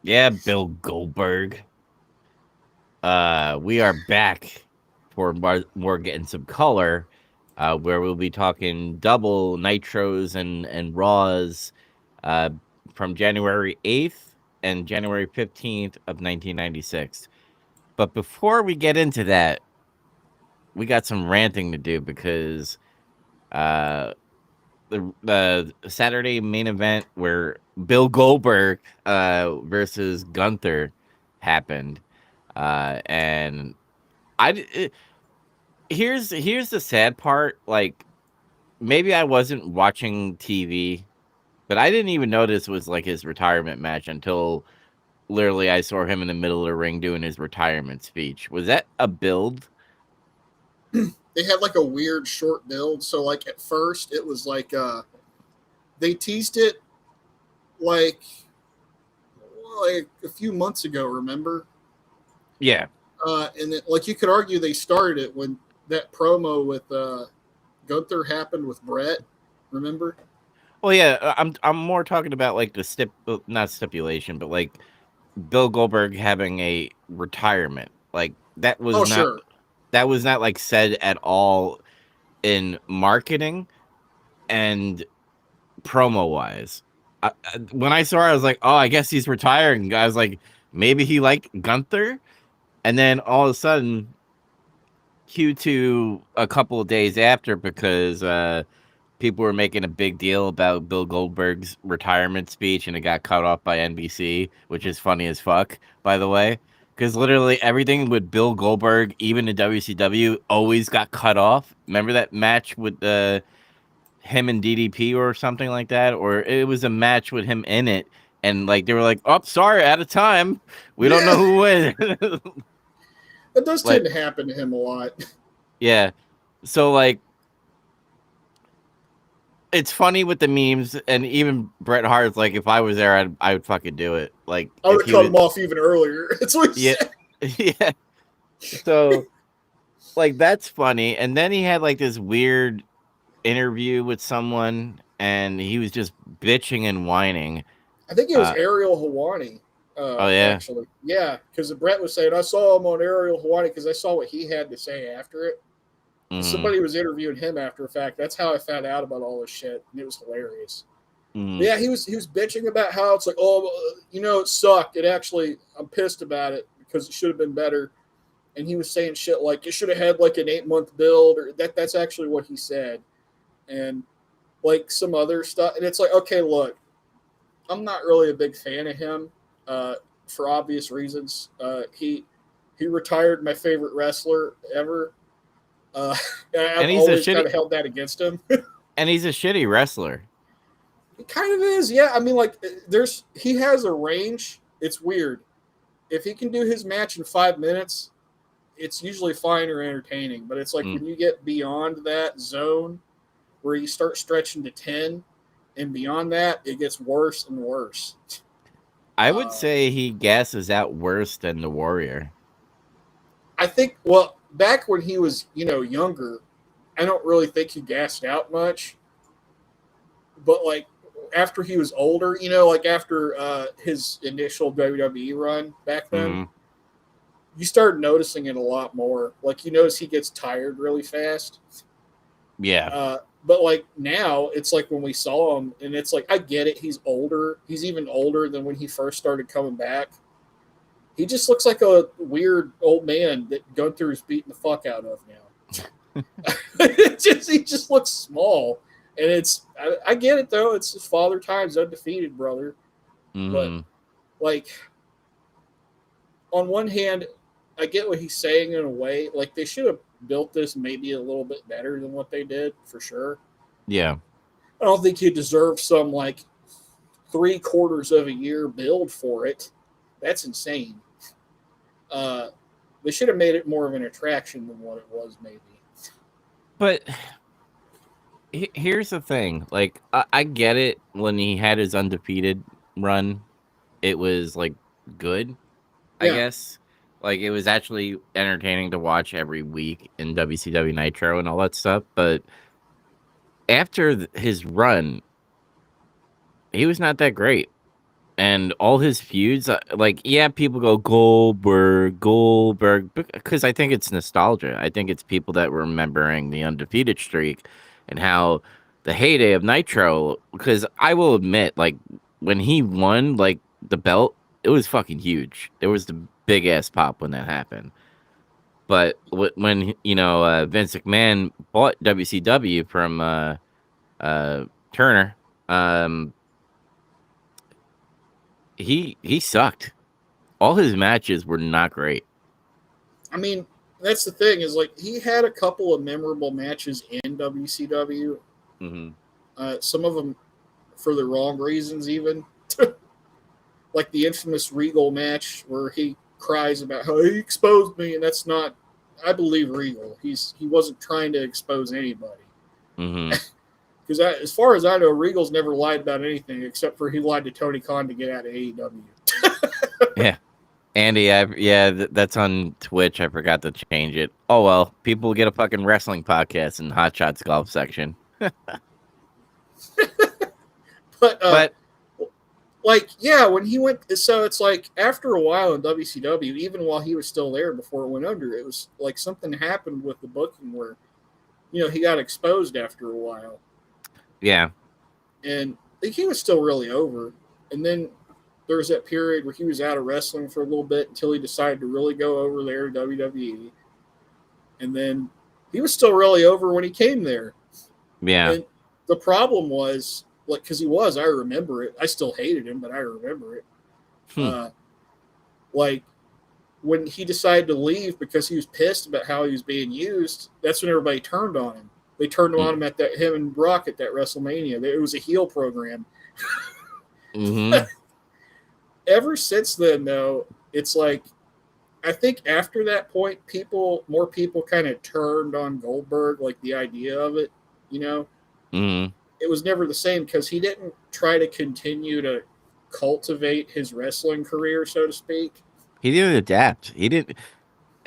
Yeah, Bill Goldberg. We are back for more getting some color, where we'll be talking double nitros and raws, uh, from January 8th and January 15th of 1996. But before we get into that, we got some ranting to do because uh, the Saturday main event where Bill Goldberg versus Gunther happened, and here's the sad part. Like, maybe I wasn't watching TV, but I didn't even notice it was like his retirement match until literally I saw him in the middle of the ring doing his retirement speech. Was that a build? They had like a weird short build. So like at first it was like they teased it like a few months ago, remember? Yeah. And it, like you could argue they started it when that promo with Gunther happened with Brett, remember? Well, yeah. I'm more talking about like the not stipulation, but like Bill Goldberg having a retirement. Like Oh sure. that was not like said at all in marketing and promo wise. When I saw it, I was like, oh, I guess he's retiring. I was like, maybe he liked Gunther. And then all of a sudden, cue to a couple of days after, because people were making a big deal about Bill Goldberg's retirement speech, and it got cut off by NBC, which is funny as fuck, by the way. Because literally everything with Bill Goldberg, even in WCW, always got cut off. Remember that match with him and DDP or something like that? Or it was a match with him in it, and like they were like, "Oh, sorry, out of time. We don't know Yeah, who win." that does Like, tend to happen to him a lot. yeah. So like it's funny with the memes, and even Bret Hart's like, if I was there, I would fucking do it. Like I would if have he cut was, him off even earlier. That's what he yeah, said. yeah. So like that's funny. And then he had like this weird interview with someone, and he was just bitching and whining. I think it was Uh, Ariel Hawani, oh yeah, actually. Yeah, because Brett was saying, I saw him on Ariel Hawani because I saw what he had to say after it. Because mm-hmm, somebody was interviewing him after a fact. That's how I found out about all this shit, and it was hilarious. mm-hmm. But yeah, he was bitching about how it's like, oh, it sucked. It actually, I'm pissed about it because it should have been better. And he was saying shit like, you should have had like an 8 month build, or that's actually what he said, and like some other stuff. And it's like, okay, look, I'm not really a big fan of him uh, for obvious reasons. He retired my favorite wrestler ever. Uh, I've And he's a always kind shitty, of held that against him. and he's a shitty wrestler. It kind of is, yeah. I mean, like, he has a range. It's weird. If he can do his match in 5 minutes, it's usually fine or entertaining. But it's like Mm. when you get beyond that zone, where you start stretching to 10, and beyond that, it gets worse and worse. I would Uh, say he gasses out worse than the Warrior. I think, well, back when he was, younger, I don't really think he gassed out much. But like after he was older, like after his initial WWE run back then, Mm-hmm. you started noticing it a lot more. Like you notice he gets tired really fast. Yeah. But like now, it's like when we saw him, and it's like I get it. He's older. He's even older than when he first started coming back. He just looks like a weird old man that Gunther is beating the fuck out of now. He just looks small, and I get it though. It's his father time's undefeated, brother. But Mm-hmm. like on one hand, I get what he's saying in a way. Like they should have built this maybe a little bit better than what they did for sure. Yeah. I don't think he deserved some like 3/4 of a year build for it. That's insane. Uh, they should have made it more of an attraction than what it was, maybe. But here's the thing. Like, I get it when he had his undefeated run. It was like good, I Yeah, guess. Like, it was actually entertaining to watch every week in WCW Nitro and all that stuff. But after his run, he was not that great. And all his feuds, like, yeah, people go Goldberg, because I think it's nostalgia. I think it's people that were remembering the undefeated streak and how the heyday of Nitro. Because I will admit, like, when he won, like, the belt, it was fucking huge. There was the big ass pop when that happened. But when Vince McMahon bought WCW from uh, Turner, um, he sucked. All his matches were not great. I mean, that's the thing is like he had a couple of memorable matches in WCW. Hmm. Some of them for the wrong reasons, even like the infamous Regal match where he cries about how he exposed me, and that's not. I believe Regal. He wasn't trying to expose anybody. Hmm. Because as far as I know, Regal's never lied about anything except for he lied to Tony Khan to get out of AEW. Yeah, Andy. That's on Twitch. I forgot to change it. Oh well, people get a fucking wrestling podcast in Hot Shots golf section. But But like, yeah, when he went, so it's like after a while in WCW, even while he was still there before it went under, it was like something happened with the booking where he got exposed after a while, yeah, and like, he was still really over. And then there was that period where he was out of wrestling for a little bit until he decided to really go over there to WWE, and then he was still really over when he came there. yeah, And the problem was like because I remember it. I still hated him, but I remember it. hmm. Uh, like when he decided to leave because he was pissed about how he was being used, that's when everybody turned on him. They turned on him at that him and Brock at that WrestleMania. It was a heel program. Mm-hmm. Ever since then, though, it's like I think after that point, more people kind of turned on Goldberg, like the idea of it. You know, Mm-hmm. it was never the same because he didn't try to continue to cultivate his wrestling career, so to speak. He didn't adapt. He didn't.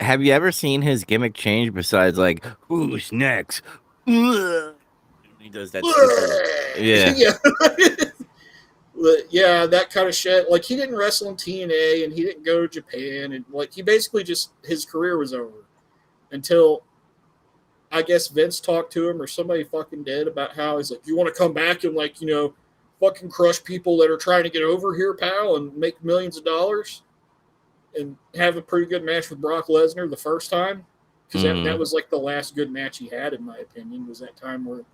Have you ever seen his gimmick change besides like who's next? Ugh. He does that stupid. Yeah. Yeah. Yeah, that kind of shit. Like he didn't wrestle in TNA and he didn't go to Japan and like he basically just his career was over until I guess Vince talked to him or somebody fucking did about how he's like, you want to come back and like fucking crush people that are trying to get over here, pal, and make millions of dollars and have a pretty good match with Brock Lesnar the first time because that Mm-hmm. was like the last good match he had in my opinion was that time where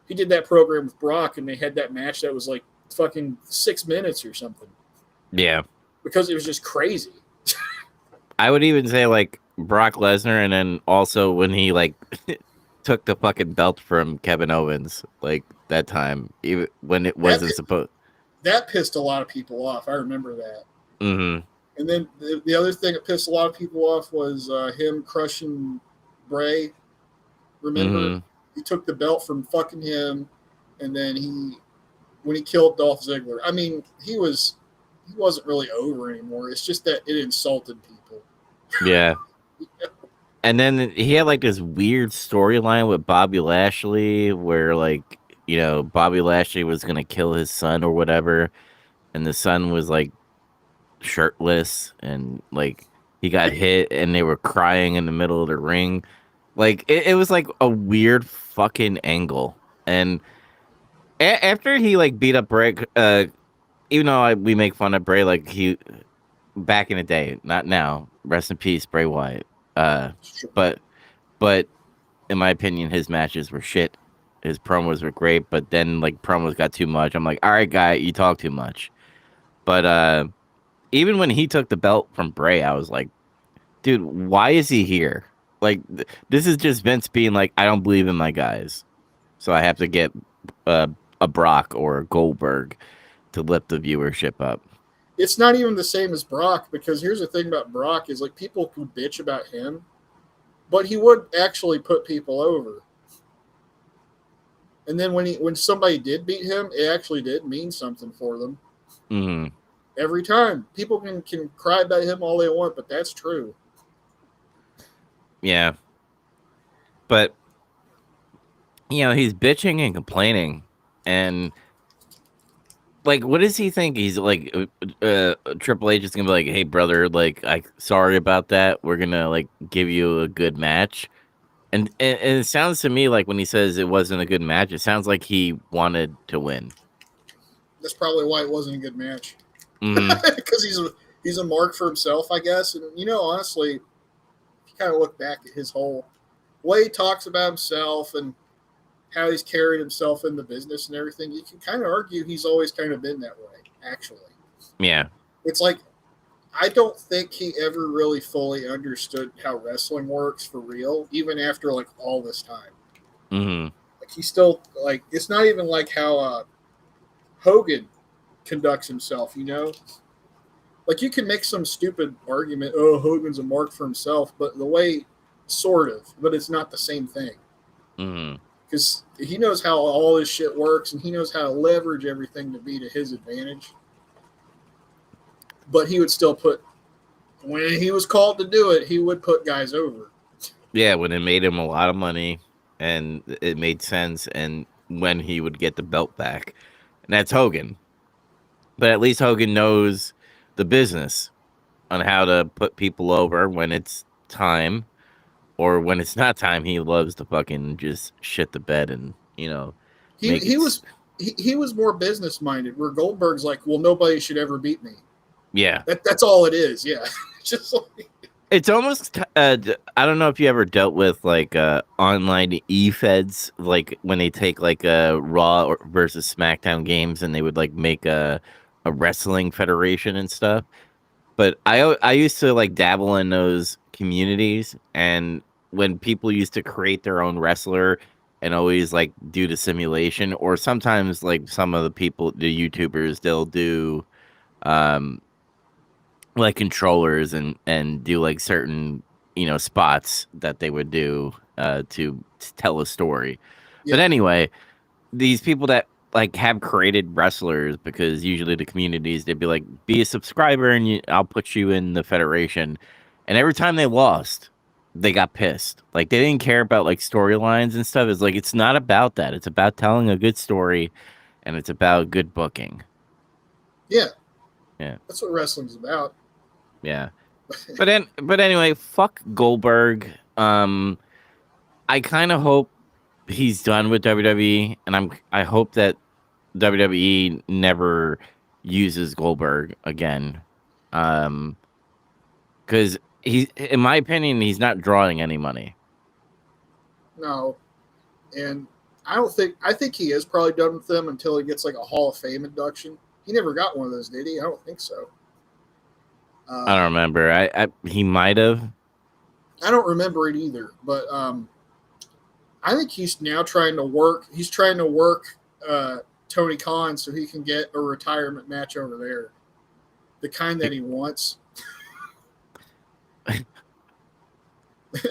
he did that program with Brock and they had that match that was like fucking 6 minutes or something Yeah. because it was just crazy. I would even say like Brock Lesnar, and then also when he like took the fucking belt from Kevin Owens, like that time, even when it That wasn't supposed. that pissed a lot of people off. I remember that. Mm-hmm. And then the other thing that pissed a lot of people off was him crushing Bray. Remember, Mm-hmm. he took the belt from fucking him, and then when he killed Dolph Ziggler. I mean, he wasn't really over anymore. It's just that it insulted people. Yeah. And then he had like this weird storyline with Bobby Lashley where like, Bobby Lashley was gonna kill his son or whatever, and the son was like shirtless and like he got hit and they were crying in the middle of the ring. Like it was like a weird fucking angle. And after he like beat up Bray, even though we make fun of Bray, like he back in the day, not now. Rest in peace, Bray Wyatt. Uh, but but in my opinion, his matches were shit. His promos were great, but then like promos got too much. I'm like, all right, guy, you talk too much. But even when he took the belt from Bray, I was like, dude, why is he here? Like, this is just Vince being like, I don't believe in my guys, so I have to get uh, a Brock or a Goldberg to lift the viewership up. It's not even the same as Brock because here's the thing about Brock is like people could bitch about him, but he would actually put people over. And then when somebody did beat him, it actually did mean something for them. Hmm. Every time. People can cry about him all they want, but that's true. Yeah, but he's bitching and complaining, and Like, what does he think? He's like, Triple H is gonna be like, "Hey, brother, like, I sorry about that. We're gonna like give you a good match." And it sounds to me like when he says it wasn't a good match, it sounds like he wanted to win. That's probably why it wasn't a good match. Hmm. Because he's a mark for himself, I guess. And honestly, if you kind of look back at his whole way he talks about himself and how he's carried himself in the business and everything, you can kind of argue he's always kind of been that way. Actually, Yeah. it's like I don't think he ever really fully understood how wrestling works for real, even after like all this time. Hmm. Like he still like it's not even like how Hogan conducts himself. Like you can make some stupid argument, oh, Hogan's a mark for himself, but the way, sort of, but it's not the same thing Hmm. because he knows how all this shit works and he knows how to leverage everything to be to his advantage. But he would still put when he was called to do it, he would put guys over. Yeah, when it made him a lot of money and it made sense, and when he would get the belt back, and that's Hogan. But at least Hogan knows the business on how to put people over when it's time, or when it's not time. He loves to fucking just shit the bed and He make he it. was he was more business minded. Where Goldberg's like, well, nobody should ever beat me. Yeah, That's all it is. Yeah, just like it's almost. I don't know if you ever dealt with like online e-feds, like when they take like Raw versus SmackDown games, and they would like make a wrestling federation and stuff. But I used to like dabble in those communities, and when people used to create their own wrestler and always like do the simulation, or sometimes like some of the people, the YouTubers, they'll do um like controllers and do like certain spots that they would do to tell a story. But yeah. anyway, these people that like have created wrestlers, because usually the communities, they'd be like, be a subscriber and I'll put you in the federation. And every time they lost, they got pissed. Like they didn't care about like storylines and stuff. It's like it's not about that. It's about telling a good story, and it's about good booking. Yeah, Yeah. that's what wrestling's about. Yeah. But anyway, fuck Goldberg. I kind of hope he's done with WWE, and I hope that WWE never uses Goldberg again. Um, because in my opinion, he's not drawing any money. No, and I think he is probably done with them until he gets like a Hall of Fame induction. He never got one of those, did he? I don't think so. I Uh, don't remember. He might have. I don't remember it either, but I think he's now trying to work. He's trying to work Tony Khan so he can get a retirement match over there, the kind that he wants.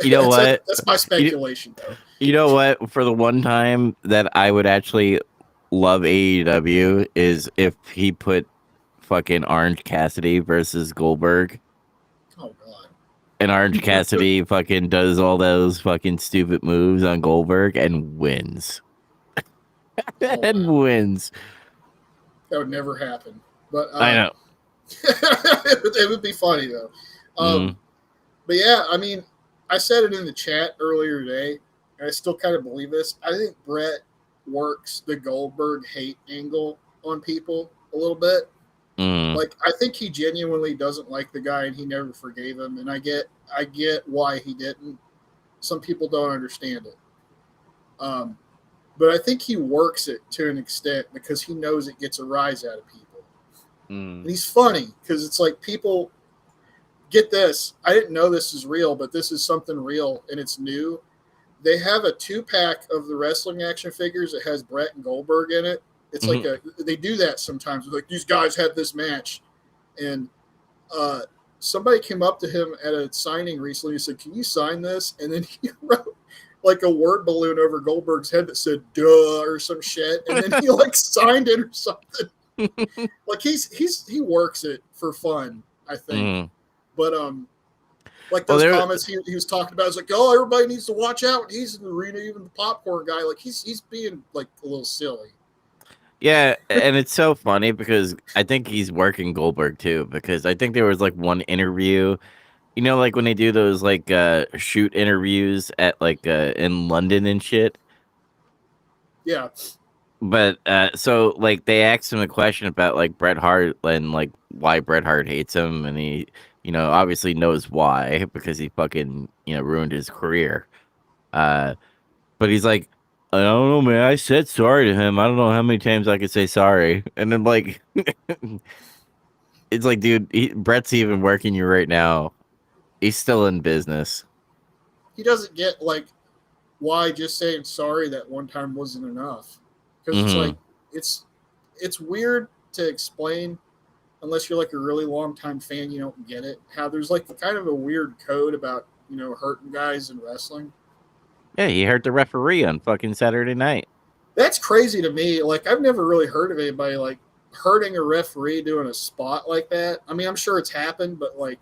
You know what? That's my You speculation, though. you know what? For the one time that I would actually love AEW is if he put fucking Orange Cassidy versus Goldberg. Oh God. And Orange Cassidy fucking does all those fucking stupid moves on Goldberg and wins. Oh And wow. wins. That would never happen. But I know. it would be funny though. Mm, But yeah, I mean, I said it in the chat earlier today, and I still kind of believe this. I think Brett works the Goldberg hate angle on people a little bit. mm, Like I think he genuinely doesn't like the guy and he never forgave him, and I get why he didn't. Some people don't understand it. Um, but I think he works it to an extent because he knows it gets a rise out of people. mm, And he's funny because it's like people get this. I didn't know this is real, but this is something real and it's new. They have a 2-pack of the wrestling action figures that has Brett and Goldberg in it. It's like mm. they do that sometimes. Like these guys had this match, and uh, somebody came up to him at a signing recently and said, "Can you sign this?" And then he wrote like a word balloon over Goldberg's head that said "duh" or some shit, and then he like signed it or something. Like he works it for fun, I think. Mm. But like Well, those there. comments he was talking about, it's like, oh, everybody needs to watch out when he's in the arena, even the popcorn guy. Like he's being like a little silly. Yeah, and it's so funny because I think he's working Goldberg too. Because I think there was like one interview, like when they do those like shoot interviews at like in London and shit. Yeah, But so like they asked him a question about like Bret Hart and like why Bret Hart hates him, and he obviously knows why because he fucking ruined his career. Uh, but he's like, I don't know, man. I said sorry to him. I don't know how many times I could say sorry, and then like it's like, dude, Bret's even working you right now. He's still in business. he doesn't get like why just saying sorry that one time wasn't enough, because it's Hmm. like it's it's weird to explain unless you're like a really long time fan. You don't get it how there's like kind of a weird code about hurting guys in wrestling. Yeah, he hurt the referee on fucking Saturday night. That's crazy to me. Like I've never really heard of anybody like hurting a referee doing a spot like that. I mean, I'm sure it's happened, but like,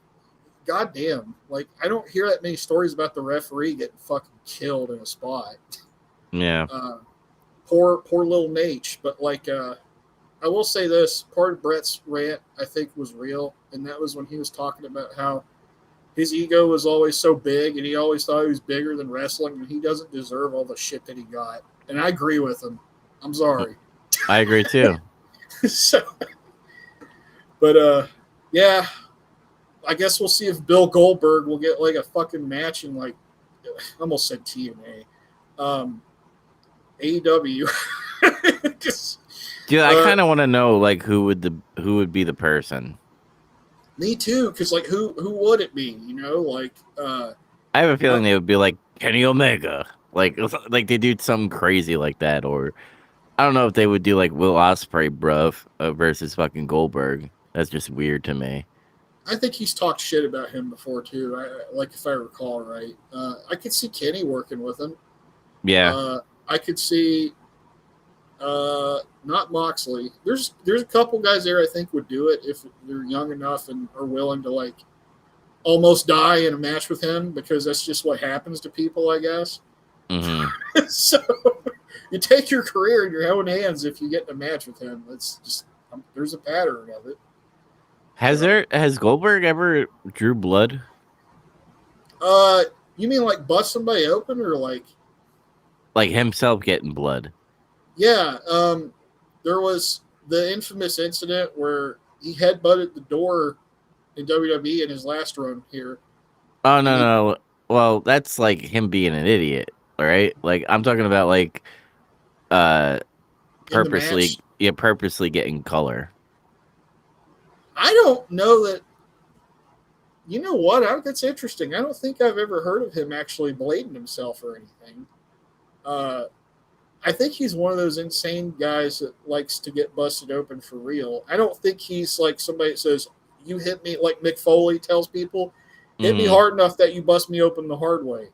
goddamn, like I don't hear that many stories about the referee getting fucking killed in a spot. Yeah. Uh, poor little Nate. But like, I will say this: part of Brett's rant, I think, was real, and that was when he was talking about how his ego was always so big, and he always thought he was bigger than wrestling, and he doesn't deserve all the shit that he got. And I agree with him. I'm sorry. I agree too. So, but yeah, I guess we'll see if Bill Goldberg will get like a fucking match in like I almost said TNA, AEW. Just, Dude, I kind of want to know like who would be the person. me too, because like who would it be? Like I have a feeling uh, they would be like Kenny Omega, like they do something crazy like that, or I don't know if they would do like Will Ospreay, bruv, versus fucking Goldberg. That's just weird to me. I think he's talked shit about him before too. Like if I recall right, I could see Kenny working with him. Yeah. I could see not Moxley. There's a couple guys there I think would do it if they're young enough and are willing to like almost die in a match with him, because that's just what happens to people, I guess. Hmm. So you take your career in your own hands if you get in a match with him. It's just there's a pattern of it. So, Has Goldberg ever drew blood? uh, you mean like bust somebody open or like? Like himself getting blood? Yeah, there was the infamous incident where he headbutted the door in WWE in his last run here, Oh and no, no. Well, that's like him being an idiot, all right? Like I'm talking about like uh in the purposely match, yeah, purposely getting color. I don't know that. You know what? That's interesting. I don't think I've ever heard of him actually blading himself or anything. Uh, I think he's one of those insane guys that likes to get busted open for real. I don't think he's like somebody that says, "You hit me," like Mick Foley tells people, "Hit me Hmm. hard enough that you bust me open the hard way."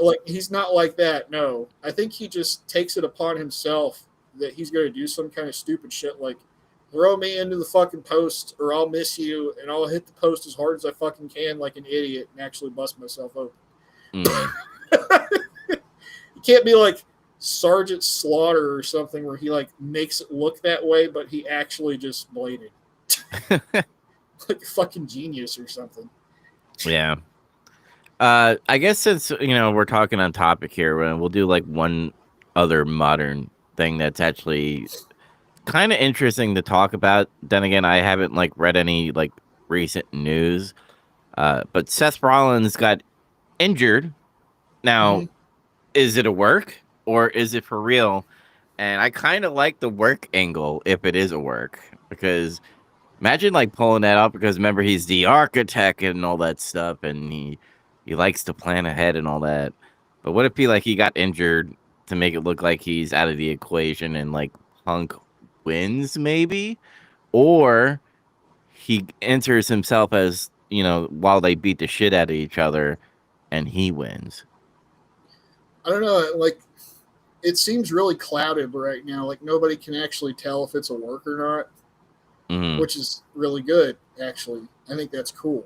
Like he's not like that. No, I think he just takes it upon himself that he's going to do some kind of stupid shit like throw me into the fucking post or I'll miss you and I'll hit the post as hard as I fucking can like an idiot and actually bust myself open. Hmm. You can't be like Sergeant Slaughter or something where he like makes it look that way, but he actually just bladed like a fucking genius or something. Yeah. I guess since we're talking on topic here, we'll do like one other modern thing that's actually kind of interesting to talk about. Then again, I haven't like read any like recent news. But Seth Rollins got injured. Now, Mm-hmm. is it a work or is it for real? And I kind of like the work angle if it is a work, because imagine like pulling that up, because remember he's the architect and all that stuff, and he likes to plan ahead and all that. But what if he got injured to make it look like he's out of the equation and like Punk wins maybe, or he enters himself as while they beat the shit out of each other and he wins. I don't know. Like it seems really clouded right now. Like nobody can actually tell if it's a work or not, Hmm. which is really good. Actually, I think that's cool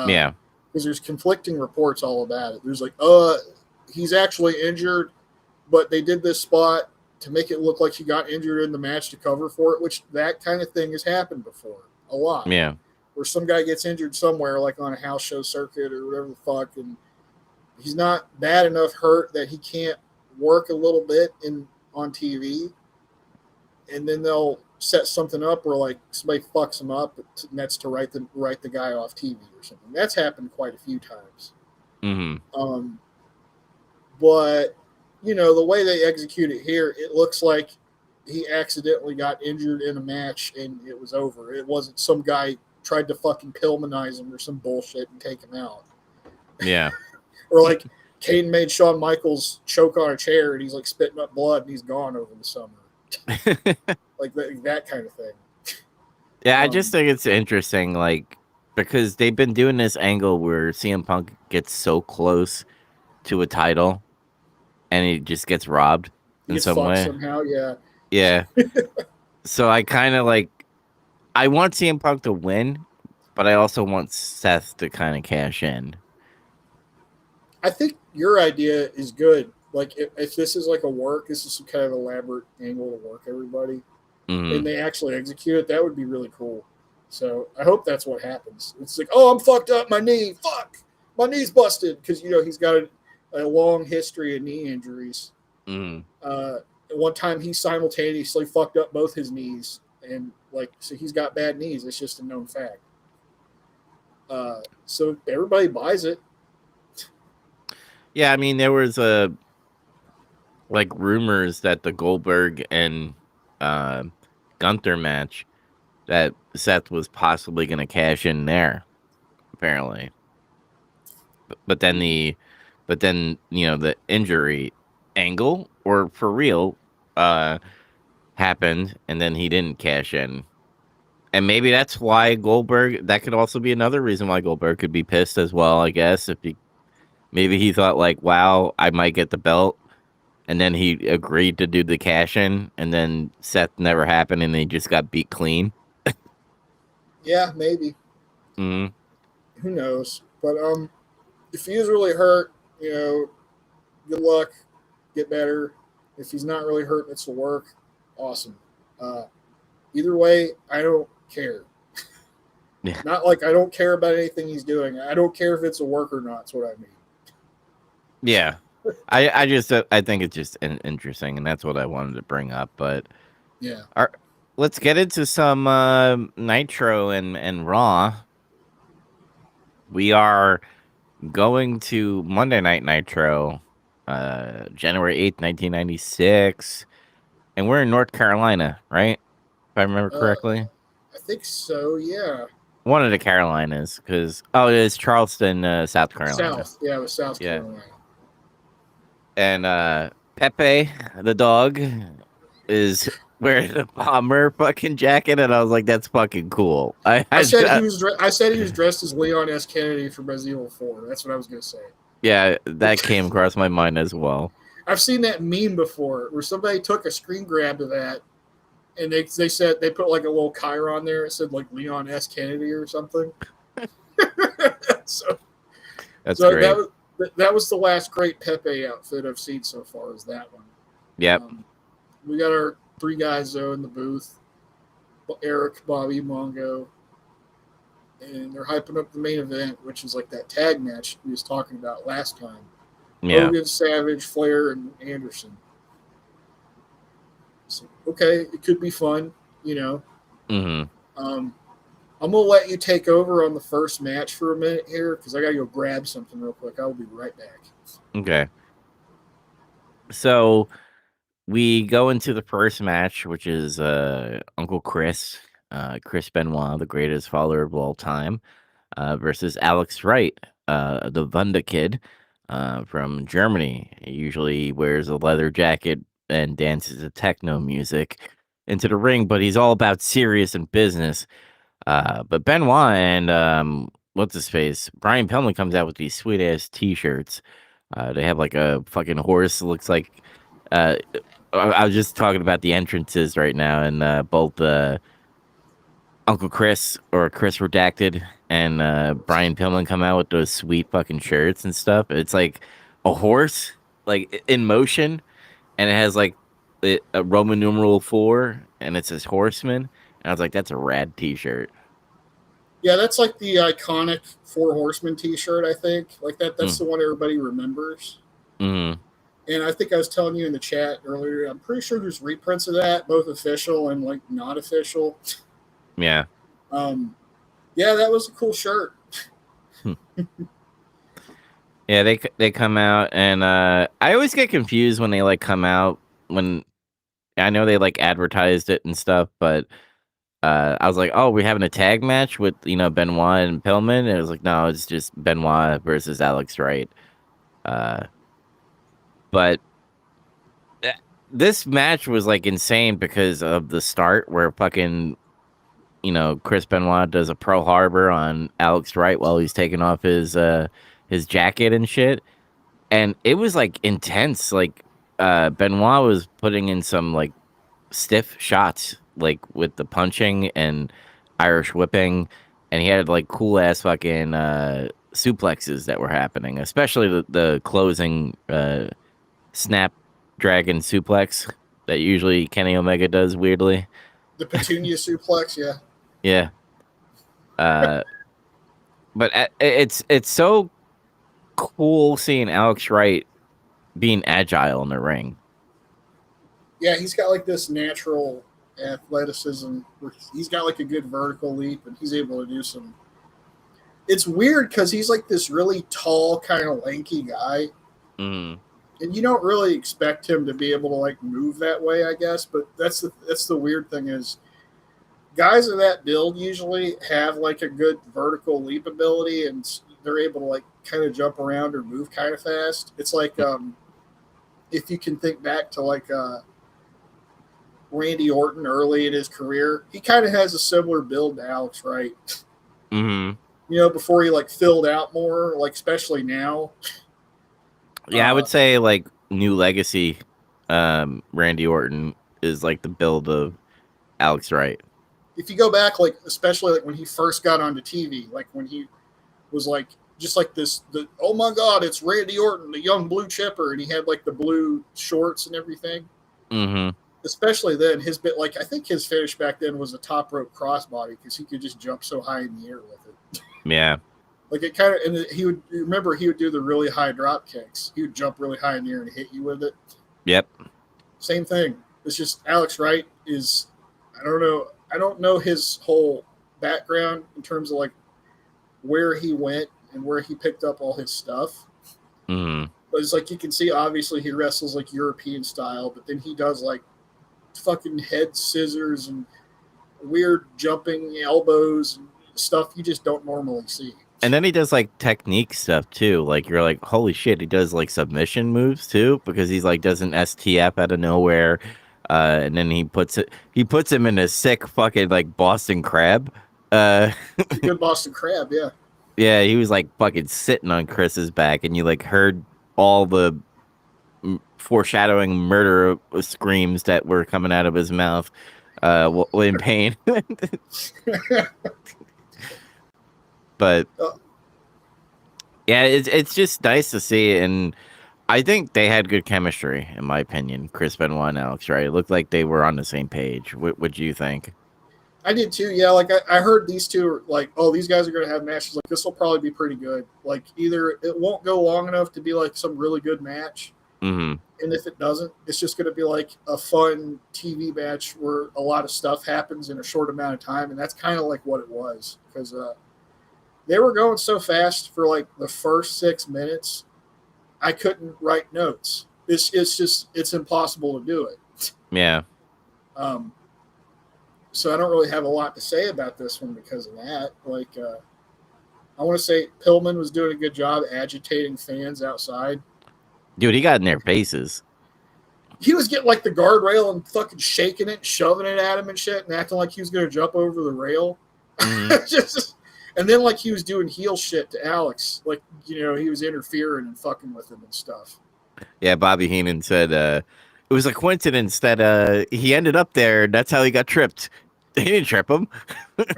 Yeah. because there's conflicting reports all about it. There's like, he's actually injured, but they did this spot. to make it look like he got injured in the match to cover for it, which that kind of thing has happened before a lot. Yeah. Where some guy gets injured somewhere, like on a house show circuit or whatever the fuck, and he's not bad enough hurt that he can't work a little bit on TV, and then they'll set something up where like somebody fucks him up, and that's to write the guy off TV or something. That's happened quite a few times. Mm-hmm. But the way they execute it here, it looks like he accidentally got injured in a match and it was over. It wasn't some guy tried to fucking Pillmanize him or some bullshit and take him out. Yeah. Or like Kane made Shawn Michaels choke on a chair and he's like spitting up blood and he's gone over the summer. Like that kind of thing. Yeah, I just think it's interesting, like, because they've been doing this angle where CM Punk gets so close to a title and he just gets robbed in some way. Somehow, yeah. Yeah. So I kind of like, I want CM Punk to win, but I also want Seth to kind of cash in. I think your idea is good. Like, if this is like a work, this is some kind of elaborate angle to work everybody, and they actually execute it, that would be really cool. So I hope that's what happens. It's like, oh, I'm fucked up, my knee, fuck, my knee's busted, because he's got a long history of knee injuries. One time he simultaneously fucked up both his knees, and so he's got bad knees. It's just a known fact. So everybody buys it. Yeah, I mean, there was rumors that the Goldberg and Gunther match that Seth was possibly going to cash in there, apparently. But then the injury angle, or for real, happened, and then he didn't cash in. And maybe that's why Goldberg, that could also be another reason why Goldberg could be pissed as well, I guess. Maybe he thought like, wow, I might get the belt. And then he agreed to do the cash in, and then Seth never happened, and they just got beat clean. Yeah, maybe. Mm-hmm. Who knows? But if he is really hurt, good luck, get better. If he's not really hurt, it's the work. Awesome. Either way, I don't care. Yeah. Not like I don't care about anything he's doing. I don't care if it's a work or not. That's what I mean. Yeah. I think it's just interesting, and that's what I wanted to bring up. But yeah, let's get into some Nitro and Raw. We are going to Monday Night Nitro, January 8th, 1996, and we're in North Carolina, right? If I remember correctly. I think so. Yeah. One of the Carolinas, because it is Charleston, South Carolina. It was South Carolina. And Pepe, the dog, is wearing a bomber fucking jacket, and I was like, "That's fucking cool." I said he was dressed as Leon S. Kennedy from Resident Evil 4. That's what I was gonna say. Yeah, that came across my mind as well. I've seen that meme before, where somebody took a screen grab of that, and they said they put like a little chyron there. It said like Leon S. Kennedy or something. That's great. That was the last great Pepe outfit I've seen so far, is that one. Yep. We got our three guys, though, in the booth. Eric, Bobby, Mongo. And they're hyping up the main event, which is like that tag match we was talking about last time. Yeah. Hogan, Savage, Flair, and Anderson. So, okay, it could be fun, Mm-hmm. I'm going to let you take over on the first match for a minute here, because I got to go grab something real quick. I'll be right back. Okay. So we go into the first match, which is Uncle Chris, Chris Benoit, the greatest father of all time, versus Alex Wright, the Wunda Kid from Germany. He usually wears a leather jacket and dances to techno music into the ring, but he's all about serious and business. But Benoit and what's his face? Brian Pillman comes out with these sweet ass T-shirts. They have like a fucking horse. It looks like. I was just talking about the entrances right now, and both Uncle Chris or Chris Redacted and Brian Pillman come out with those sweet fucking shirts and stuff. It's like a horse, like in motion, and it has like a Roman numeral 4, and it says Horseman. And I was like, that's a rad T-shirt. Yeah, that's like the iconic Four Horsemen T-shirt. I think like That's Mm. the one everybody remembers. Mm. And I think I was telling you in the chat earlier. I'm pretty sure there's reprints of that, both official and like not official. Yeah. Um, yeah, that was a cool shirt. Hmm. Yeah, they come out, and I always get confused when they like come out when I know they like advertised it and stuff, but I was like, oh, we're having a tag match with Benoit and Pillman, and it was like, no, it's just Benoit versus Alex Wright. Uh, but uh, this match was like insane because of the start where fucking Chris Benoit does a Pearl Harbor on Alex Wright while he's taking off his jacket and shit, and it was like intense. Like Benoit was putting in some like stiff shots, like with the punching and Irish whipping, and he had like cool ass fucking suplexes that were happening, especially the closing snapdragon suplex that usually Kenny Omega does weirdly. The Petunia suplex, yeah. Yeah. Uh, but it's so cool seeing Alex Wright being agile in the ring. Yeah, he's got like this natural athleticism where he's got like a good vertical leap and he's able to do some. It's weird because he's like this really tall, kind of lanky guy, Mm. and you don't really expect him to be able to like move that way, I guess. But that's the weird thing is guys of that build usually have like a good vertical leap ability and they're able to like kind of jump around or move kind of fast. It's like if you can think back to like Randy Orton early in his career, he kind of has a similar build to Alex Wright. Mm-hmm. Before he like filled out more, like especially now. Yeah, I would say like New Legacy, Randy Orton is like the build of Alex Wright. If you go back, like especially like when he first got onto TV, like when he was like just like oh my god, it's Randy Orton, the young blue chipper, and he had like the blue shorts and everything. Mm-hmm. Especially then, his bit like I think his finish back then was a top rope crossbody because he could just jump so high in the air with it. Yeah. Like it kind of, and he would do the really high drop kicks. He would jump really high in the air and hit you with it. Yep. Same thing. It's just Alex Wright is, I don't know. I don't know his whole background in terms of like where he went and where he picked up all his stuff. Mm-hmm. But it's like you can see, obviously, he wrestles like European style, but then he does like fucking head scissors and weird jumping elbows and stuff you just don't normally see. And then he does like technique stuff too. Like you're like, holy shit, he does like submission moves too, because he's like does an STF out of nowhere. And then he puts him in a sick fucking like Boston Crab. It's a good Boston Crab, yeah. Yeah, he was like fucking sitting on Chris's back, and you like heard all the foreshadowing murder screams that were coming out of his mouth in pain. But yeah, it's just nice to see, and I think they had good chemistry, in my opinion. Chris Benoit and Alex Wright. It looked like they were on the same page. What do you think? I did too. Yeah, like I heard these two are like, oh, these guys are going to have matches. Like this will probably be pretty good. Like either it won't go long enough to be like some really good match, Mm-hmm. and if it doesn't, it's just going to be like a fun TV match where a lot of stuff happens in a short amount of time, and that's kind of like what it was because they were going so fast for like the first 6 minutes. I couldn't write notes. It's impossible to do it. Yeah. So I don't really have a lot to say about this one because of that. Like, I want to say Pillman was doing a good job agitating fans outside. Dude, he got in their faces. He was getting like the guardrail and fucking shaking it, shoving it at him and shit, and acting like he was going to jump over the rail. Mm-hmm. And then like he was doing heel shit to Alex, like he was interfering and fucking with him and stuff. Yeah, Bobby Heenan said it was a coincidence that he ended up there. And that's how he got tripped. He didn't trip him.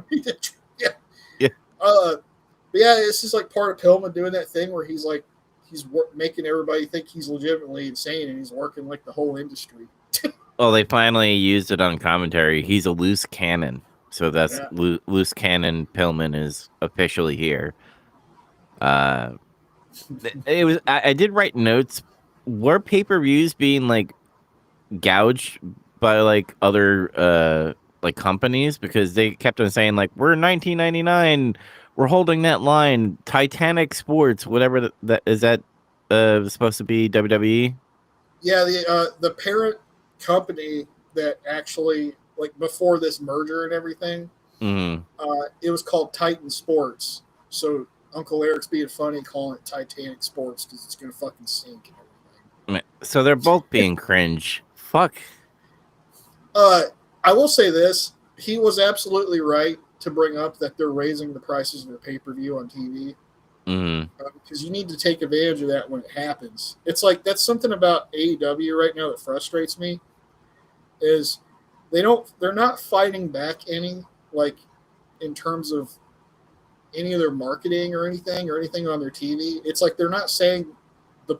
He did, yeah. Yeah. But yeah, this is like part of Pillman doing that thing where he's making everybody think he's legitimately insane and he's working like the whole industry. Well, they finally used it on commentary. He's a loose cannon. So that's Yeah, loose cannon Pillman is officially here. Uh, it was. I did write notes. Were pay-per-views being like gouged by like other like companies because they kept on saying like we're 1999, we're holding that line. Titanic Sports, whatever that is, that supposed to be WWE. yeah. The parent company that actually like before this merger and everything, Mm. it was called Titan Sports. So Uncle Eric's being funny calling it Titanic Sports because it's gonna fucking sink and everything. So they're both being cringe. Fuck. Uh, I will say this: he was absolutely right to bring up that they're raising the prices of their pay per view on TV Mm. because you need to take advantage of that when it happens. It's like that's something about AEW right now that frustrates me is they're not fighting back any like in terms of any of their marketing or anything on their TV. It's like they're not saying the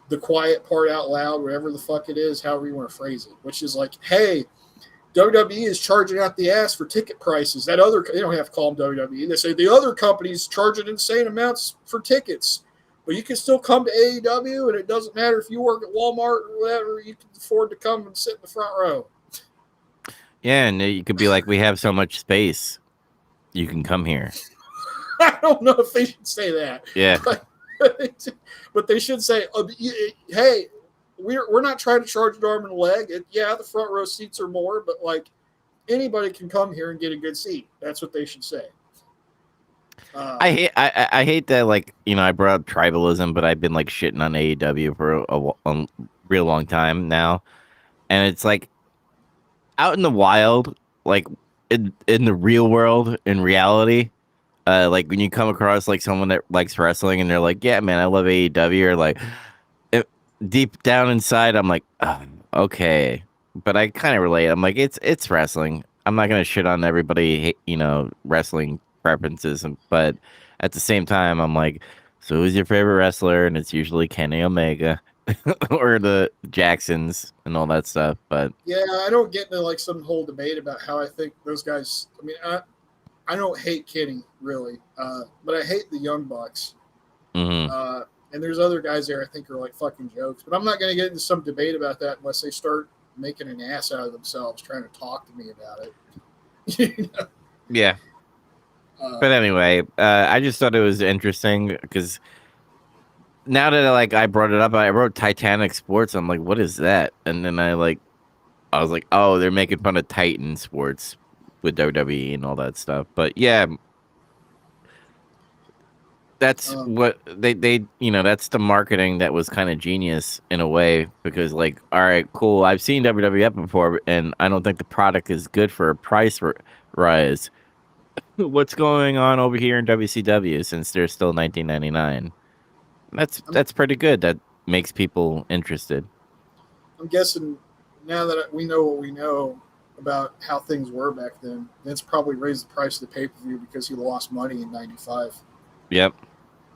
the quiet part out loud, whatever the fuck it is, however you want to phrase it, which is like, hey, WWE is charging out the ass for ticket prices. That other they don't have to call them WWE. They say the other companies charging insane amounts for tickets, but you can still come to AEW, and it doesn't matter if you work at Walmart or whatever. You can afford to come and sit in the front row. Yeah, and you could be like, we have so much space, you can come here. I don't know if they should say that, Yeah. but they should say, "Hey, we're not trying to charge an arm and a leg. Yeah, the front row seats are more, but like anybody can come here and get a good seat." That's what they should say. I hate that, like, I brought up tribalism, but I've been like shitting on AEW for a real long time now, and it's like out in the wild, like in the real world, in reality, like when you come across like someone that likes wrestling and they're like, yeah, man, I love AEW, or like it, deep down inside, I'm like, oh, okay, but I kind of relate. I'm like, it's wrestling. I'm not gonna shit on everybody, wrestling preferences, but at the same time, I'm like, so who's your favorite wrestler? And it's usually Kenny Omega or the Jacksons and all that stuff. But Yeah, I don't get into like some whole debate about how I think those guys. I mean, I don't hate Kenny really, but I hate the Young Bucks. mhm. And there's other guys there I think are like fucking jokes. But I'm not going to get into some debate about that unless they start making an ass out of themselves trying to talk to me about it. You know? Yeah. But anyway, I just thought it was interesting because now that I brought it up, I wrote Titanic Sports. I'm like, what is that? And then I was like, oh, they're making fun of Titan Sports with WWE and all that stuff. But yeah, that's um, what that's the marketing that was kind of genius in a way because like, all right, cool. I've seen WWF before, and I don't think the product is good for a price rise. What's going on over here in WCW since they're still 1999? I'm, That's pretty good. That makes people interested. I'm guessing now that we know what we know about how things were back then, Vince probably raised the price of the pay per view because he lost money in '95. Yep.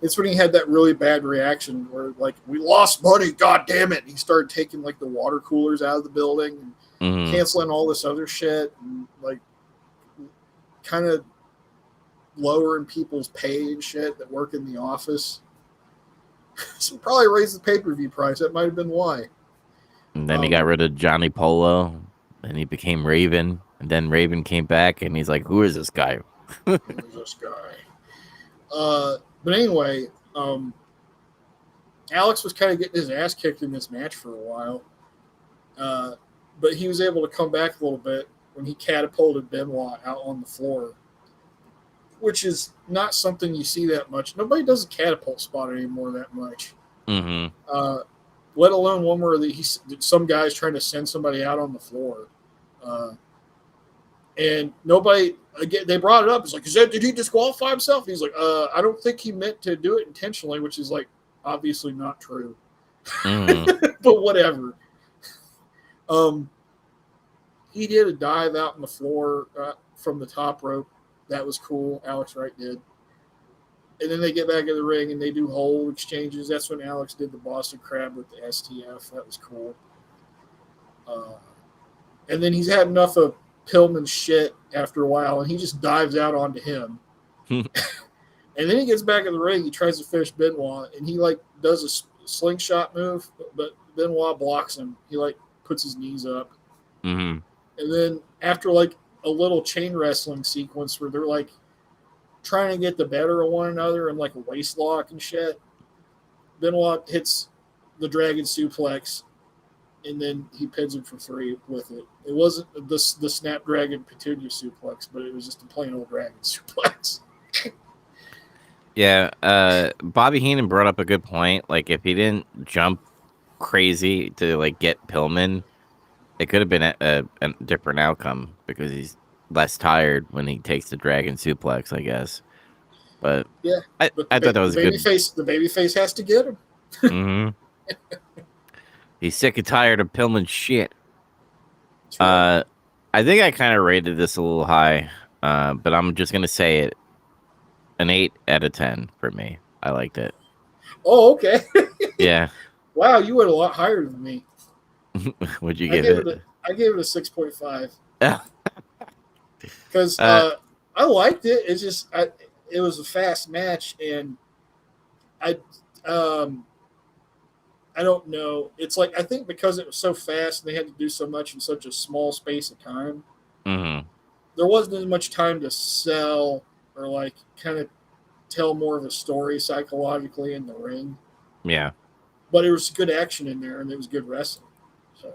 It's when he had that really bad reaction where like we lost money, god damn it. And he started taking like the water coolers out of the building and Hmm. canceling all this other shit and like kind of lowering people's pay and shit that work in the office. So probably raised the pay-per-view price. That might have been why. And then he got Um, rid of Johnny Polo, and he became Raven. And then Raven came back, and he's like, "Who is this guy?" who's this guy? But anyway, Alex was kind of getting his ass kicked in this match for a while. Uh, but he was able to come back a little bit when he catapulted Benoit out on the floor, which is not something you see that much. Nobody does a catapult spot anymore that much. Hmm. Uh, let alone one where some guy's trying to send somebody out on the floor. Uh, and nobody, again, they brought it up. It's like, did he disqualify himself? He's like, I don't think he meant to do it intentionally, which is like obviously not true. Hmm. But whatever. Um, he did a dive out on the floor from the top rope. That was cool. Alex Wright did. And then they get back in the ring and they do hold exchanges. That's when Alex did the Boston Crab with the STF. That was cool. And then he's had enough of Pillman's shit after a while, and he just dives out onto him. And then he gets back in the ring. He tries to finish Benoit, and he like does a slingshot move, but Benoit blocks him. He like puts his knees up, and then after like a little chain wrestling sequence where they're like trying to get the better of one another and like a waist lock and shit, Benoit hits the dragon suplex, and then he pins him for 3 with it. It wasn't the Snapdragon Petunia suplex, but it was just a plain old dragon suplex. Yeah, Bobby Heenan brought up a good point. Like, if he didn't jump crazy to like get Pillman, it could have been a different outcome because he's less tired when he takes the dragon suplex, I guess. But yeah, I thought that was good. The babyface has to get him. He's sick and tired of Pillman's shit. I think I kind of rated this a little high, but I'm just gonna say it an 8 out of 10 for me. I liked it. Oh, okay. Yeah. Wow, you went a lot higher than me. What'd you give it? I gave it a 6.5. Because I liked it. It's just it was a fast match, and I don't know. It's like I think because it was so fast and they had to do so much in such a small space of time, there wasn't as much time to sell or like kind of tell more of a story psychologically in the ring. Yeah. But it was good action in there, and it was good wrestling. So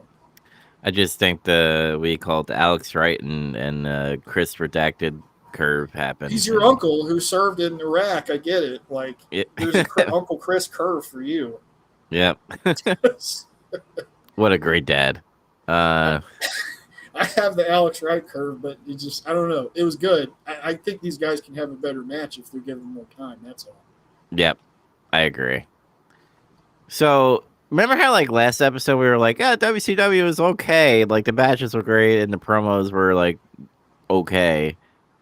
I just think we called Alex Wright and Chris Redacted curve happened. He's your uncle who served in Iraq. I get it. Like there's a Uncle Chris curve for you. Yep. What a great dad. I have the Alex Wright curve, but it just I don't know. It was good. I think these guys can have a better match if they're given more time. That's all. Yep. I agree. So remember how like last episode we were like, WCW was okay. Like the matches were great and the promos were like okay.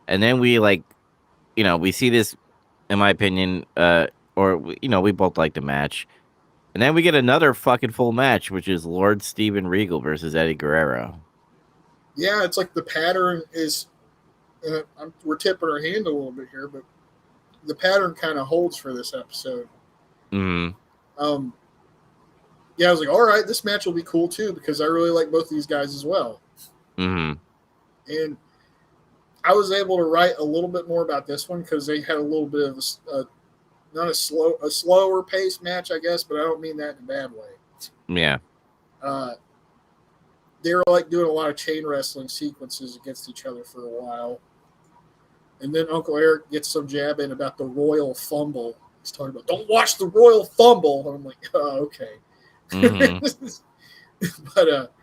And then we like, we see this, in my opinion, we both like the match. And then we get another fucking full match, which is Lord Steven Regal versus Eddie Guerrero. Yeah, it's like the pattern is, we're tipping our hand a little bit here, but the pattern kind of holds for this episode. Mm-hmm. Yeah, I was like, all right, this match will be cool too because I really like both of these guys as well. Mm-hmm. And I was able to write a little bit more about this one because they had a little bit of not a slower paced match, I guess, but I don't mean that in a bad way. Yeah. They were like doing a lot of chain wrestling sequences against each other for a while. And then Uncle Eric gets some jab in about the Royal Fumble. He's talking about, don't watch the Royal Fumble. And I'm like, oh, okay. Mm-hmm. But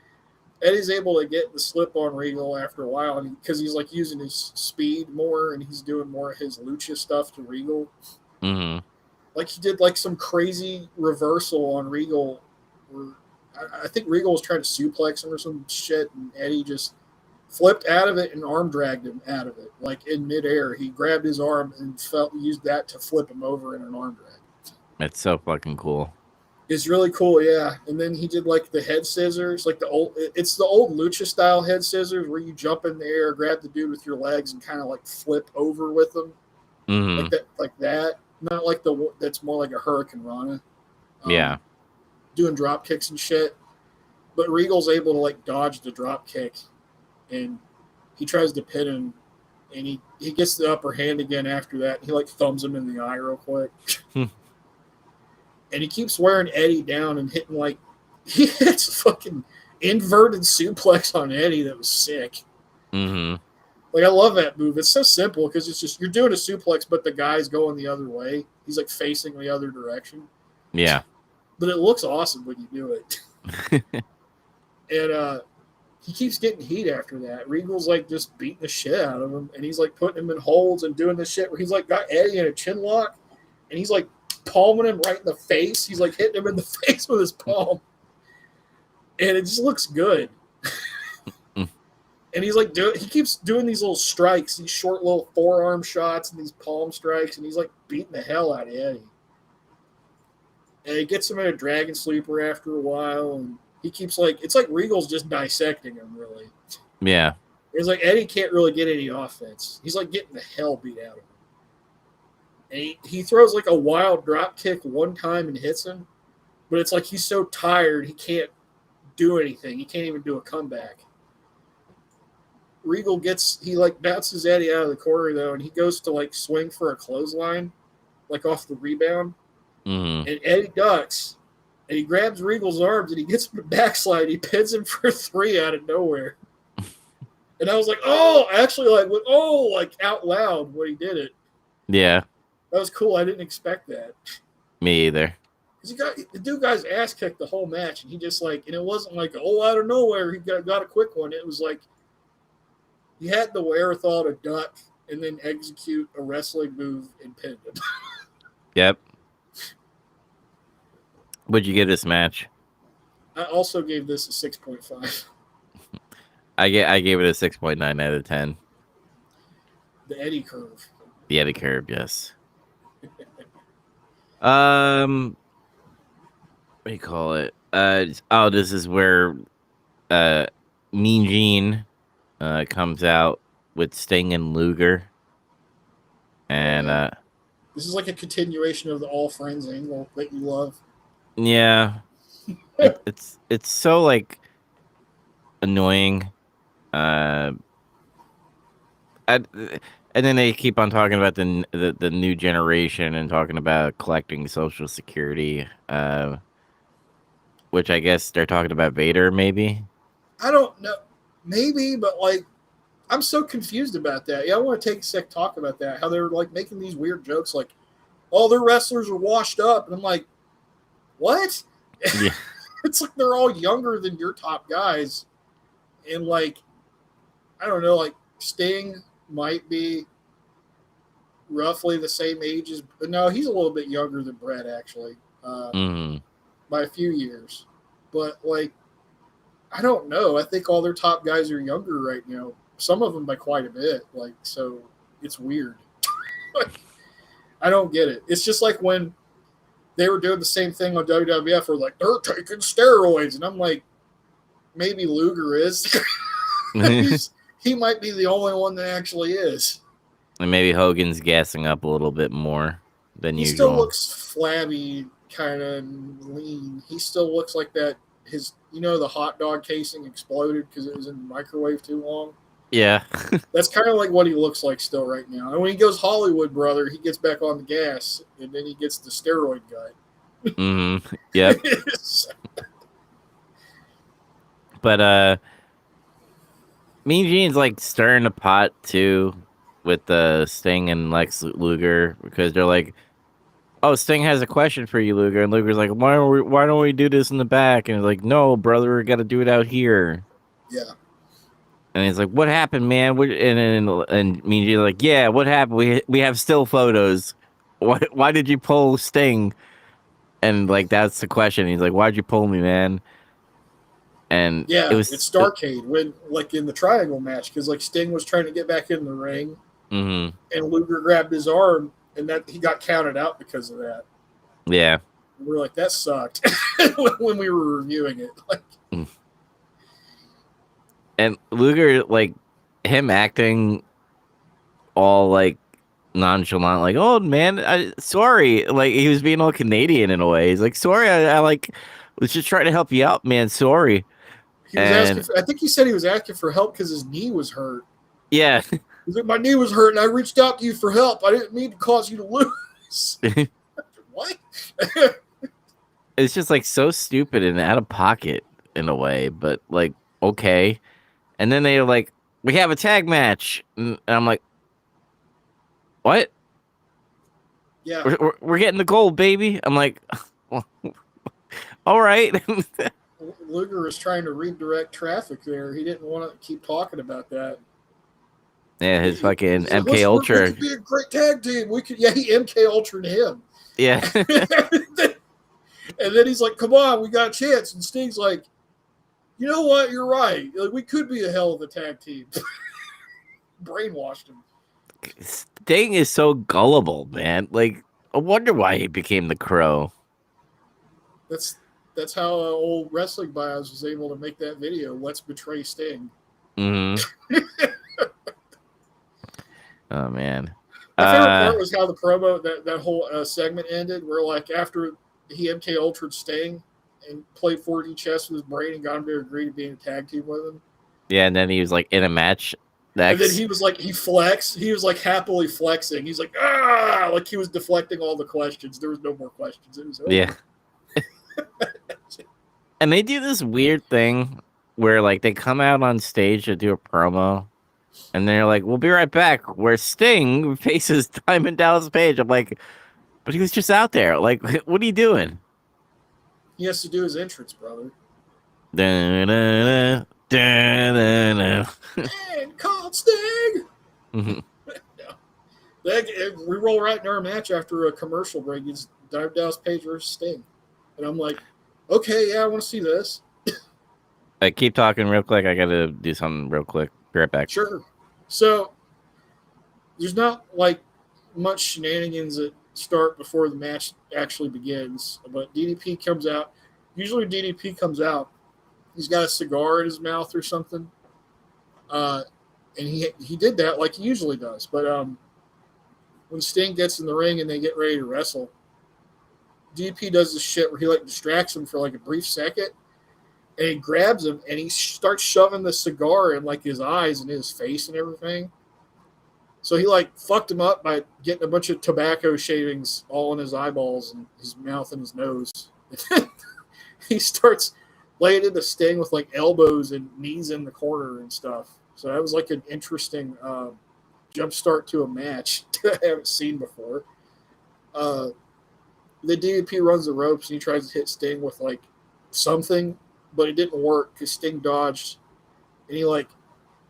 Eddie's able to get the slip on Regal after a while because he's like using his speed more and he's doing more of his lucha stuff to Regal. Mm-hmm. Like he did like some crazy reversal on Regal where I think Regal was trying to suplex him or some shit, and Eddie just flipped out of it and arm dragged him out of it. Like in midair, he grabbed his arm and used that to flip him over in an arm drag. It's so fucking cool. It's really cool, yeah. And then he did like the head scissors, like it's the old lucha style head scissors where you jump in the air, grab the dude with your legs, and kind of like flip over with them, like that. Not like that's more like a Hurricane Rana. Yeah. Doing drop kicks and shit, but Regal's able to like dodge the drop kick, and he tries to pin him, and he gets the upper hand again after that. He like thumbs him in the eye real quick, and he keeps wearing Eddie down and hitting like he hits a fucking inverted suplex on Eddie that was sick. Mm-hmm. Like I love that move. It's so simple because it's just you're doing a suplex, but the guy's going the other way. He's like facing the other direction. Yeah. But it looks awesome when you do it. And he keeps getting heat after that. Regal's like just beating the shit out of him. And he's like putting him in holds and doing this shit where he's like got Eddie in a chin lock. And he's like palming him right in the face. He's like hitting him in the face with his palm. And it just looks good. And he's like he keeps doing these little strikes, these short little forearm shots and these palm strikes. And he's like beating the hell out of Eddie. And he gets him in a dragon sleeper after a while, and he keeps like it's like Regal's just dissecting him really. Yeah. It's like Eddie can't really get any offense. He's like getting the hell beat out of him. And he throws like a wild drop kick one time and hits him, but it's like he's so tired he can't do anything. He can't even do a comeback. Regal he like bounces Eddie out of the corner though, and he goes to like swing for a clothesline, like off the rebound. Mm-hmm. And Eddie ducks, and he grabs Regal's arms and he gets him to backslide. He pins him for 3 out of nowhere. And I was like, oh, actually, like, went, oh, like out loud when he did it. Yeah. That was cool. I didn't expect that. Me either. Because the dude got his ass kicked the whole match, and he just like, and it wasn't like, oh, out of nowhere, he got a quick one. It was like, he had the wherewithal to duck and then execute a wrestling move and pin him. Yep. What'd you give this match? I also gave this a 6.5. I gave it a 6.9 out of 10. The Eddie curve. The Eddie curve, yes. What do you call it? This is where Mean Gene comes out with Sting and Luger. And this is like a continuation of the All Friends angle that you love. Yeah. it's so like annoying. And then they keep on talking about the new generation and talking about collecting Social Security, which I guess they're talking about Vader, maybe. I don't know, maybe, but like, I'm so confused about that. Yeah, I want to take a sec talk about that. How they're like making these weird jokes, like, "All their wrestlers are washed up," and I'm like, what? Yeah. It's like they're all younger than your top guys, and like, I don't know, like Sting might be roughly the same age as, but no, he's a little bit younger than Brett actually, by a few years. But like, I don't know. I think all their top guys are younger right now. Some of them by quite a bit. Like, so it's weird. Like, I don't get it. It's just like when they were doing the same thing on WWF, where like they're taking steroids, and I'm like, maybe Luger is. He might be the only one that actually is. And maybe Hogan's gassing up a little bit more than usual. He still looks flabby, kind of lean. He still looks like that. The hot dog casing exploded because it was in the microwave too long. Yeah. That's kind of like what he looks like still right now. And when he goes Hollywood, brother, he gets back on the gas, and then he gets the steroid gut. Mm-hmm. Yep. But Mean Gene's like stirring the pot too with Sting and Lex Luger, because they're like, "Oh, Sting has a question for you, Luger," and Luger's like, "Why don't we do this in the back?" And he's like, "No, brother, we got to do it out here." Yeah. And he's like, "What happened, man?" And Mean Gene's like, "Yeah, what happened? We have still photos. Why did you pull Sting?" And like, that's the question. He's like, "Why'd you pull me, man?" And yeah, it's Starrcade when, like, in the triangle match, because like Sting was trying to get back in the ring, and Luger grabbed his arm, and that he got counted out because of that. Yeah, and we're like, that sucked when we were reviewing it. Like, and Luger, like, him acting all like nonchalant, like, "Oh man, sorry," like he was being all Canadian in a way. He's like, "Sorry, I like was just trying to help you out, man. Sorry." He was asking I think he said he was asking for help because his knee was hurt. Yeah. He's like, my knee was hurt, and I reached out to you for help. I didn't mean to cause you to lose. What? It's just like so stupid and out of pocket in a way, but like, okay. And then they're like, "We have a tag match," and I'm like, "What?" Yeah. We're getting the gold, baby. I'm like, well, all right. Luger was trying to redirect traffic there. He didn't want to keep talking about that. Yeah, his fucking MK Ultra. We could be a great tag team. He MK Ultra'd him. Yeah. And then he's like, "Come on, we got a chance." And Sting's like, "You know what? You're right. Like, we could be a hell of a tag team." Brainwashed him. Sting is so gullible, man. Like, I wonder why he became the Crow. That's how old Wrestling Bios was able to make that video. Let's betray Sting. Mm-hmm. Oh man. My favorite part was how the promo that whole segment ended, where like after he MK Ultra'd Sting and played 4D chess with his brain and got him to agree to be in a tag team with him. Yeah, and then he was like in a match And then next. he was like, he flexed. He was like happily flexing. He's like, ah, like he was deflecting all the questions. There was no more questions. It was over. Yeah. And they do this weird thing where like they come out on stage to do a promo and they're like, we'll be right back, where Sting faces Diamond Dallas Page. I'm like, but he was just out there. Like, what are you doing? He has to do his entrance, brother. Da-da-da, da-da-da. And called Sting. Mhm. We roll right into our match after a commercial break. It's Diamond Dallas Page versus Sting. And I'm like, okay, yeah, I want to see this. Keep talking real quick. I gotta do something real quick. Be right back. Sure. So there's not like much shenanigans that start before the match actually begins, but DDP comes out. Usually DDP comes out, he's got a cigar in his mouth or something, and he did that like he usually does. But when Sting gets in the ring and they get ready to wrestle, DDP does this shit where he like distracts him for like a brief second, and he grabs him and he starts shoving the cigar in like his eyes and his face and everything. So he like fucked him up by getting a bunch of tobacco shavings all in his eyeballs and his mouth and his nose. He starts laying into Sting with like elbows and knees in the corner and stuff. So that was like an interesting jump start to a match that I haven't seen before. The DDP runs the ropes and he tries to hit Sting with like something, but it didn't work because Sting dodged and he like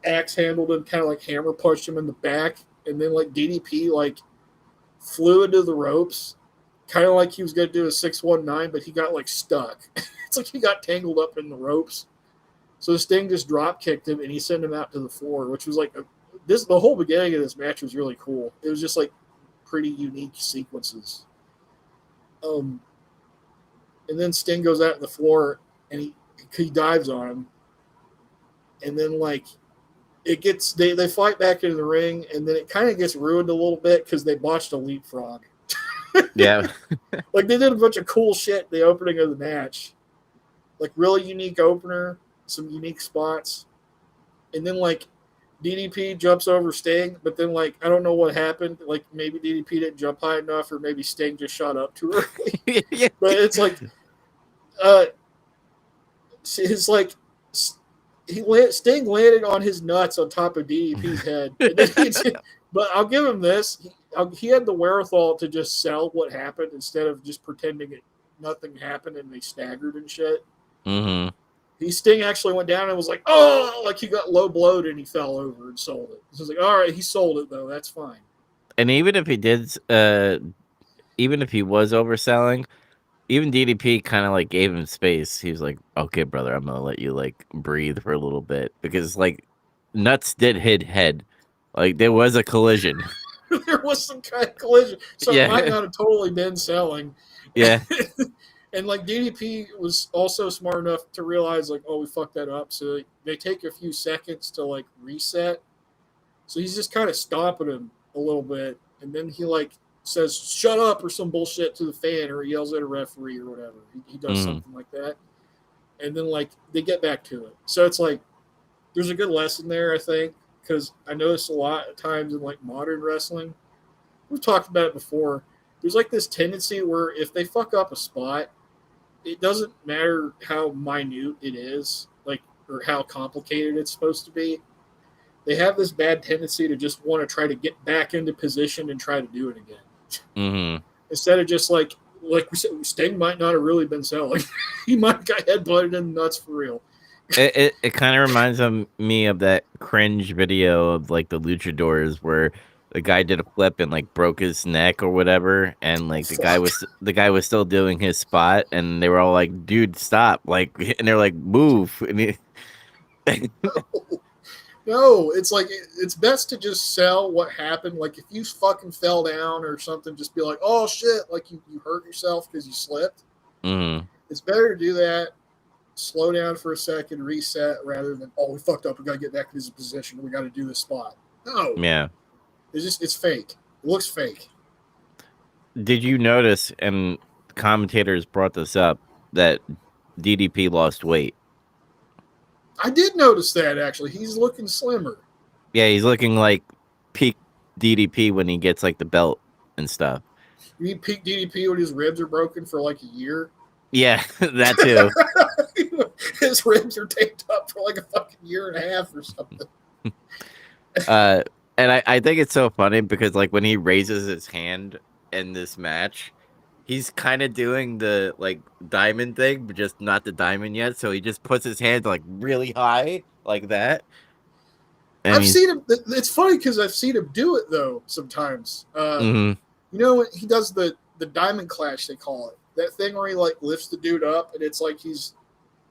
axe handled him, kind of like hammer punched him in the back, and then like DDP like flew into the ropes, kind of like he was going to do a 619, but he got like stuck. It's like he got tangled up in the ropes. So Sting just drop kicked him and he sent him out to the floor, which was like the whole beginning of this match was really cool. It was just like pretty unique sequences. And then Sting goes out to the floor and he dives on him, and then like it gets they fight back into the ring, and then it kind of gets ruined a little bit because they botched a leapfrog. Yeah. Like they did a bunch of cool shit in the opening of the match, like really unique opener, some unique spots, and then like DDP jumps over Sting, but then like I don't know what happened. Like maybe DDP didn't jump high enough, or maybe Sting just shot up too early. Yeah. But it's like, it's like Sting landed on his nuts on top of DDP's head. But I'll give him this: he had the wherewithal to just sell what happened instead of just pretending nothing happened and they staggered and shit. Mm-hmm. Sting actually went down and was like, oh, like he got low blowed and he fell over and sold it. So I was like, all right, he sold it though. That's fine. And even if he did, even if he was overselling, even DDP kind of like gave him space. He was like, okay, brother, I'm gonna let you like breathe for a little bit, because like nuts did hit head. Like there was a collision. There was some kind of collision. So Yeah. it might not have totally been selling. Yeah. And like DDP was also smart enough to realize like, oh, we fucked that up. So they take a few seconds to like reset. So he's just kind of stomping him a little bit. And then he like says, shut up or some bullshit to the fan, or he yells at a referee or whatever. He does something like that. And then like they get back to it. So it's like, there's a good lesson there, I think, because I notice a lot of times in like modern wrestling, we've talked about it before. There's like this tendency where if they fuck up a spot, it doesn't matter how minute it is, like, or how complicated it's supposed to be. They have this bad tendency to just want to try to get back into position and try to do it again. Mm-hmm. Instead of just like we said, Sting might not have really been selling. He might have got headbutted in the nuts for real. It kind of reminds me of that cringe video of like the luchadors where the guy did a flip and like broke his neck or whatever, and like the guy was still doing his spot, and they were all like, "Dude, stop!" Like, and they're like, "Move!" And No, it's like it's best to just sell what happened. Like if you fucking fell down or something, just be like, "Oh shit!" Like you hurt yourself because you slipped. Mm-hmm. It's better to do that, slow down for a second, reset, rather than, oh, we fucked up. We got to get back to this position. We got to do this spot. No. Yeah. It's fake. It looks fake. Did you notice, and commentators brought this up, that DDP lost weight? I did notice that, actually. He's looking slimmer. Yeah, he's looking like peak DDP when he gets like the belt and stuff. You mean peak DDP when his ribs are broken for like a year? Yeah, that too. His ribs are taped up for like a fucking year and a half or something. And I think it's so funny because like when he raises his hand in this match, he's kind of doing the like diamond thing, but just not the diamond yet. So he just puts his hand like really high like that. And I've seen him. It's funny because I've seen him do it though sometimes. mm-hmm. You know when he does the diamond clash, they call it, that thing where he like lifts the dude up and it's like he's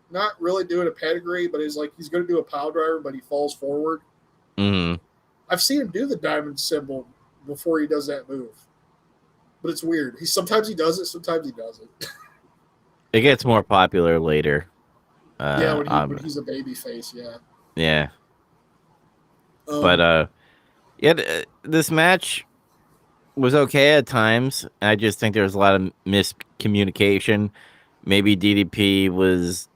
not really doing a pedigree, but he's like he's going to do a pile driver, but he falls forward. Mm-hmm. I've seen him do the diamond symbol before he does that move, but it's weird. Sometimes he does it, sometimes he doesn't. It gets more popular later. Yeah, when he's a baby face, yeah. Yeah. But yeah, this match was okay at times. I just think there was a lot of miscommunication. Maybe DDP was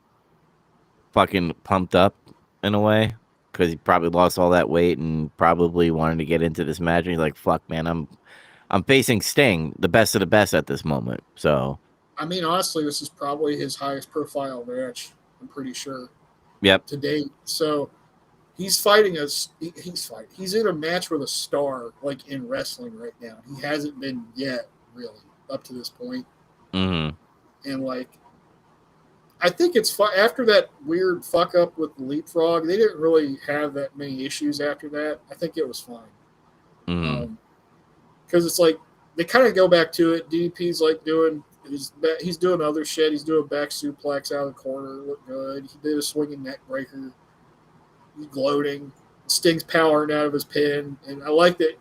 fucking pumped up in a way because he probably lost all that weight and probably wanted to get into this match. And he's like, "Fuck, man, I'm facing Sting, the best of the best at this moment." So, I mean, honestly, this is probably his highest profile match. I'm pretty sure. Yep. To date, so. He's fighting He's in a match with a star, like in wrestling right now. He hasn't been yet, really, up to this point. Mm-hmm. And like, I think it's after that weird fuck up with the leapfrog. They didn't really have that many issues after that. I think it was fine. Mm-hmm. Because it's like they kind of go back to it. DDP's like he's doing other shit. He's doing back suplex out of the corner. Looked good. He did a swinging neck breaker. He's gloating. Sting's powering out of his pin. And I like that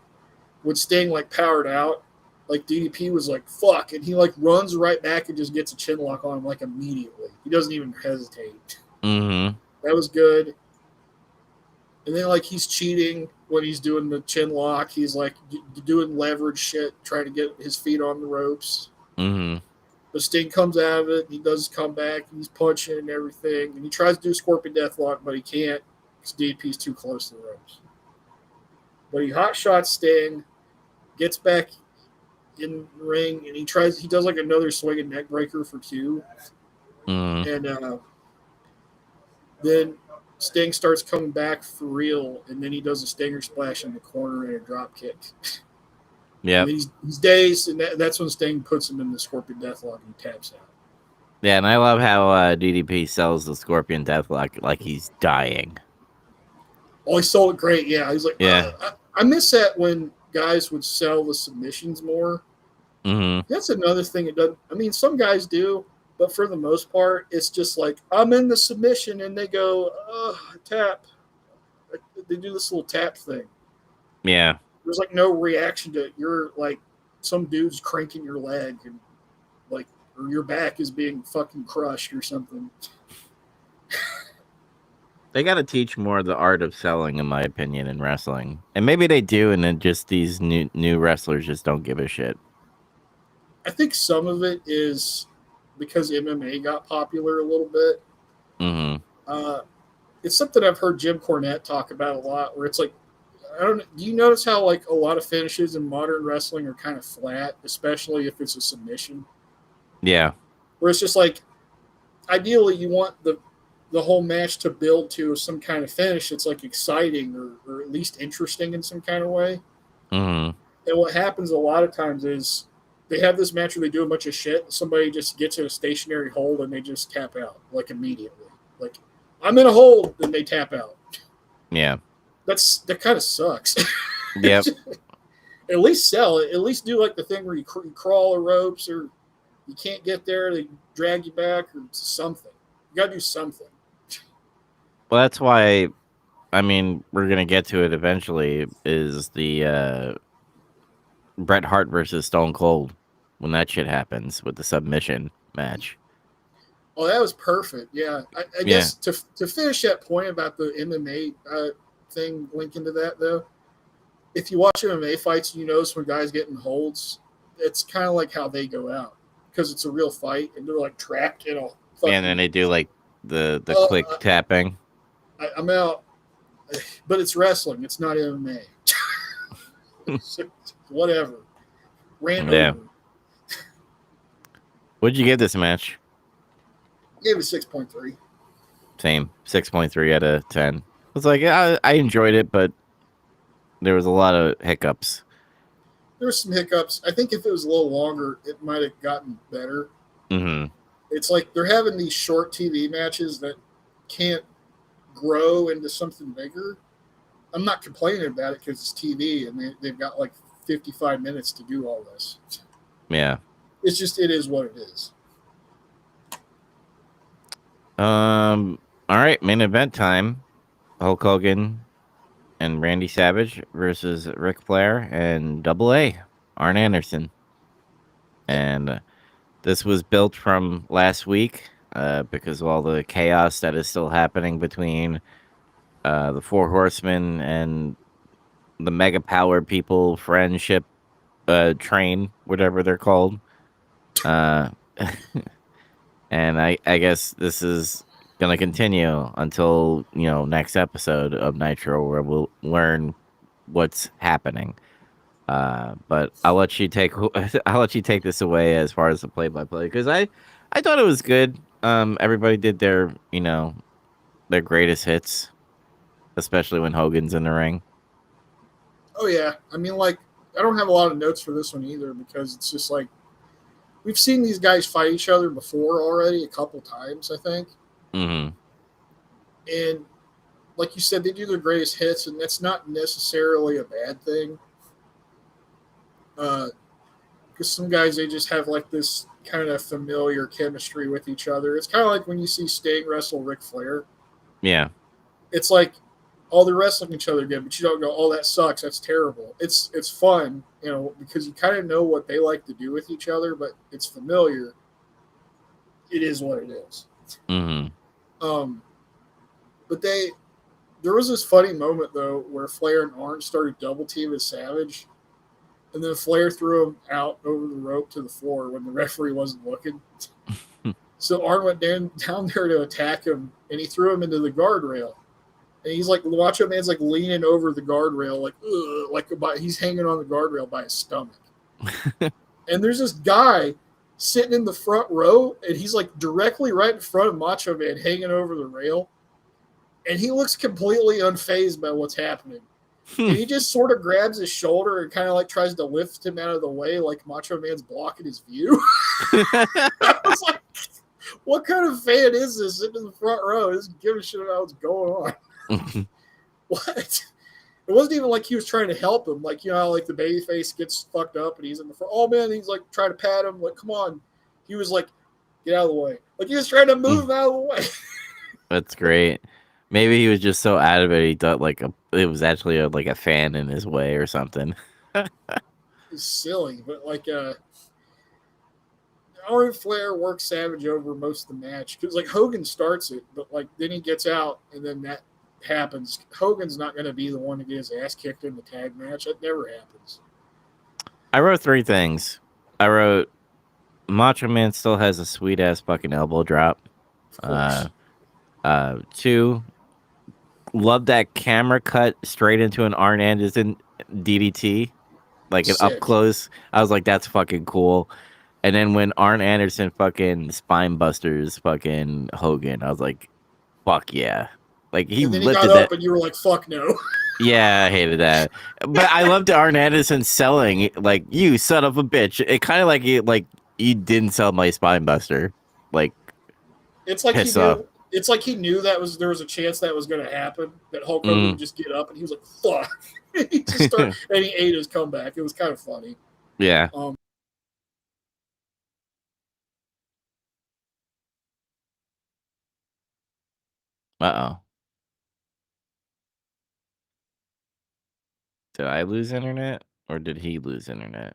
when Sting like powered out, like DDP was like, fuck. And he like runs right back and just gets a chin lock on him like immediately. He doesn't even hesitate. Mm-hmm. That was good. And then like he's cheating when he's doing the chin lock. He's like doing leverage shit, trying to get his feet on the ropes. Mm-hmm. But Sting comes out of it. And he does his comeback. And he's punching and everything. And he tries to do Scorpion Deathlock, but he can't. Because DDP's too close to the ropes. But he hot shots Sting, gets back in the ring, and he does like another swinging neck breaker for 2. Mm-hmm. And then Sting starts coming back for real, and then he does a Stinger splash in the corner and a drop kick. Yeah. He's dazed, and that's when Sting puts him in the Scorpion Deathlock and he taps out. Yeah, and I love how DDP sells the Scorpion Deathlock like he's dying. Oh, he sold it great. Yeah, he's like, yeah. I miss that when guys would sell the submissions more. Mm-hmm. That's another thing it doesn't. I mean, some guys do, but for the most part, it's just like I'm in the submission, and they go tap. They do this little tap thing. Yeah. There's like no reaction to it. You're like some dude's cranking your leg, and like or your back is being fucking crushed or something. They got to teach more the art of selling, in my opinion, in wrestling. And maybe they do, and then just these new wrestlers just don't give a shit. I think some of it is because MMA got popular a little bit. Mm-hmm. It's something I've heard Jim Cornette talk about a lot, where it's like, do you notice how like a lot of finishes in modern wrestling are kind of flat, especially if it's a submission? Yeah. Where it's just like, ideally you want the whole match to build to some kind of finish that's like exciting or at least interesting in some kind of way. Mm-hmm. And what happens a lot of times is they have this match where they do a bunch of shit. Somebody just gets in a stationary hold and they just tap out like immediately. Like, I'm in a hold, then they tap out. Yeah. That kind of sucks. Yep. At least sell it. At least do like the thing where you crawl the ropes, or you can't get there, they drag you back, or something. You got to do something. Well, that's why, I mean, we're going to get to it eventually, is the Bret Hart versus Stone Cold, when that shit happens with the submission match. Oh, that was perfect. Yeah, I Yeah. guess to finish that point about the MMA thing, linking to that though, if you watch MMA fights, you notice when guys get in holds, it's kind of like how they go out because it's a real fight and they're like trapped in a Yeah, and then fucking. they do like the Oh, quick tapping. I'm out, but it's wrestling. It's not MMA. Whatever. Rant Yeah. over. What'd you give this match? Gave it 6.3. Same. 6.3 out of 10. I was like, I enjoyed it, but there was a lot of hiccups. There were some hiccups. I think if it was a little longer, it might have gotten better. Hmm. It's like they're having these short TV matches that can't grow into something bigger. I'm not complaining about it because it's TV and they've got like 55 minutes to do all this. Yeah. It's just, it is what it is. All right, main event time. Hulk Hogan and Randy Savage versus Ric Flair and Double A, Arn Anderson. Yep. And this was built from last week because of all the chaos that is still happening between the Four Horsemen and the Mega Power People Friendship Train, whatever they're called. Uh, and I guess this is gonna continue until next episode of Nitro, where we'll learn what's happening. But I'll let you take I'll let you take this away as far as the play by play because I thought it was good. Everybody did their their greatest hits, especially when Hogan's in the ring. Oh, yeah. I mean, like, I don't have a lot of notes for this one either because it's just like we've seen these guys fight each other before already a couple times, I think. Hmm. And like you said, they do their greatest hits, and that's not necessarily a bad thing. Because some guys, they just have like this kind of familiar chemistry with each other. It's kind of like when you see Sting wrestle Ric Flair. Yeah. It's like, oh, they're wrestling each other again, but you don't go, oh, that sucks, that's terrible. It's fun, because you kind of know what they like to do with each other, but it's familiar. It is what it is. Hmm. Um, but there was this funny moment though where Flair and Arn started double teaming Savage, and then Flair threw him out over the rope to the floor when the referee wasn't looking. So Arn went down there to attack him, and he threw him into the guardrail. And he's like, Macho Man's like leaning over the guardrail, he's hanging on the guardrail by his stomach. And there's this guy sitting in the front row, and he's like directly right in front of Macho Man, hanging over the rail. And he looks completely unfazed by what's happening. And he just sort of grabs his shoulder and kind of like tries to lift him out of the way, like Macho Man's blocking his view. I was like, what kind of fan is this sitting in the front row? He doesn't give a shit about what's going on. What? It wasn't even like he was trying to help him. Like, how like the baby face gets fucked up and he's in the front. Oh man, he's like trying to pat him. Like, come on. He was like, get out of the way. Like he was trying to move him out of the way. That's great. Maybe he was just so out of it he thought it was actually like a fan in his way or something. It's silly, but like Arn Flair works Savage over most of the match because like Hogan starts it, but like then he gets out and then that happens. Hogan's not going to be the one to get his ass kicked in the tag match. That never happens. I wrote three things. I wrote Macho Man still has a sweet ass fucking elbow drop. Of course. Two, love that camera cut straight into an Arn Anderson DDT, like an up Sick. close. I was like, that's fucking cool. And then when Arn Anderson fucking spine busters fucking Hogan, I was like, fuck yeah. Like he And then he got lifted that. up and you were like, fuck no. Yeah, I hated that. But I loved Arn Anderson selling like you son of a bitch. It kind of like you didn't sell my spine buster. Like It's like he piss off. knew. It's like he knew there was a chance that was going to happen. That Hulk Hogan Mm. would just get up, and he was like, "Fuck!" He just started, and he ate his comeback. It was kind of funny. Yeah. Um, Uh-oh. Did I lose internet or did he lose internet?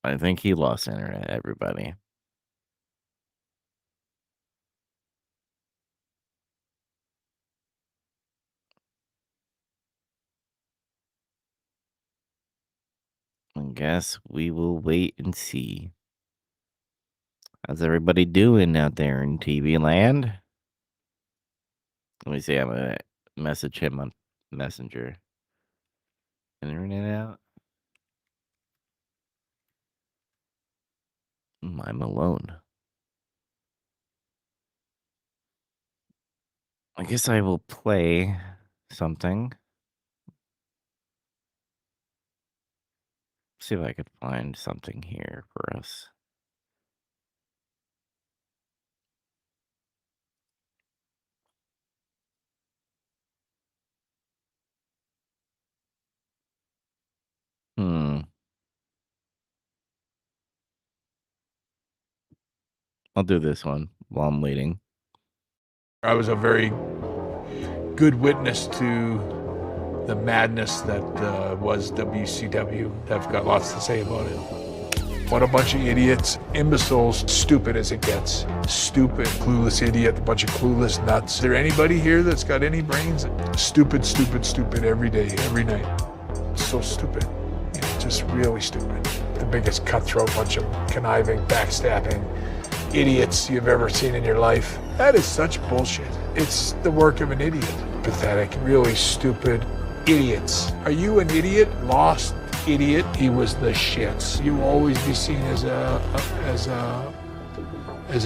I think he lost internet, everybody. I guess we will wait and see. How's everybody doing out there in TV land? Let me see. I'm gonna message him on Messenger. Internet out? I'm alone. I guess I will play something. See if I could find something here for us. I'll do this one while I'm waiting. I was a very good witness to the madness that was WCW. I've got lots to say about it. What a bunch of idiots, imbeciles, stupid as it gets. Stupid, clueless idiot, a bunch of clueless nuts. Is there anybody here that's got any brains? Stupid, stupid, stupid every day, every night. So stupid. You know, just really stupid. The biggest cutthroat bunch of conniving, backstabbing idiots you've ever seen in your life. That is such bullshit. It's the work of an idiot. Pathetic, really stupid idiots. Are you an idiot? Lost idiot? He was the shits. You will always be seen as a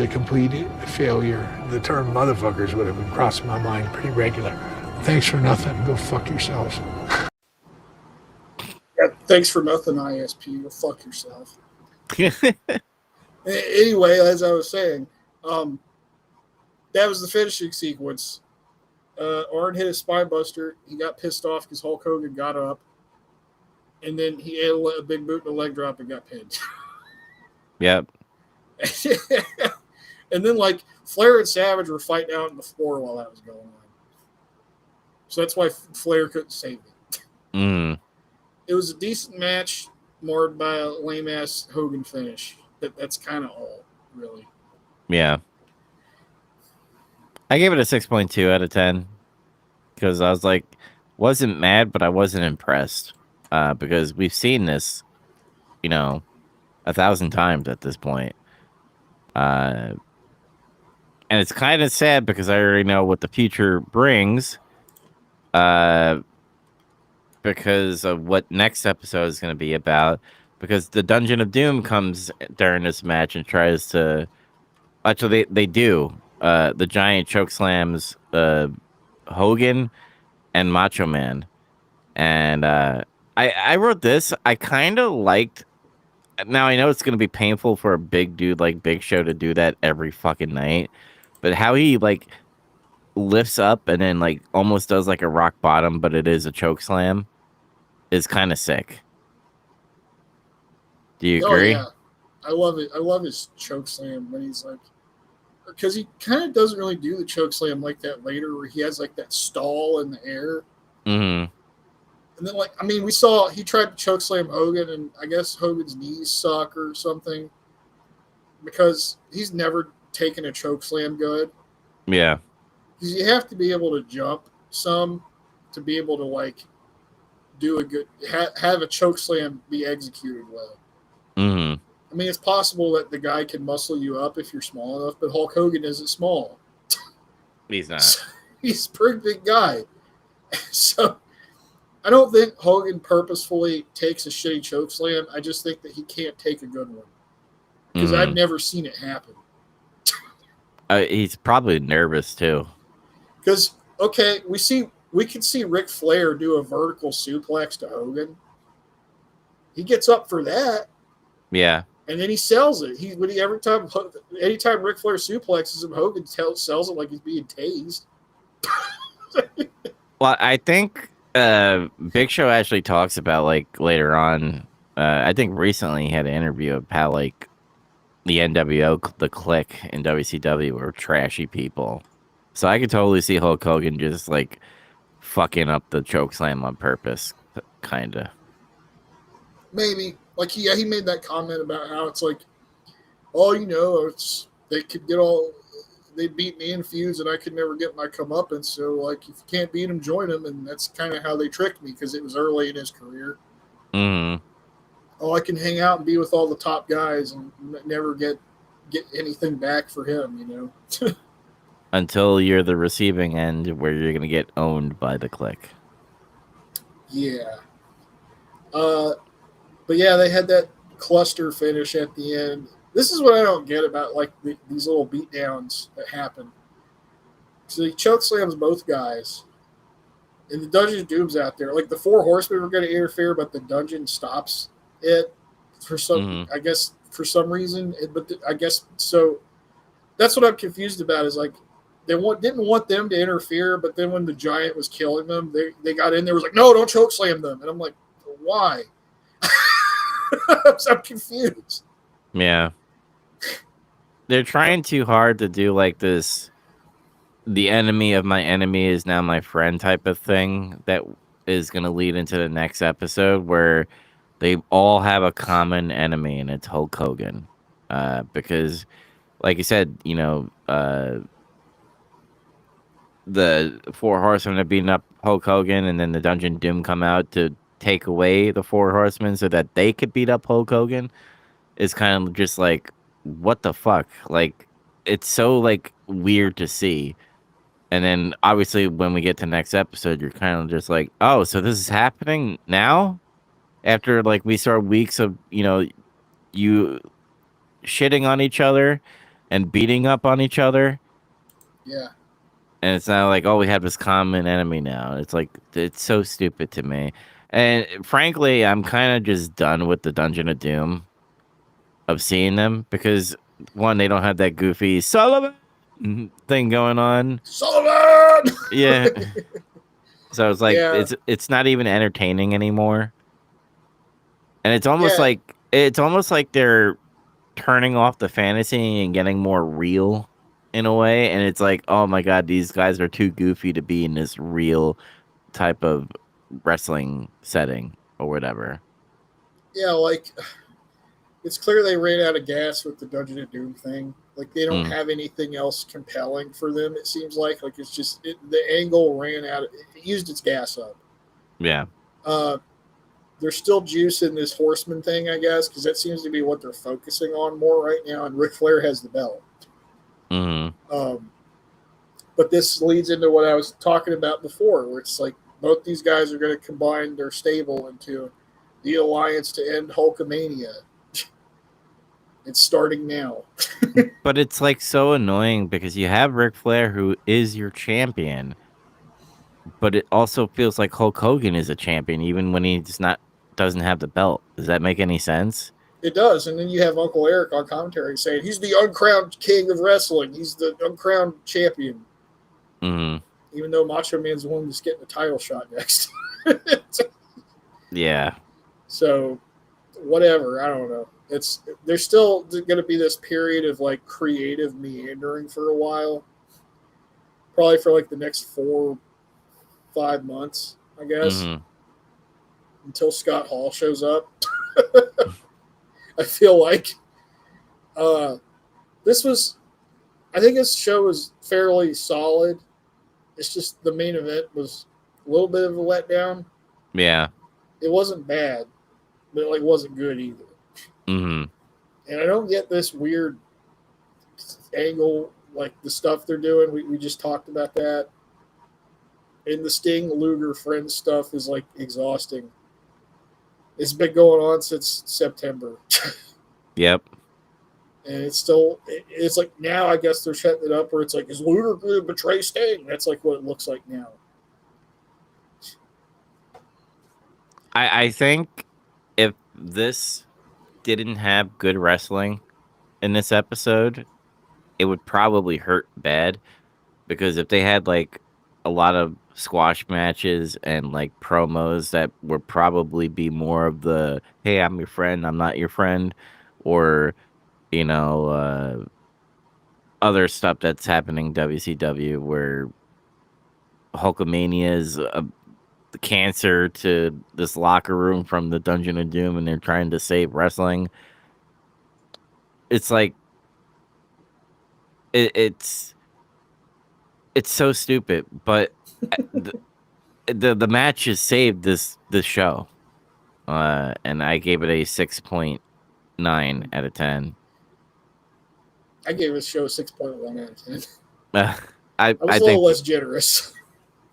complete failure. The term motherfuckers would have been crossing my mind pretty regular. Thanks for nothing. Go fuck yourselves. Yeah, thanks for nothing, ISP. Go fuck yourself. Anyway, as I was saying, that was the finishing sequence. Arn hit a spine buster. He got pissed off because Hulk Hogan got up. And then he ate a big boot and a leg drop and got pinned. Yep. And then, like, Flair and Savage were fighting out on the floor while that was going on. So that's why Flair couldn't save it. It was a decent match, marred by a lame-ass Hogan finish. That's kind of all, really. Yeah. I gave it a 6.2 out of 10 because I was like, wasn't mad, but I wasn't impressed because we've seen this, 1,000 times at this point. And it's kind of sad because I already know what the future brings because of what next episode is going to be about. Because the Dungeon of Doom comes during this match and tries to... Actually, they do. The giant choke slams Hogan and Macho Man. And I wrote this. I kind of liked... Now, I know it's going to be painful for a big dude like Big Show to do that every fucking night. But how he, like, lifts up and then, like, almost does, like, a rock bottom, but it is a choke slam is kind of sick. Do you agree? Oh, yeah. I love it. I love his choke slam when he's like, because he kind of doesn't really do the choke slam like that later, where he has like that stall in the air. Mm-hmm. And then, like, I mean, we saw he tried to choke slam Hogan, and I guess Hogan's knees suck or something because he's never taken a choke slam good. Yeah. Because you have to be able to jump some to be able to, like, do a good have a choke slam be executed well. Mm-hmm. I mean, it's possible that the guy can muscle you up if you're small enough, but Hulk Hogan isn't small. He's not. He's a pretty big guy. So I don't think Hogan purposefully takes a shitty choke slam. I just think that he can't take a good one. Because I've never seen it happen. He's probably nervous, too. Because, okay, we can see Ric Flair do a vertical suplex to Hogan. He gets up for that. Yeah. And then he sells it. Anytime Ric Flair suplexes him, Hogan sells it like he's being tased. Well, I think Big Show actually talks about, like, later on, I think recently he had an interview of how, like, the NWO, the Clique in WCW were trashy people. So I could totally see Hulk Hogan just, like, fucking up the choke slam on purpose, kind of. Maybe. Like he made that comment about how it's like, oh, it's they could get all they beat me in feuds and I could never get my comeuppance. So like, if you can't beat him, join him, and that's kind of how they tricked me because it was early in his career. Mm-hmm. Oh, I can hang out and be with all the top guys and never get anything back for him. Until you're the receiving end, where you're gonna get owned by the clique. Yeah. But yeah, they had that cluster finish at the end. This is what I don't get about like these little beatdowns that happen. So he choke slams both guys, and the Dungeon of Doom's out there. Like the Four Horsemen were going to interfere, but the Dungeon stops it for some, I guess, for some reason. I guess so. That's what I'm confused about. Is like didn't want them to interfere, but then when the Giant was killing them, they got in there. Was like, no, don't choke slam them, and I'm like, why? I'm confused. Yeah. They're trying too hard to do like this, the enemy of my enemy is now my friend type of thing that is going to lead into the next episode where they all have a common enemy and it's Hulk Hogan. Because, like you said, the Four Horsemen are beating up Hulk Hogan and then the Dungeon Doom come out to take away the Four Horsemen so that they could beat up Hulk Hogan. Is kind of just like, what the fuck? Like, it's so like weird to see. And then obviously when we get to next episode, you're kind of just like, oh, so this is happening now? After like we saw weeks of, you shitting on each other and beating up on each other. Yeah. And it's not like, oh, we have this common enemy now. It's like, it's so stupid to me. And frankly, I'm kind of just done with the Dungeon of Doom of seeing them because one, they don't have that goofy Sullivan thing going on. Sullivan. Yeah. So it's like Yeah. it's not even entertaining anymore. And it's almost like they're turning off the fantasy and getting more real in a way. And it's like, oh my god, these guys are too goofy to be in this real type of wrestling setting or whatever. Yeah, like it's clear they ran out of gas with the Dungeon of Doom thing. Like they don't have anything else compelling for them. It seems like it's just the angle ran out. It used its gas up. Yeah. There's still juice in this Horseman thing, I guess, because that seems to be what they're focusing on more right now. And Ric Flair has the belt. Mm-hmm. But this leads into what I was talking about before, where it's like both these guys are going to combine their stable into the alliance to end Hulkamania. It's starting now. But it's like so annoying because you have Ric Flair who is your champion, but it also feels like Hulk Hogan is a champion even when he's not doesn't have the belt. Does that make any sense? It does. And then you have Uncle Eric on commentary saying he's the uncrowned king of wrestling. He's the uncrowned champion. Mm-hmm. Even though Macho Man's the one that's getting a title shot next. Yeah. So whatever. I don't know. There's still going to be this period of like creative meandering for a while, probably for like the next 4-5 months, I guess, until Scott Hall shows up. I feel like I think this show was fairly solid. It's just the main event was a little bit of a letdown. Yeah. It wasn't bad, but it wasn't good either. Mm-hmm. And I don't get this weird angle, like the stuff they're doing. We just talked about that. And the Sting Luger Friends stuff is like exhausting. It's been going on since September. Yep. And it's like now I guess they're setting it up where it's like, is Luger going to betray Sting? That's like what it looks like now. I think if this didn't have good wrestling in this episode, it would probably hurt bad because if they had like a lot of squash matches and like promos that would probably be more of the, hey, I'm your friend, I'm not your friend, or other stuff that's happening WCW where Hulkamania is the cancer to this locker room from the Dungeon of Doom, and they're trying to save wrestling. It's like it's so stupid, but the match has saved this show. And I gave it a 6.9 out of 10. I gave this show a 6.1 out of 10. I was a little less generous.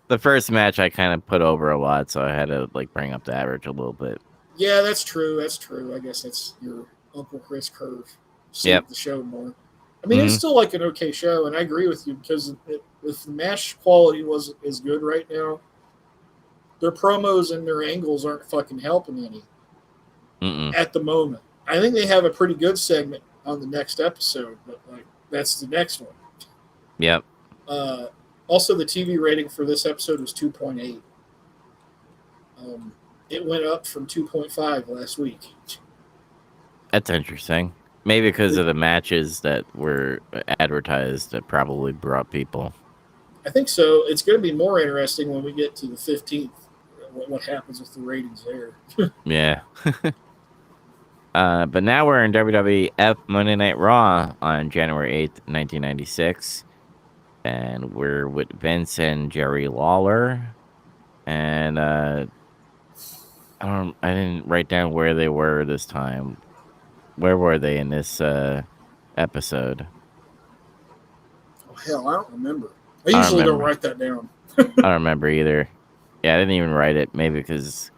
The first match I kind of put over a lot, so I had to like bring up the average a little bit. Yeah, that's true. That's true. I guess that's your Uncle Chris curve. Saved the show more. I mean, it's still like an okay show, and I agree with you because if the match quality wasn't as good right now, their promos and their angles aren't fucking helping any at the moment. I think they have a pretty good segment on the next episode, but like that's the next one. Yep. Also, the TV rating for this episode was 2.8. It went up from 2.5 last week. That's interesting. Maybe because of the matches that were advertised that probably brought people. I think so. It's going to be more interesting when we get to the 15th, what happens with the ratings there. Yeah. But now we're in WWF Monday Night Raw on January 8th, 1996. And we're with Vince and Jerry Lawler. And I didn't write down where they were this time. Where were they in this episode? Oh, hell, I don't remember. I usually don't write that down. I don't remember either. Yeah, I didn't even write it. Maybe because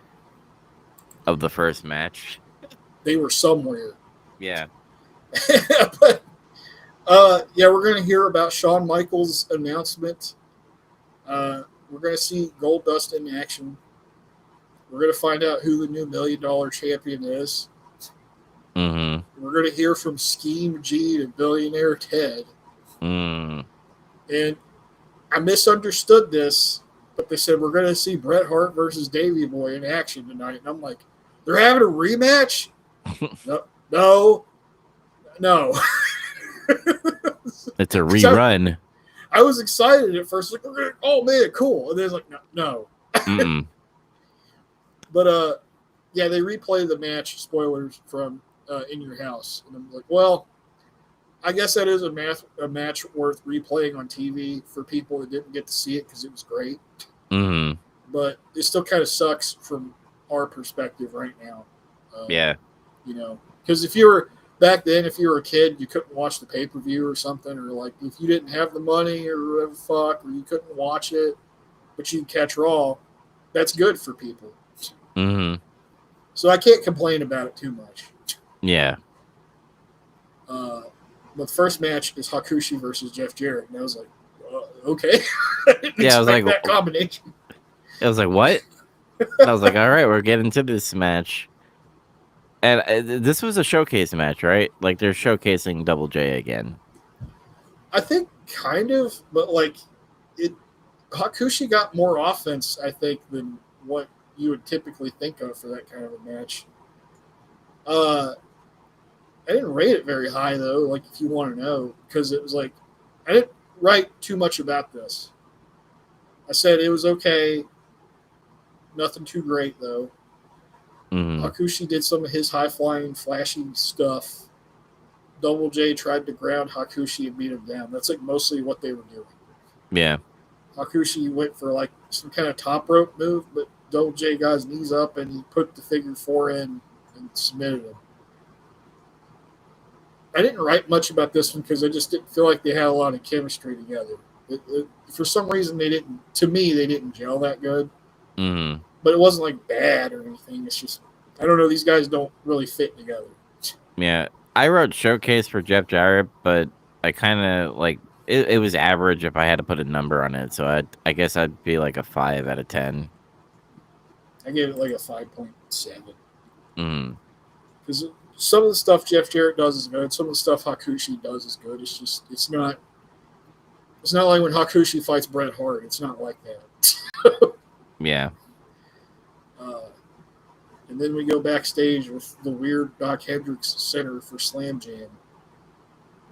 of the first match. They were somewhere. Yeah. But, yeah, we're going to hear about Shawn Michaels' announcement. We're going to see Goldust in action. We're going to find out who the new $1 million champion is. Mm-hmm. We're going to hear from Scheme G to Billionaire Ted. Mm. And I misunderstood this, but they said we're going to see Bret Hart versus Davey Boy in action tonight. And I'm like, they're having a rematch? No. It's a rerun. I was excited at first. Like, oh, man, cool. And then it's like, no. But, yeah, they replay the match, spoilers, from In Your House. And I'm like, well, I guess that is a match worth replaying on TV for people that didn't get to see it because it was great. Mm-hmm. But it still kind of sucks from our perspective right now. Yeah. You know, because if you were back then, if you were a kid, you couldn't watch the pay-per-view or something, or like if you didn't have the money or whatever the fuck, or you couldn't watch it, but you'd catch Raw, that's good for people. Mm-hmm. So I can't complain about it too much. Yeah. But the first match is Hakushi versus Jeff Jarrett, and I was like, okay. Yeah, I was like, that combination. I was like, what? And I was like, all right, we're getting to this match. And this was a showcase match, right? Like they're showcasing Double J again. I think kind of, but like Hakushi got more offense, I think, than what you would typically think of for that kind of a match. I didn't rate it very high though, like if you want to know, because it was like I didn't write too much about this. I said it was okay, nothing too great though. Mm-hmm. Hakushi did some of his high-flying, flashy stuff. Double J tried to ground Hakushi and beat him down. That's like mostly what they were doing. Yeah. Hakushi went for like some kind of top rope move, but Double J got his knees up and he put the figure 4 in and submitted him. I didn't write much about this one because I just didn't feel like they had a lot of chemistry together. For some reason, they didn't gel that good. Mm-hmm. But it wasn't like bad or anything. It's just, I don't know, these guys don't really fit together. Yeah. I wrote showcase for Jeff Jarrett, but I kind of like it was average if I had to put a number on it. So I guess I'd be like a 5 out of 10. I gave it like a 5.7. Mm-hmm. Because some of the stuff Jeff Jarrett does is good. Some of the stuff Hakushi does is good. It's just, it's not like when Hakushi fights Bret Hart. It's not like that. Yeah. And then we go backstage with the weird Doc Hendricks center for Slam Jam.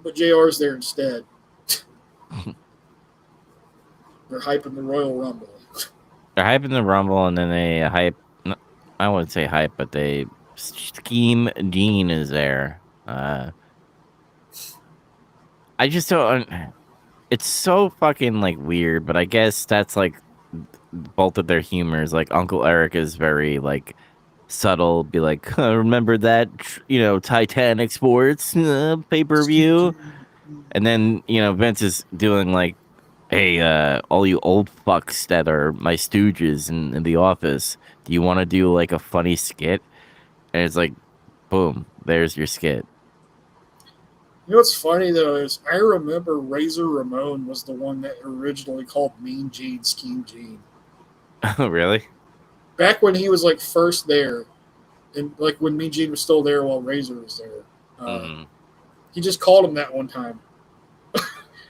But JR's there instead. They're hyping the Royal Rumble. They're hyping the Rumble, and then they hype. I wouldn't say hype, but they scheme Dean is there. I just don't. It's so fucking like weird, but I guess that's like both of their humors. Like Uncle Eric is very like subtle, be like, remember that Titanic Sports pay-per-view, and then Vince is doing like, hey, all you old fucks that are my stooges in the office, do you want to do like a funny skit? And it's like, boom, there's your skit. You know what's funny though is I remember Razor Ramon was the one that originally called Mean Gene Scheme Gene. Oh, really? Back when he was like first there, and like when Mean Gene was still there while Razor was there, Mm-hmm. he just called him that one time.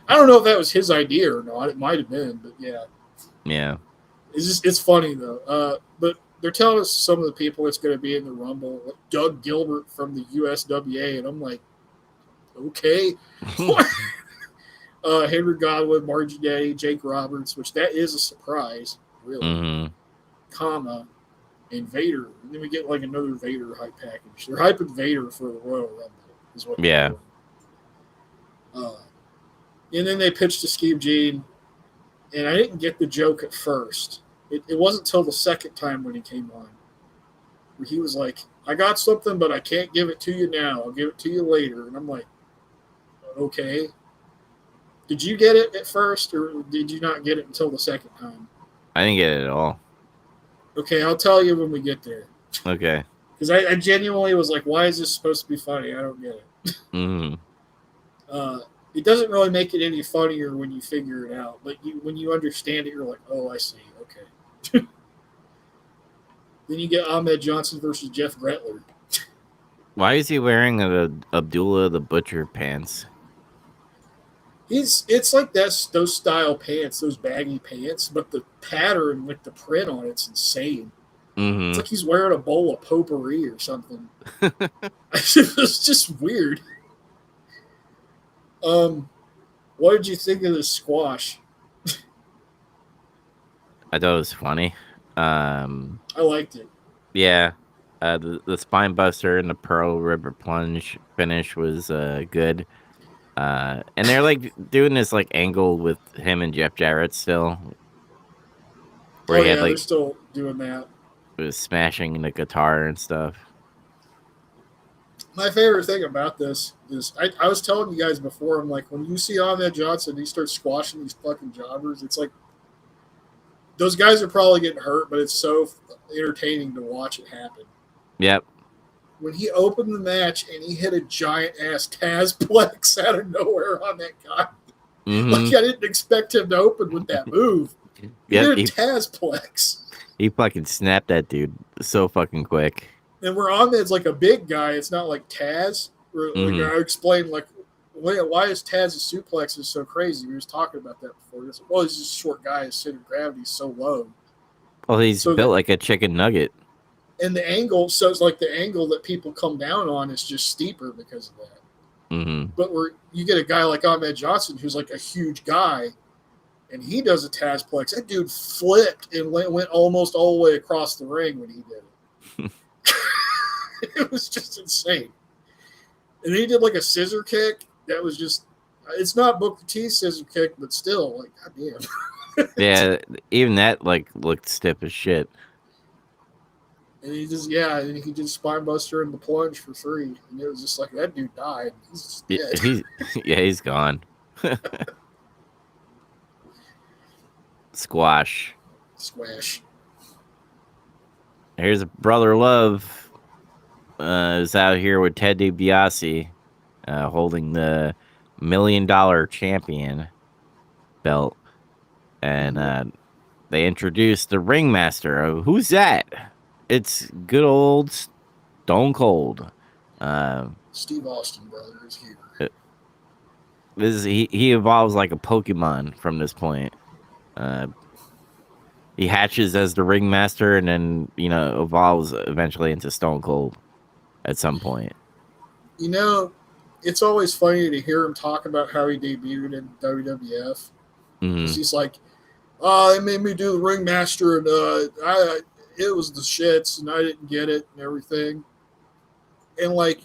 I don't know if that was his idea or not. It might have been, but yeah. Yeah. It's funny though. But they're telling us some of the people that's going to be in the Rumble, like Doug Gilbert from the USWA, and I'm like, okay. Henry Godwin, Margie Day, Jake Roberts, which that is a surprise, really. Mm-hmm. Comma, and Vader. And then we get like another Vader hype package. They're hyping Vader for the Royal Rumble, is what they're doing. And then they pitched to Scheme Gene, and I didn't get the joke at first. It wasn't until the second time when he came on, where he was like, I got something, but I can't give it to you now. I'll give it to you later. And I'm like, okay. Did you get it at first, or did you not get it until the second time? I didn't get it at all. Okay, I'll tell you when we get there. Okay. Because I genuinely was like, why is this supposed to be funny? I don't get it. Mm-hmm. It doesn't really make it any funnier when you figure it out. But when you understand it, you're like, oh, I see. Okay. Then you get Ahmed Johnson versus Jeff Gretler. Why is he wearing the Abdullah the Butcher pants? It's like those style pants, those baggy pants, but the pattern with the print on it's insane. Mm-hmm. It's like he's wearing a bowl of potpourri or something. It's just weird. What did you think of the squash? I thought it was funny. I liked it. Yeah. The spine buster and the Pearl River plunge finish was good. And they're like doing this like angle with him and Jeff Jarrett still. Where he had they're still doing that. Was smashing the guitar and stuff. My favorite thing about this is I was telling you guys before, I'm like, when you see Ahmed Johnson, he starts squashing these fucking jobbers, it's like those guys are probably getting hurt, but it's so entertaining to watch it happen. Yep. When he opened the match and he hit a giant ass Tazplex out of nowhere on that guy. Mm-hmm. Like I didn't expect him to open with that move. He did a Tazplex. He fucking snapped that dude so fucking quick. And where Ahmed's like a big guy, it's not like Taz. I explained like why is Taz's suplexes so crazy? We was talking about that before. It's like, well, he's just a short guy. His center of gravity is so low. Well, he's built like a chicken nugget. And the angle, so it's like the angle that people come down on is just steeper because of that. Mm-hmm. But where you get a guy like Ahmed Johnson, who's like a huge guy, and he does a Tazplex, that dude flipped and went almost all the way across the ring when he did it. It was just insane. And then he did like a scissor kick. That was just, it's not Booker T's scissor kick, but still, like, goddamn. Yeah, even that like looked stiff as shit. And he did spine buster in the plunge for 3. And it was just like, that dude died. He's just dead. He's gone. Squash. Here's a Brother Love. Is out here with Ted DiBiase, holding the $1 million champion belt. And they introduced the ringmaster. Who's that? It's good old Stone Cold. Steve Austin, brother, is here. He evolves like a Pokemon from this point. He hatches as the ringmaster and then, evolves eventually into Stone Cold at some point. It's always funny to hear him talk about how he debuted in WWF. Mm-hmm. He's like, They made me do the ringmaster, and it was the shits, and I didn't get it and everything. And like,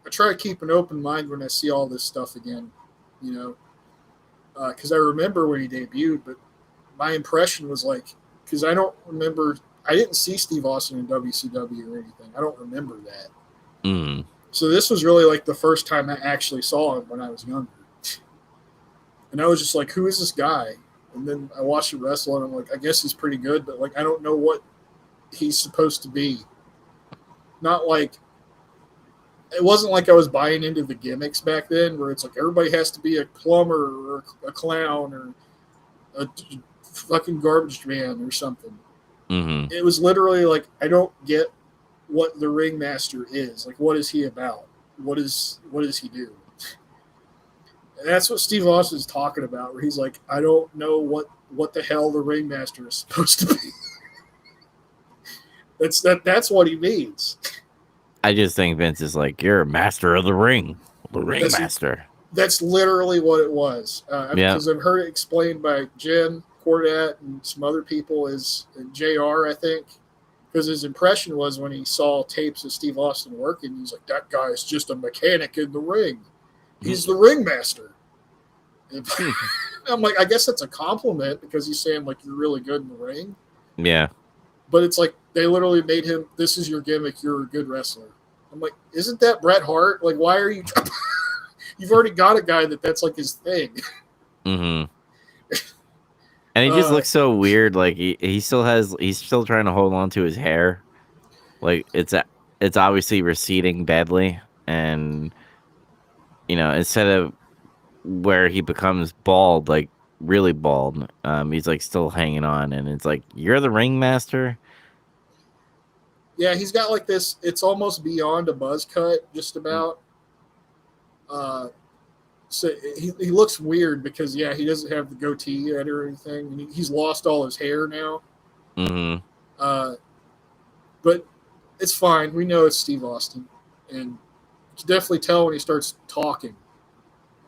I try to keep an open mind when I see all this stuff again, you know, because I remember when he debuted, but my impression was like, because I don't remember, I didn't see Steve Austin in WCW or anything. I don't remember that. Mm. So this was really like the first time I actually saw him when I was younger. And I was just like, who is this guy? And then I watched him wrestle, and I'm like, I guess he's pretty good, but like, I don't know what he's supposed to be. Not like, it wasn't like I was buying into the gimmicks back then, where it's like everybody has to be a plumber or a clown or a fucking garbage man or something. Mm-hmm. It was literally like, I don't get what the ringmaster is. Like, what is he about? What does he do? And that's what Steve Austin's talking about, where he's like, I don't know what the hell the ringmaster is supposed to be. That's what he means. I just think Vince is like, you're a master of the ring. The ringmaster. That's literally what it was. Because I've heard it explained by Jim Cornette and some other people, as JR, I think. Because his impression was when he saw tapes of Steve Austin working, he's like, that guy is just a mechanic in the ring. He's the ringmaster. I'm like, I guess that's a compliment, because he's saying, like, you're really good in the ring. Yeah. But it's like, they literally made him, this is your gimmick, you're a good wrestler. I'm like, isn't that Bret Hart? Like, why are you... You've already got a guy that's like his thing. Mm-hmm. And he just looks so weird. Like, he's still trying to hold on to his hair. Like, it's obviously receding badly. And, you know, instead of where he becomes bald, like really bald, he's like still hanging on, and it's like, you're the ringmaster. Yeah, he's got like this, it's almost beyond a buzz cut, just about. So he looks weird because, yeah, he doesn't have the goatee yet or anything, and he's lost all his hair now. Mm-hmm. But it's fine. We know it's Steve Austin, and you can definitely tell when he starts talking.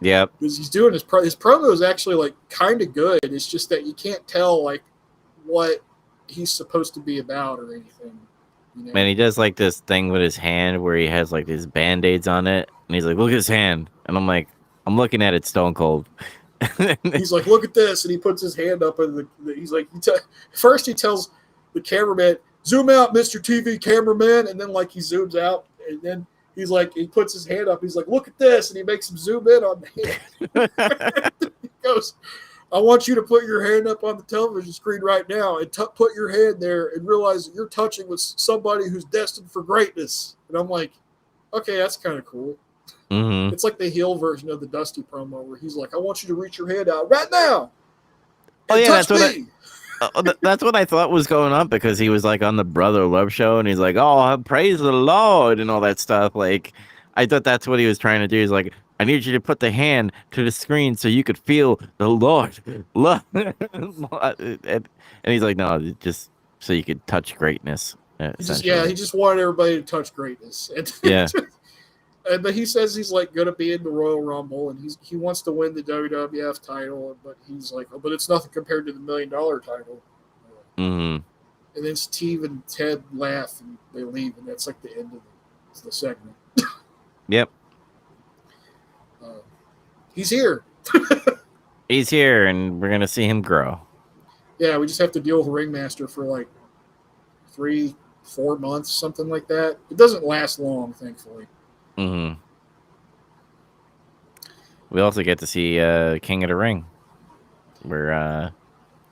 Yep. Because he's doing his promo is actually like kind of good. It's just that you can't tell like what he's supposed to be about or anything. You know? Man, he does like this thing with his hand where he has like these band-aids on it, and he's like, look at his hand. And I'm like, I'm looking at it stone cold. He's like, look at this, and he puts his hand up, and he's like, first he tells the cameraman, zoom out, Mr. TV cameraman, and then like he zooms out, and then he's like, he puts his hand up, he's like, look at this, and he makes him zoom in on the hand. He goes, I want you to put your hand up on the television screen right now and put your hand there and realize that you're touching with somebody who's destined for greatness. And I'm like, okay, that's kind of cool. Mm-hmm. It's like the heel version of the Dusty promo where he's like, I want you to reach your hand out right now. Oh, yeah, touch that's me. that's what I thought was going on, because he was like on the Brother Love show, and he's like, oh, praise the Lord, and all that stuff. Like, I thought that's what he was trying to do. He's like, I need you to put the hand to the screen so you could feel the Lord. And he's like, no, just so you could touch greatness. He just wanted everybody to touch greatness. And yeah. But he says he's like going to be in the Royal Rumble, and he wants to win the WWF title, but he's like, but it's nothing compared to the $1 million title. Mm-hmm. And then Steve and Ted laugh and they leave, and that's like the end of the segment. Yep. He's here. He's here, and we're gonna see him grow. Yeah, we just have to deal with Ringmaster for like 3-4 months, something like that. It doesn't last long, thankfully. Mm-hmm. We also get to see King of the Ring, where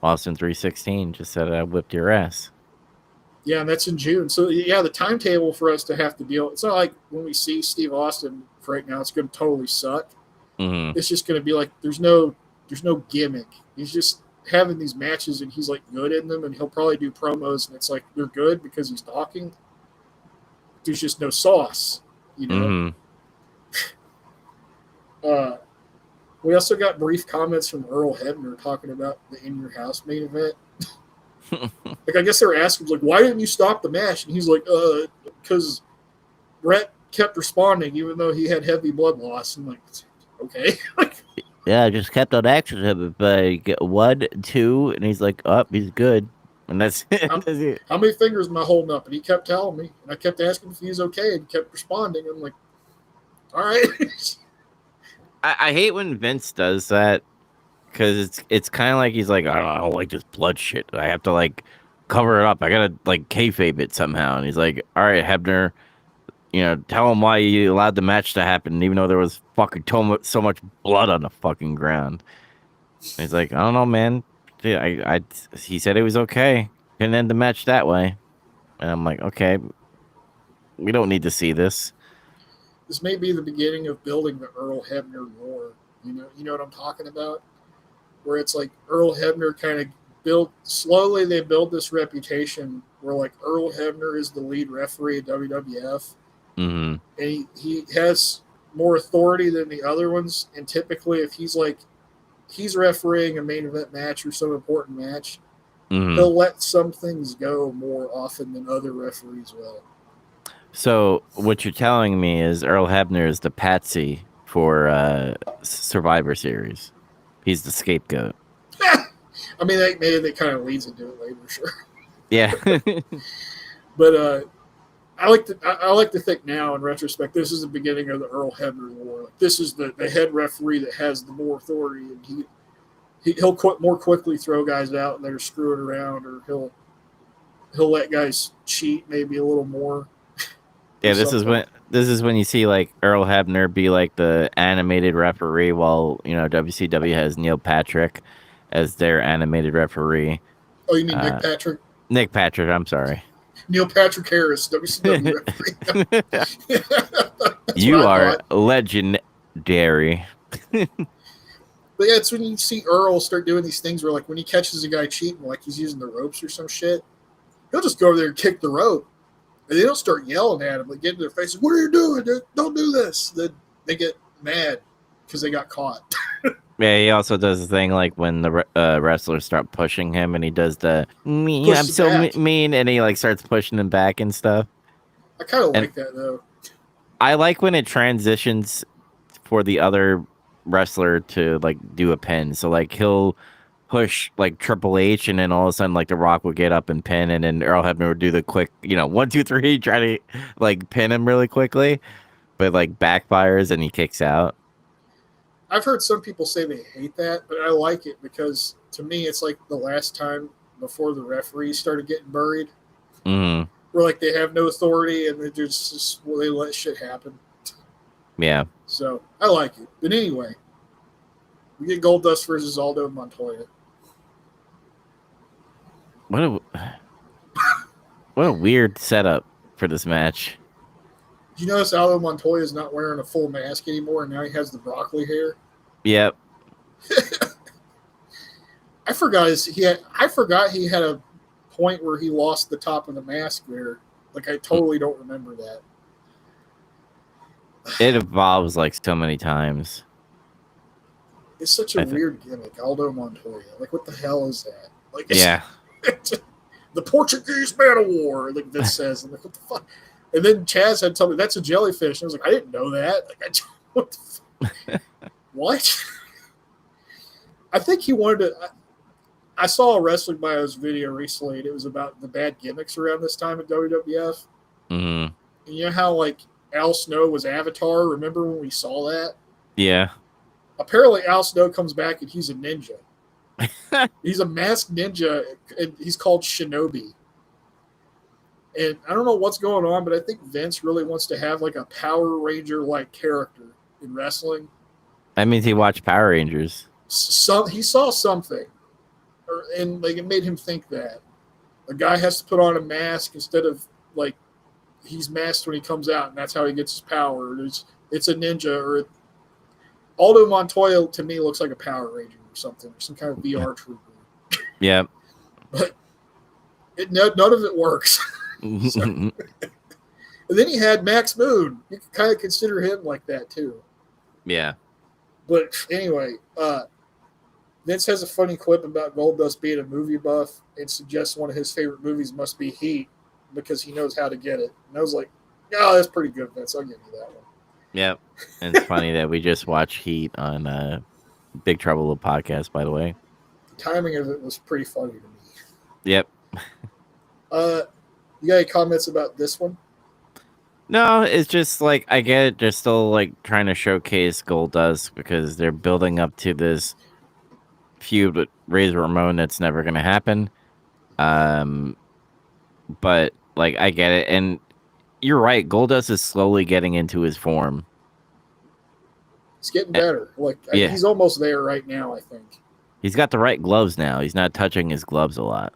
Austin 316 just said, I whipped your ass. Yeah, and that's in June. So, yeah, the timetable for us to have to deal, it's not like when we see Steve Austin for right now, it's going to totally suck. Mm-hmm. It's just going to be like, there's no gimmick. He's just having these matches, and he's like good in them, and he'll probably do promos, and it's like they're good because he's talking. There's just no sauce, you know? Mm-hmm. We also got brief comments from Earl Hebner talking about the In Your House main event. Like, I guess they were asking, like, why didn't you stop the match? And he's like, because Brett kept responding even though he had heavy blood loss. I'm like, okay. Yeah, I just kept on asking him if I get 1, 2, and he's like, "Oh, he's good," and that's it. How, That's it. how many fingers am I holding up? And he kept telling me, and I kept asking if he was okay, and he kept responding. I'm like, all right. I hate when Vince does that because it's kind of like he's like, I don't like this blood shit. I have to like cover it up. I gotta like kayfabe it somehow. And he's like, all right, Hebner, tell him why you allowed the match to happen, even though there was fucking so much blood on the fucking ground. And he's like, I don't know, man. Dude, he said it was okay. Couldn't end the match that way. And I'm like, okay, we don't need to see this. This may be the beginning of building the Earl Hebner lore. You know what I'm talking about? Where it's like Earl Hebner kind of they build this reputation where like Earl Hebner is the lead referee at WWF, Hmm. and he has more authority than the other ones. And typically, if he's refereeing a main event match or some important match, Hmm. he'll let some things go more often than other referees will. So what you're telling me is Earl Hebner is the patsy for Survivor Series. He's the scapegoat. I mean, that kind of leads into it later, sure. Yeah. But I like to think now in retrospect, this is the beginning of the Earl Hebner war. Like, this is the head referee that has the more authority, and he'll more quickly throw guys out that are screwing around, or he'll let guys cheat maybe a little more. Yeah, Or this something. is when you see like Earl Hebner be like the animated referee while, WCW has Neil Patrick as their animated referee. Oh, you mean Nick Uh Patrick? Nick Patrick, I'm sorry. Neil Patrick Harris, WCW referee. That's what You I are thought. legendary. But yeah, it's when you see Earl start doing these things where, like, when he catches a guy cheating, like he's using the ropes or some shit, he'll just go over there and kick the rope. And they don't start yelling at him, like, get in their faces, what are you doing? Don't do this. Then they get mad because they got caught. Yeah, he also does the thing like when the wrestlers start pushing him, and he does the me, I'm Pushes him so back. mean, and he like starts pushing him back and stuff. I kind of And like that, though. I like when it transitions for the other wrestler to like do a pin. So like he'll push like Triple H, and then all of a sudden like The Rock would get up and pin, and then Earl Hebner would do the quick, 1, 2, 3, try to like pin him really quickly, but like backfires and he kicks out. I've heard some people say they hate that, but I like it because to me, it's like the last time before the referees started getting buried, Hmm. where like they have no authority and they just well, they let shit happen. Yeah. So I like it. But anyway, we get Goldust versus Aldo Montoya. What a what a weird setup for this match. Did you notice Aldo Montoya is not wearing a full mask anymore, and now he has the broccoli hair? Yep. I forgot he had a point where he lost the top of the mask there. Like I totally don't remember that. It evolves like so many times. It's such a I think. weird gimmick, Aldo Montoya. Like what the hell is that? Like Yeah. the Portuguese man of war, like this says. I'm like, what the fuck? And then Chaz had told me that's a jellyfish. And I was like, I didn't know that. Like, what? What? I think he wanted to. I saw a Wrestling Bios video recently, and it was about the bad gimmicks around this time at WWF. Hmm. And you know how like Al Snow was Avatar? Remember when we saw that? Yeah. Apparently, Al Snow comes back and he's a ninja. He's a masked ninja, and he's called Shinobi. And I don't know what's going on, but I think Vince really wants to have like a Power Ranger like character in wrestling. That means he watched Power Rangers. He saw something, and like it made him think that a guy has to put on a mask instead of like he's masked when he comes out, and that's how he gets his power. It's a ninja, or Aldo Montoya to me looks like a Power Ranger or something, or some kind of VR trooper. Yep. But none of it works. So, and then he had Max Moon. You could kind of consider him like that too. Yeah. But anyway, Vince has a funny clip about Goldust being a movie buff and suggests one of his favorite movies must be Heat because he knows how to get it. And I was like, oh, that's pretty good, Vince. I'll give you that one. Yep. And it's funny that we just watched Heat on Big Trouble Little Podcast, by the way. The timing of it was pretty funny to me. Yep. You got any comments about this one? No, it's just like I get it. They're still like trying to showcase Goldust because they're building up to this feud with Razor Ramon that's never gonna happen. But like I get it, and you're right. Goldust is slowly getting into his form. It's getting better. Like Yeah. he's almost there right now, I think. He's got the right gloves now. He's not touching his gloves a lot.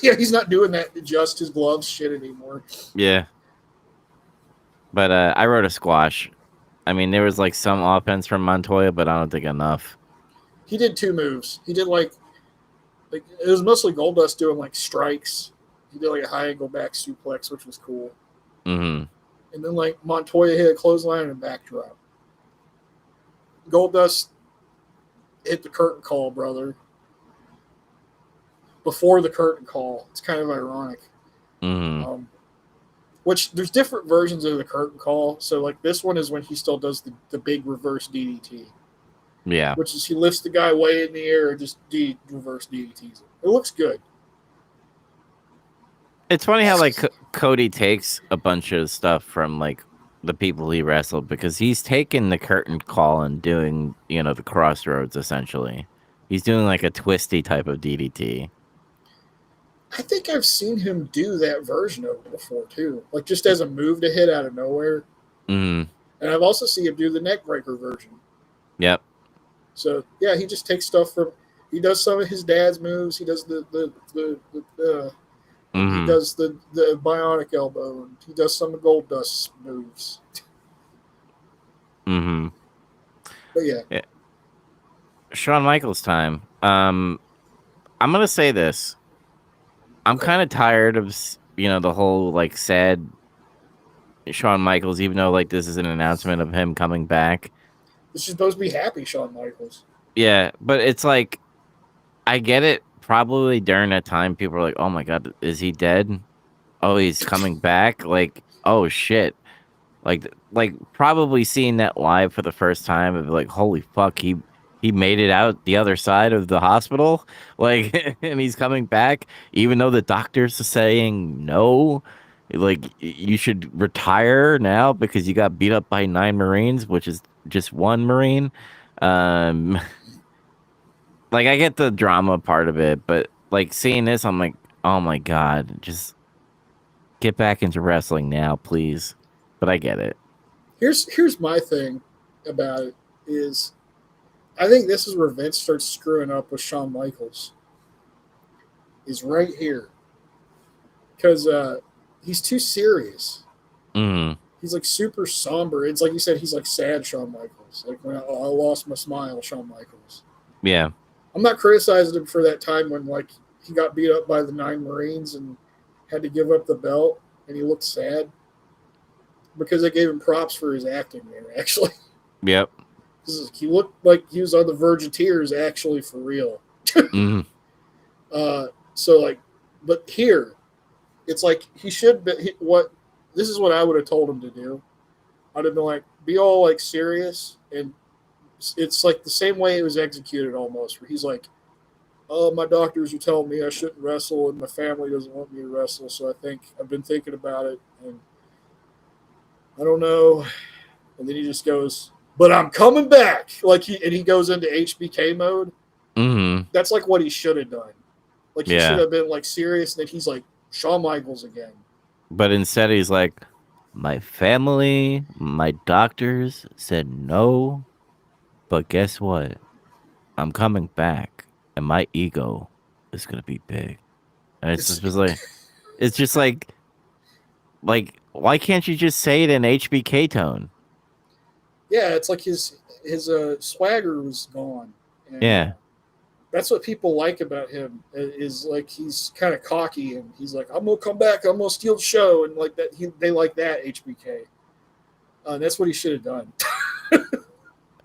Yeah, he's not doing that adjust his gloves shit anymore. Yeah. But I wrote a squash. I mean, there was like some offense from Montoya, but I don't think enough. He did 2 moves. He did like it was mostly Goldust doing like strikes. He did like a high angle back suplex, which was cool. Mm-hmm. And then like Montoya hit a clothesline and a backdrop. Goldust hit the curtain call, brother. Before the curtain call. It's kind of ironic. Mm-hmm. Which there's different versions of the curtain call. So like this one is when he still does the big reverse DDT. Yeah. Which is he lifts the guy way in the air and just reverse DDTs him. It looks good. It's funny how like Cody takes a bunch of stuff from like the people he wrestled because he's taken the curtain call and doing, the crossroads essentially. He's doing like a twisty type of DDT. I think I've seen him do that version of it before too. Like just as a move to hit out of nowhere. Mm. And I've also seen him do the neck breaker version. Yep. So yeah, he just takes stuff from. He does some of his dad's moves. He does he does the bionic elbow, and he does some of Goldust's moves. Mm-hmm. But yeah. Shawn Michaels time. I'm gonna say this. I'm kind of tired of the whole like sad Shawn Michaels, even though like this is an announcement of him coming back. It's supposed to be happy Shawn Michaels. Yeah, but it's like I get it. Probably during that time, people are like, "Oh my god, is he dead? Oh, he's coming back!" Like, oh shit! Like probably seeing that live for the first time, of like, "Holy fuck, he made it out the other side of the hospital!" Like, and he's coming back, even though the doctors are saying no. Like, you should retire now because you got beat up by 9 Marines, which is just 1 Marine. Like, I get the drama part of it, but like seeing this, I'm like, oh my god, just get back into wrestling now, please. But I get it. Here's my thing about it is, I think this is where Vince starts screwing up with Shawn Michaels. Is right here because he's too serious. Mm. He's like super somber. It's like you said, he's like sad Shawn Michaels. Like when I lost my smile, Shawn Michaels. Yeah. I'm not criticizing him for that time when like he got beat up by the 9 Marines and had to give up the belt and he looked sad because I gave him props for his acting there, actually. Yep. He looked like he was on the verge of tears, actually, for real. Mm. So like, but here, it's like he should be. This is what I would have told him to do. I'd have been like, be all like serious, and it's like the same way it was executed almost, where he's like, "Oh, my doctors are telling me I shouldn't wrestle, and my family doesn't want me to wrestle, so I've been thinking about it, and I don't know." And then he just goes, "But I'm coming back!" Like he goes into HBK mode. Mm-hmm. That's like what he should have done. Like he should have been like serious, and then he's like Shawn Michaels again. But instead, he's like, my family, my doctors said no, but guess what? I'm coming back, and my ego is gonna be big. And it's just like, why can't you just say it in HBK tone? Yeah, it's like his swagger was gone. And Yeah. That's what people like about him is like he's kind of cocky and he's like, I'm gonna come back, I'm gonna steal the show, and like that they like that HBK. That's what he should have done.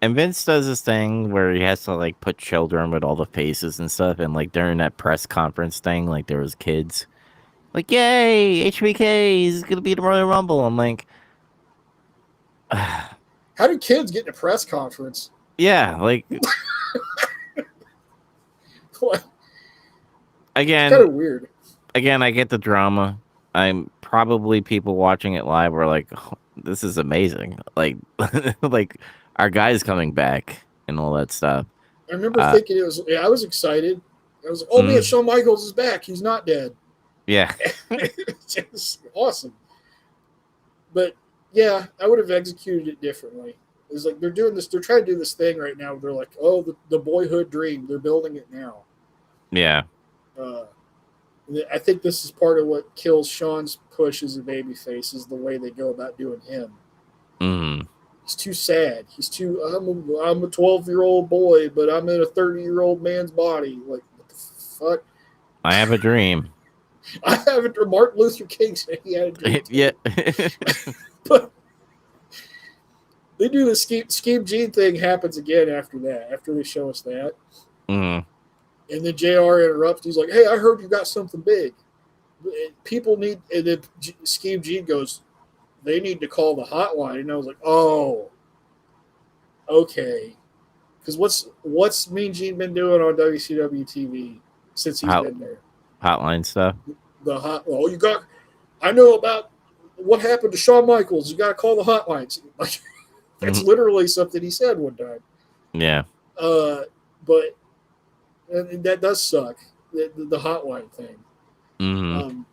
And Vince does this thing where he has to like put children with all the faces and stuff, and like during that press conference thing, like there was kids, like, yay, HBK is gonna be the Royal Rumble. I'm like, how did kids get in a press conference? yeah, like What? Again, Kind of weird. Again, I get the drama. I'm probably people watching it live were like, oh, "This is amazing!" Like, like our guy's coming back and all that stuff. I remember Uh, thinking I was excited. I was like, oh man, mm, Shawn Michaels is back. He's not dead. yeah, It's awesome. But yeah, I would have executed it differently. It's like they're doing this. They're trying to do this thing right now. Where they're like, oh, the boyhood dream. They're building it now. yeah. Uh, I think this is part of what kills Shawn's push as a babyface is the way they go about doing him. Mm, He's too sad. He's too. I'm a 12-year-old boy, but I'm in a 30-year-old man's body. Like what the fuck? I have a dream. I haven't. Martin Luther King said he had a dream. Yeah. But they do the Scheme Gene thing happens again after that. After they show us that, Mm, and then JR interrupts. He's like, "Hey, I heard you got something big. People need." And then Scheme Gene goes, "They need to call the hotline." And I was like, "Oh, okay." Because what's Mean Gene been doing on WCW TV since he's been there? Hotline stuff. You got. I know about what happened to Shawn Michaels. You got to call the hotlines. Like that's literally something he said one time. Yeah. But and that does suck. The hotline thing. Mm,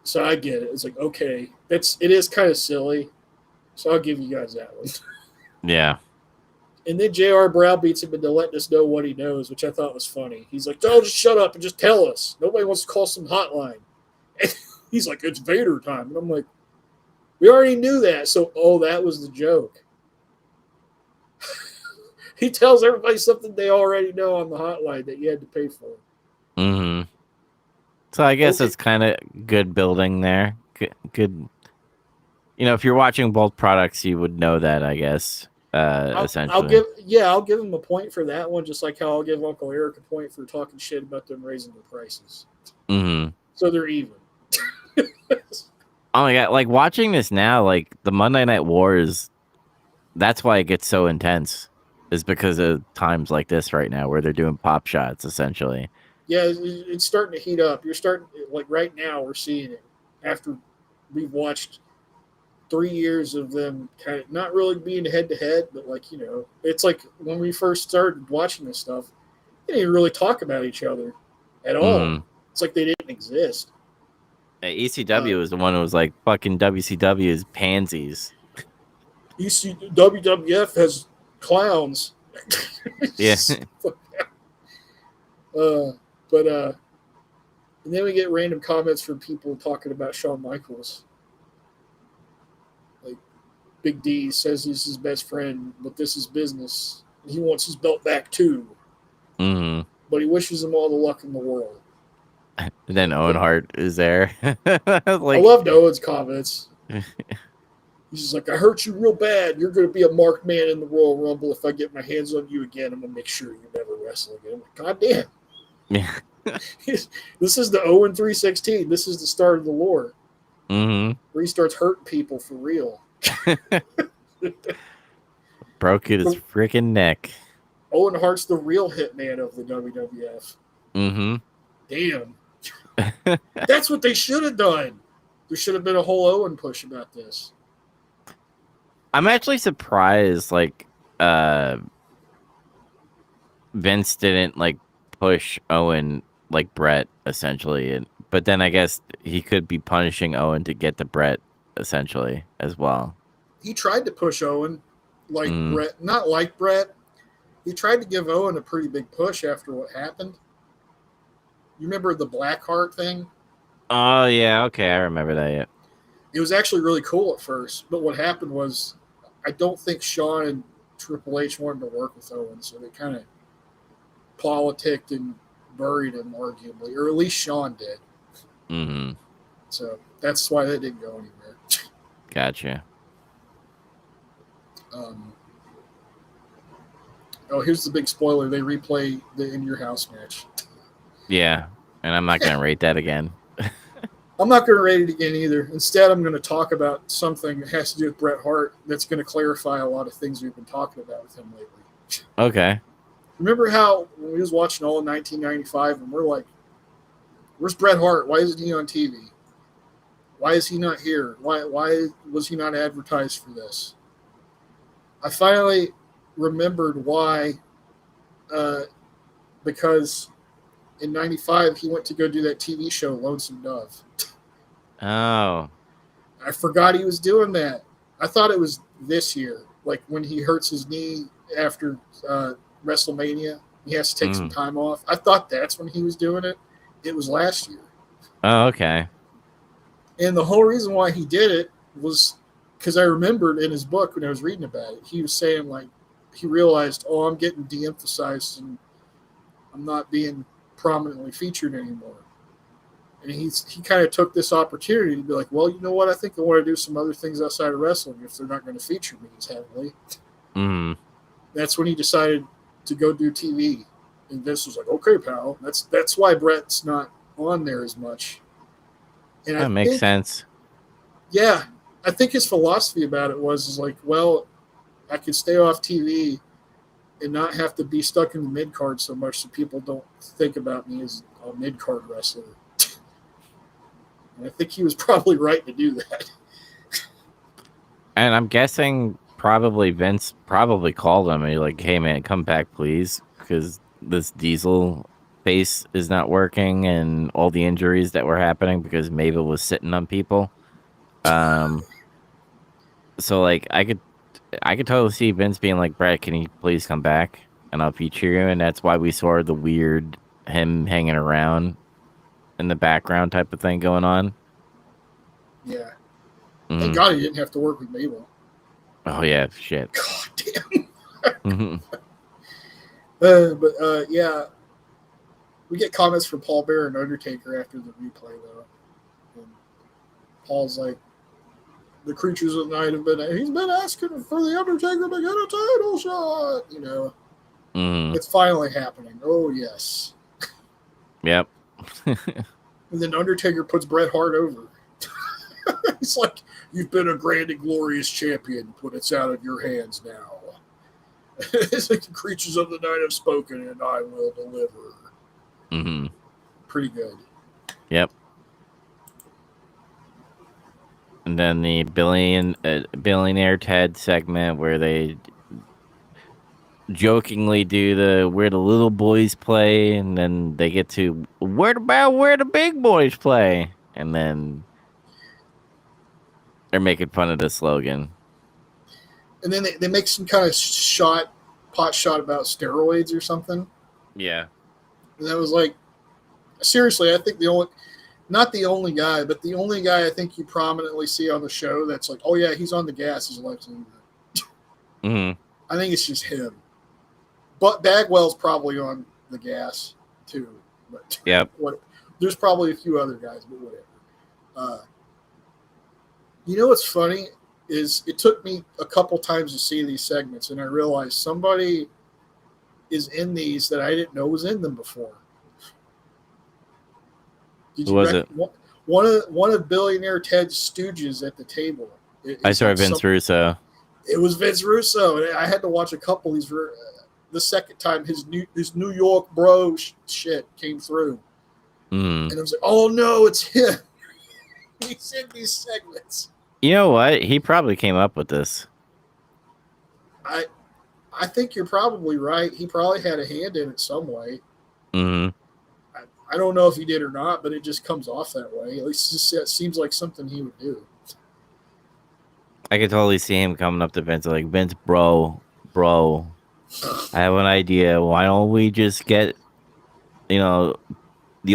So I get it. It's like okay, it is kind of silly. So I'll give you guys that one. yeah. And then JR browbeats him into letting us know what he knows, which I thought was funny. He's like, "Don't just shut up and just tell us. Nobody wants to call some hotline." And he's like, "It's Vader time." And I'm like, "We already knew that." So, that was the joke. He tells everybody something they already know on the hotline that you had to pay for. Mm-hmm. So I guess Okay. it's kind of good building there. Good. If you're watching both products, you would know that, I guess. Essentially. I'll give him a point for that one, just like how I'll give Uncle Eric a point for talking shit about them raising their prices. Mm-hmm. So they're even. Oh my god! Like watching this now, like the Monday Night Wars. That's why it gets so intense. Is because of times like this right now, where they're doing pop shots, essentially. Yeah, it's starting to heat up. You're starting, like right now, we're seeing it after we've watched 3 years of them kind of not really being head to head, but like, it's like when we first started watching this stuff, they didn't really talk about each other at all. Mm. It's like they didn't exist. ECW was the one who was like, fucking WCW is pansies. WWF has clowns. Yeah. And then we get random comments from people talking about Shawn Michaels. Like Big D says he's his best friend, but this is business. He wants his belt back too. Mm-hmm. But he wishes him all the luck in the world. And then Owen Hart is there. I loved Owen's comments. He's just like, I hurt you real bad. You're going to be a marked man in the Royal Rumble. If I get my hands on you again, I'm going to make sure you never wrestle again. I'm like, God damn. Yeah. This is the Owen 316. This is the start of the lore. Mm-hmm. Where he starts hurting people for real. Broke his freaking neck. Owen Hart's the real hitman of the WWF. Mm-hmm. Damn. That's what they should have done. There should have been a whole Owen push about this. I'm actually surprised, like, Vince didn't, like, push Owen like Brett, essentially. But then I guess he could be punishing Owen to get to Brett, essentially, as well. He tried to push Owen like Brett. Not like Brett. He tried to give Owen a pretty big push after what happened. You remember the Blackheart thing? Oh, yeah. Okay, I remember that, yeah. It was actually really cool at first, but what happened was I don't think Shawn and Triple H wanted to work with Owen, so they kind of politicked and buried him, arguably, or at least Shawn did. Mm-hmm. So that's why that didn't go anywhere. Gotcha. Here's the big spoiler. They replay the In Your House match. Yeah, and I'm not going to rate that again. I'm not going to rate it again either. Instead, I'm going to talk about something that has to do with Bret Hart that's going to clarify a lot of things we've been talking about with him lately. Okay. Remember how when we was watching all in 1995 and we're like, where's Bret Hart? Why isn't he on TV? Why is he not here? Why was he not advertised for this? I finally remembered why. Because in 95 he went to go do that TV show Lonesome Dove. Oh. I forgot he was doing that. I thought it was this year, like when he hurts his knee after WrestleMania. He has to take some time off. I thought that's when he was doing it. It was last year. Oh, okay. And the whole reason why he did it was because I remembered in his book when I was reading about it, he was saying like he realized, oh, I'm getting de-emphasized and I'm not being prominently featured anymore. And he kind of took this opportunity to be like, well, you know what? I think I want to do some other things outside of wrestling if they're not going to feature me as heavily. That's when he decided to go do TV. And Vince was like, okay, pal. That's why Bret's not on there as much. And that makes sense. Yeah. I think his philosophy about it was like, well, I could stay off TV and not have to be stuck in the mid-card so much so people don't think about me as a mid-card wrestler. And I think he was probably right to do that. And I'm guessing probably Vince probably called him and he's like, hey, man, come back, please, because this Diesel face is not working and all the injuries that were happening because Mabel was sitting on people. So, like, I could totally see Vince being like, Brett, can you please come back and I'll feature you? And that's why we saw the weird him hanging around in the background type of thing going on. Yeah. Thank God he didn't have to work with Mabel. Oh, yeah, shit. God damn. Yeah. We get comments from Paul Bearer and Undertaker after the replay, though. And Paul's like, the creatures of the night have been, he's been asking for the Undertaker to get a title shot. You know, It's finally happening. Oh, yes. Yep. And then Undertaker puts Bret Hart over. He's like, you've been a grand and glorious champion, but it's out of your hands now. It's like the creatures of the night have spoken and I will deliver. Pretty good. Yep. And then the billionaire Ted segment where they jokingly do the where the little boys play, and then they get to where the big boys play, and then they're making fun of the slogan. And then they make some kind of pot shot about steroids or something. Yeah. And that was like, seriously, I think not the only guy, but the only guy I think you prominently see on the show that's like, oh yeah, he's on the gas as Lex Luger. I think it's just him. But Bagwell's probably on the gas too. But yep. There's probably a few other guys, but whatever. You know what's funny is it took me a couple times to see these segments, and I realized somebody is in these that I didn't know was in them before. Who was it? One of billionaire Ted's stooges at the table. I saw Vince Russo. It was Vince Russo, and I had to watch a couple of these. The second time his New York bro shit came through, and I was like, "Oh no, it's him." He's in these segments. You know what? He probably came up with this. I think you're probably right. He probably had a hand in it some way. I don't know if he did or not, but it just comes off that way. At least it seems like something he would do. I could totally see him coming up to Vince like, Vince, bro, I have an idea. Why don't we just get, the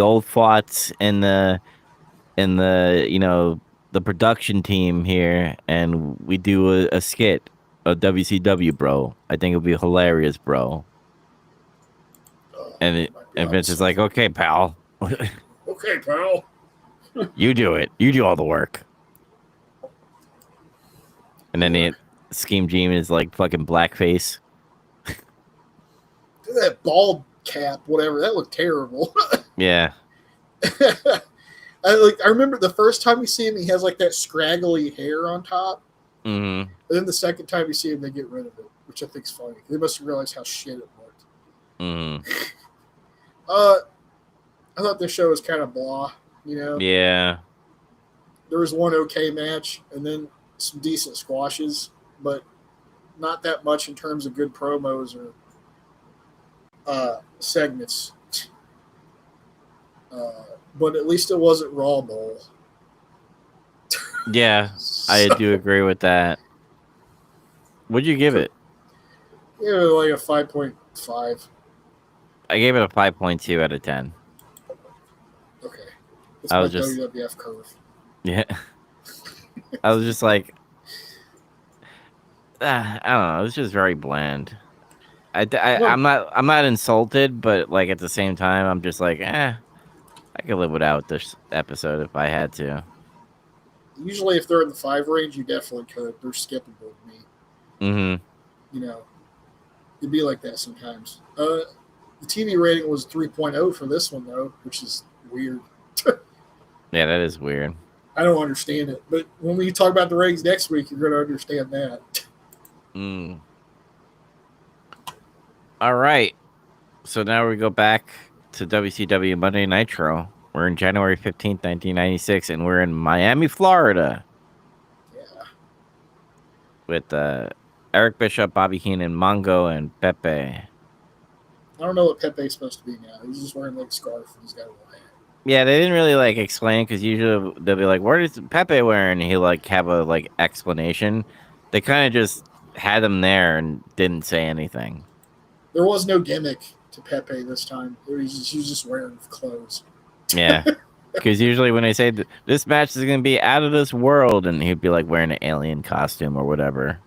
old farts and the the production team here, and we do a skit, a WCW, bro. I think it'll be hilarious, bro. And Vince is like, okay, pal. Okay, pal. You do it. You do all the work. And then the Scheme Gene is like fucking blackface. That bald cap, whatever, that looked terrible. Yeah. I remember the first time you see him, he has like that scraggly hair on top. And then the second time you see him, they get rid of it, which I think is funny. They must have realized how shit it looked. Mm. I thought this show was kind of blah. You know, Yeah. there was one okay match, and then some decent squashes, but not that much in terms of good promos or segments. But at least it wasn't Raw Bowl. Yeah, I do agree with that. What'd you give it? Yeah, like a 5.5. I gave it a 5.2 out of 10. Okay. It's I my was just WWF curve. Yeah. I was just like, I don't know. It was just very bland. I'm not insulted, but like at the same time, I'm just like, I could live without this episode if I had to. Usually, if they're in the 5 range, you definitely could. They're skippable to me. Mm-hmm. You know, it'd be like that sometimes. The TV rating was 3.0 for this one, though, which is weird. Yeah, that is weird. I don't understand it. But when we talk about the ratings next week, you're going to understand that. Mm. All right. So now we go back to WCW Monday Nitro. We're in January 15th, 1996, and we're in Miami, Florida. Yeah. With Eric Bishop, Bobby Heenan, Mongo, and Pepe. I don't know what Pepe's supposed to be now. He's just wearing like a scarf and he's got a little hat. Yeah, they didn't really like explain because usually they'll be like, "What is Pepe wearing?" And he'll like have a like explanation. They kind of just had him there and didn't say anything. There was no gimmick to Pepe this time. He was just wearing clothes. Yeah, because usually when they say this match is going to be out of this world, and he'd be like wearing an alien costume or whatever,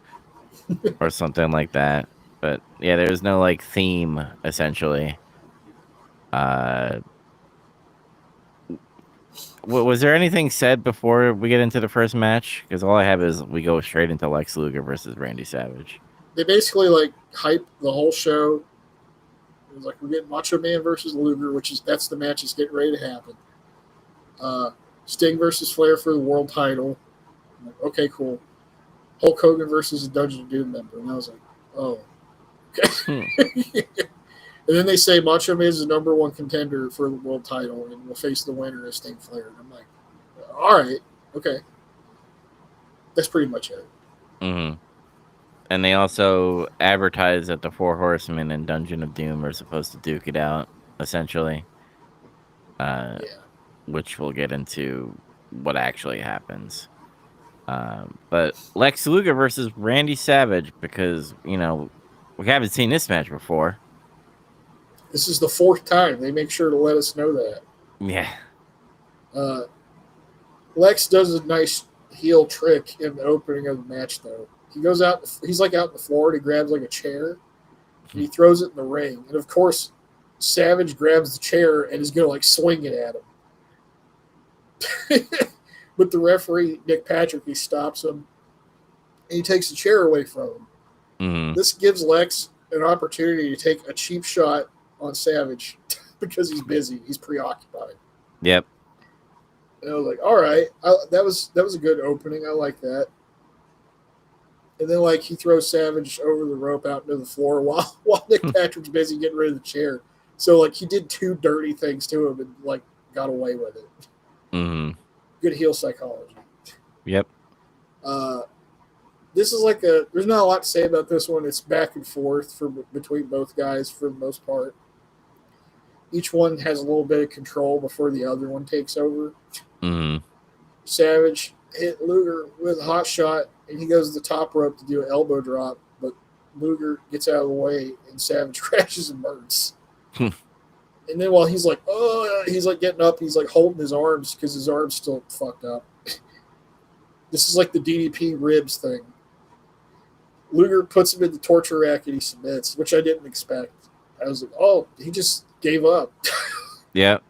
or something like that. But yeah, there's no like theme essentially. Was there anything said before we get into the first match? Because all I have is we go straight into Lex Luger versus Randy Savage. They basically like hype the whole show. It was like we're getting Macho Man versus Luger, that's the match that's getting ready to happen. Sting versus Flair for the world title. I'm like, okay, cool. Hulk Hogan versus a Dungeon of Doom member, and I was like, oh, okay. And then they say Macho Man is the number 1 contender for the world title and will face the winner of Sting Flair. And I'm like, all right, okay. That's pretty much it. Mm-hmm. And they also advertise that the 4 Horsemen and Dungeon of Doom are supposed to duke it out, essentially. Yeah. Which we'll get into what actually happens. But Lex Luger versus Randy Savage, because, you know, we haven't seen this match before. This is the 4th time. They make sure to let us know that. Yeah. Lex does a nice heel trick in the opening of the match, though. He goes out. He's like out in the floor, and he grabs like a chair, and he throws it in the ring. And of course, Savage grabs the chair and is gonna like swing it at him. But the referee, Nick Patrick, he stops him, and he takes the chair away from him. Mm-hmm. This gives Lex an opportunity to take a cheap shot on Savage because he's busy. He's preoccupied. Yep. And I was like, all right, that was a good opening. I like that. And then like he throws Savage over the rope out into the floor while Nick Patrick's busy getting rid of the chair. So like he did 2 dirty things to him and like got away with it. Mm-hmm. Good heel psychology. Yep. This is like there's not a lot to say about this one. It's back and forth between both guys for the most part. Each one has a little bit of control before the other one takes over. Mm-hmm. Savage hit Luger with a hot shot, and he goes to the top rope to do an elbow drop, but Luger gets out of the way, and Savage crashes and burns. And then while he's like, he's like getting up, he's like holding his arms because his arm's still fucked up. This is like the DDP ribs thing. Luger puts him in the torture rack and he submits, which I didn't expect. I was like, oh, he just gave up. Yep.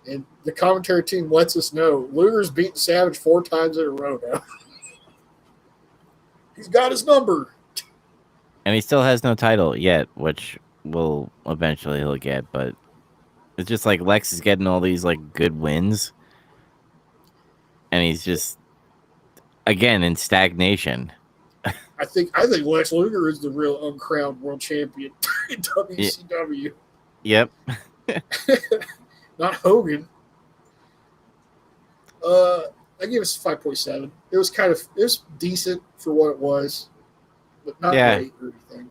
And the commentary team lets us know Luger's beaten Savage 4 times in a row now. He's got his number. And he still has no title yet, which will eventually he'll get, but it's just like Lex is getting all these like good wins. And he's just again in stagnation. I think Lex Luger is the real uncrowned world champion in WCW. Yep. Not Hogan. I give it 5.7. It was decent for what it was, but not great or anything.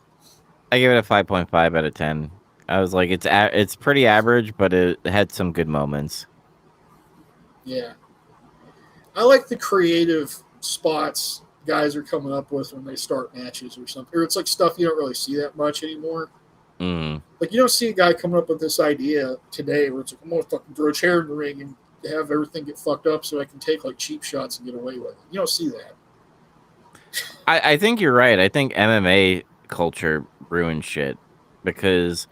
I give it a 5.5 out of 10. I was like, it's pretty average, but it had some good moments. Yeah. I like the creative spots guys are coming up with when they start matches or something. Or it's like stuff you don't really see that much anymore. Mm. Like, you don't see a guy coming up with this idea today where it's like, I'm going to fucking throw a chair in the ring and have everything get fucked up so I can take like cheap shots and get away with it. You don't see that. I think you're right. I think MMA culture ruins shit because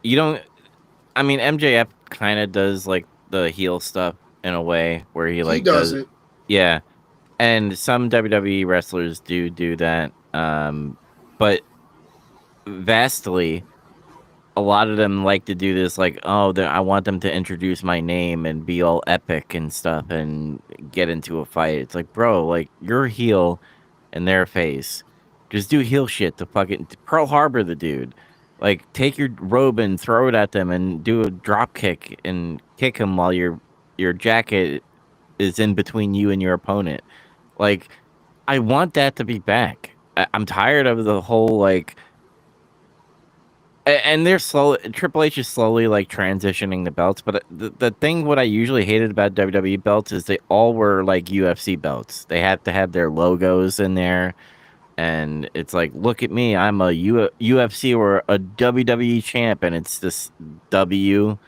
you don't. I mean, MJF kind of does like the heel stuff in a way where he like does it. Yeah, and some WWE wrestlers do that. But vastly, a lot of them like to do this, like, oh, I want them to introduce my name and be all epic and stuff and get into a fight. It's like, bro, like, you're a heel in their face. Just do heel shit to fucking Pearl Harbor the dude. Like, take your robe and throw it at them and do a drop kick and kick him while your jacket is in between you and your opponent. Like, I want that to be back. I'm tired of the whole, like, and they're slow. Triple H is slowly like transitioning the belts, but the thing what I usually hated about WWE belts is they all were like UFC belts. They had to have their logos in there, and it's like, look at me, I'm a UFC or a WWE champ, and it's this W,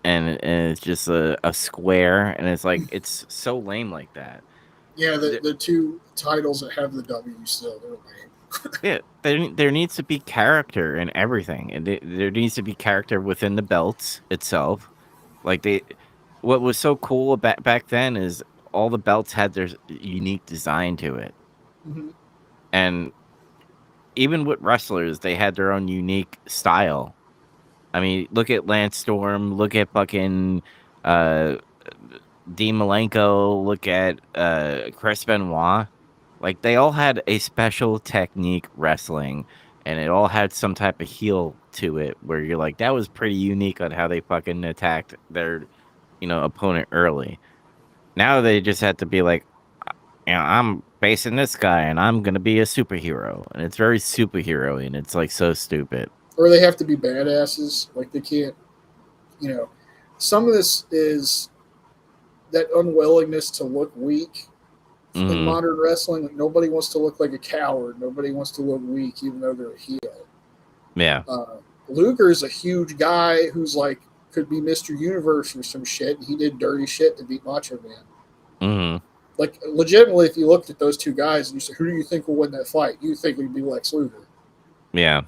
and it's just a square, and it's like it's so lame like that. Yeah, the two titles that have the W still, they're lame. Yeah, there needs to be character in everything, and there needs to be character within the belts itself. Like what was so cool about back then is all the belts had their unique design to it, Mm-hmm. and even with wrestlers, they had their own unique style. I mean, look at Lance Storm, look at fucking Dean Malenko, look at Chris Benoit. Like, they all had a special technique wrestling, and it all had some type of heel to it where you're like, that was pretty unique on how they fucking attacked their, opponent early. Now they just have to be like, I'm facing this guy, and I'm going to be a superhero. And it's very superhero-y, and it's, like, so stupid. Or they have to be badasses. Like, they can't, some of this is that unwillingness to look weak. In modern wrestling, like, nobody wants to look like a coward. Nobody wants to look weak, even though they're a heel. Yeah. Luger is a huge guy who's like could be Mr. Universe or some shit. He did dirty shit to beat Macho Man. Mm-hmm. Like, legitimately, if you looked at those two guys and you said, "Who do you think will win that fight?" You think it would be Lex Luger. Yeah.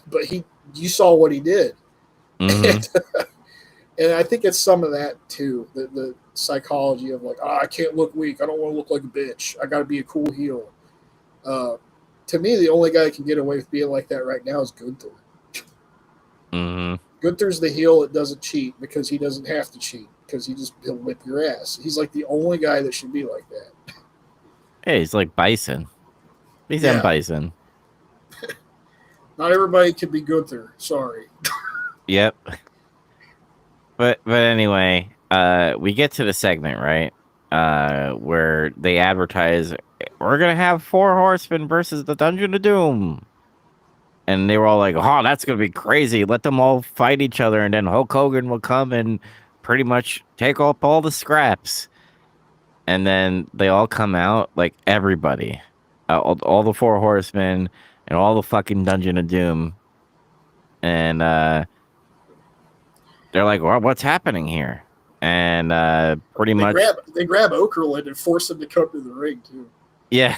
But you saw what he did. Mm-hmm. And I think it's some of that too. The psychology of like, I can't look weak. I don't want to look like a bitch. I got to be a cool heel. To me, the only guy that can get away with being like that right now is Gunther. Mm-hmm. Gunther's the heel that doesn't cheat because he doesn't have to cheat because he'll whip your ass. He's like the only guy that should be like that. Hey, he's like Bison. He's M. Bison. Not everybody can be Gunther. Sorry. Yep. But anyway, we get to the segment, right? Where they advertise, we're going to have 4 Horsemen versus the Dungeon of Doom. And they were all like, oh, that's going to be crazy. Let them all fight each other. And then Hulk Hogan will come and pretty much take up all the scraps. And then they all come out, like everybody. All the 4 Horsemen and all the fucking Dungeon of Doom. And they're like, well, what's happening here? And pretty much they grab Okerlund and force him to come to the ring too. Yeah.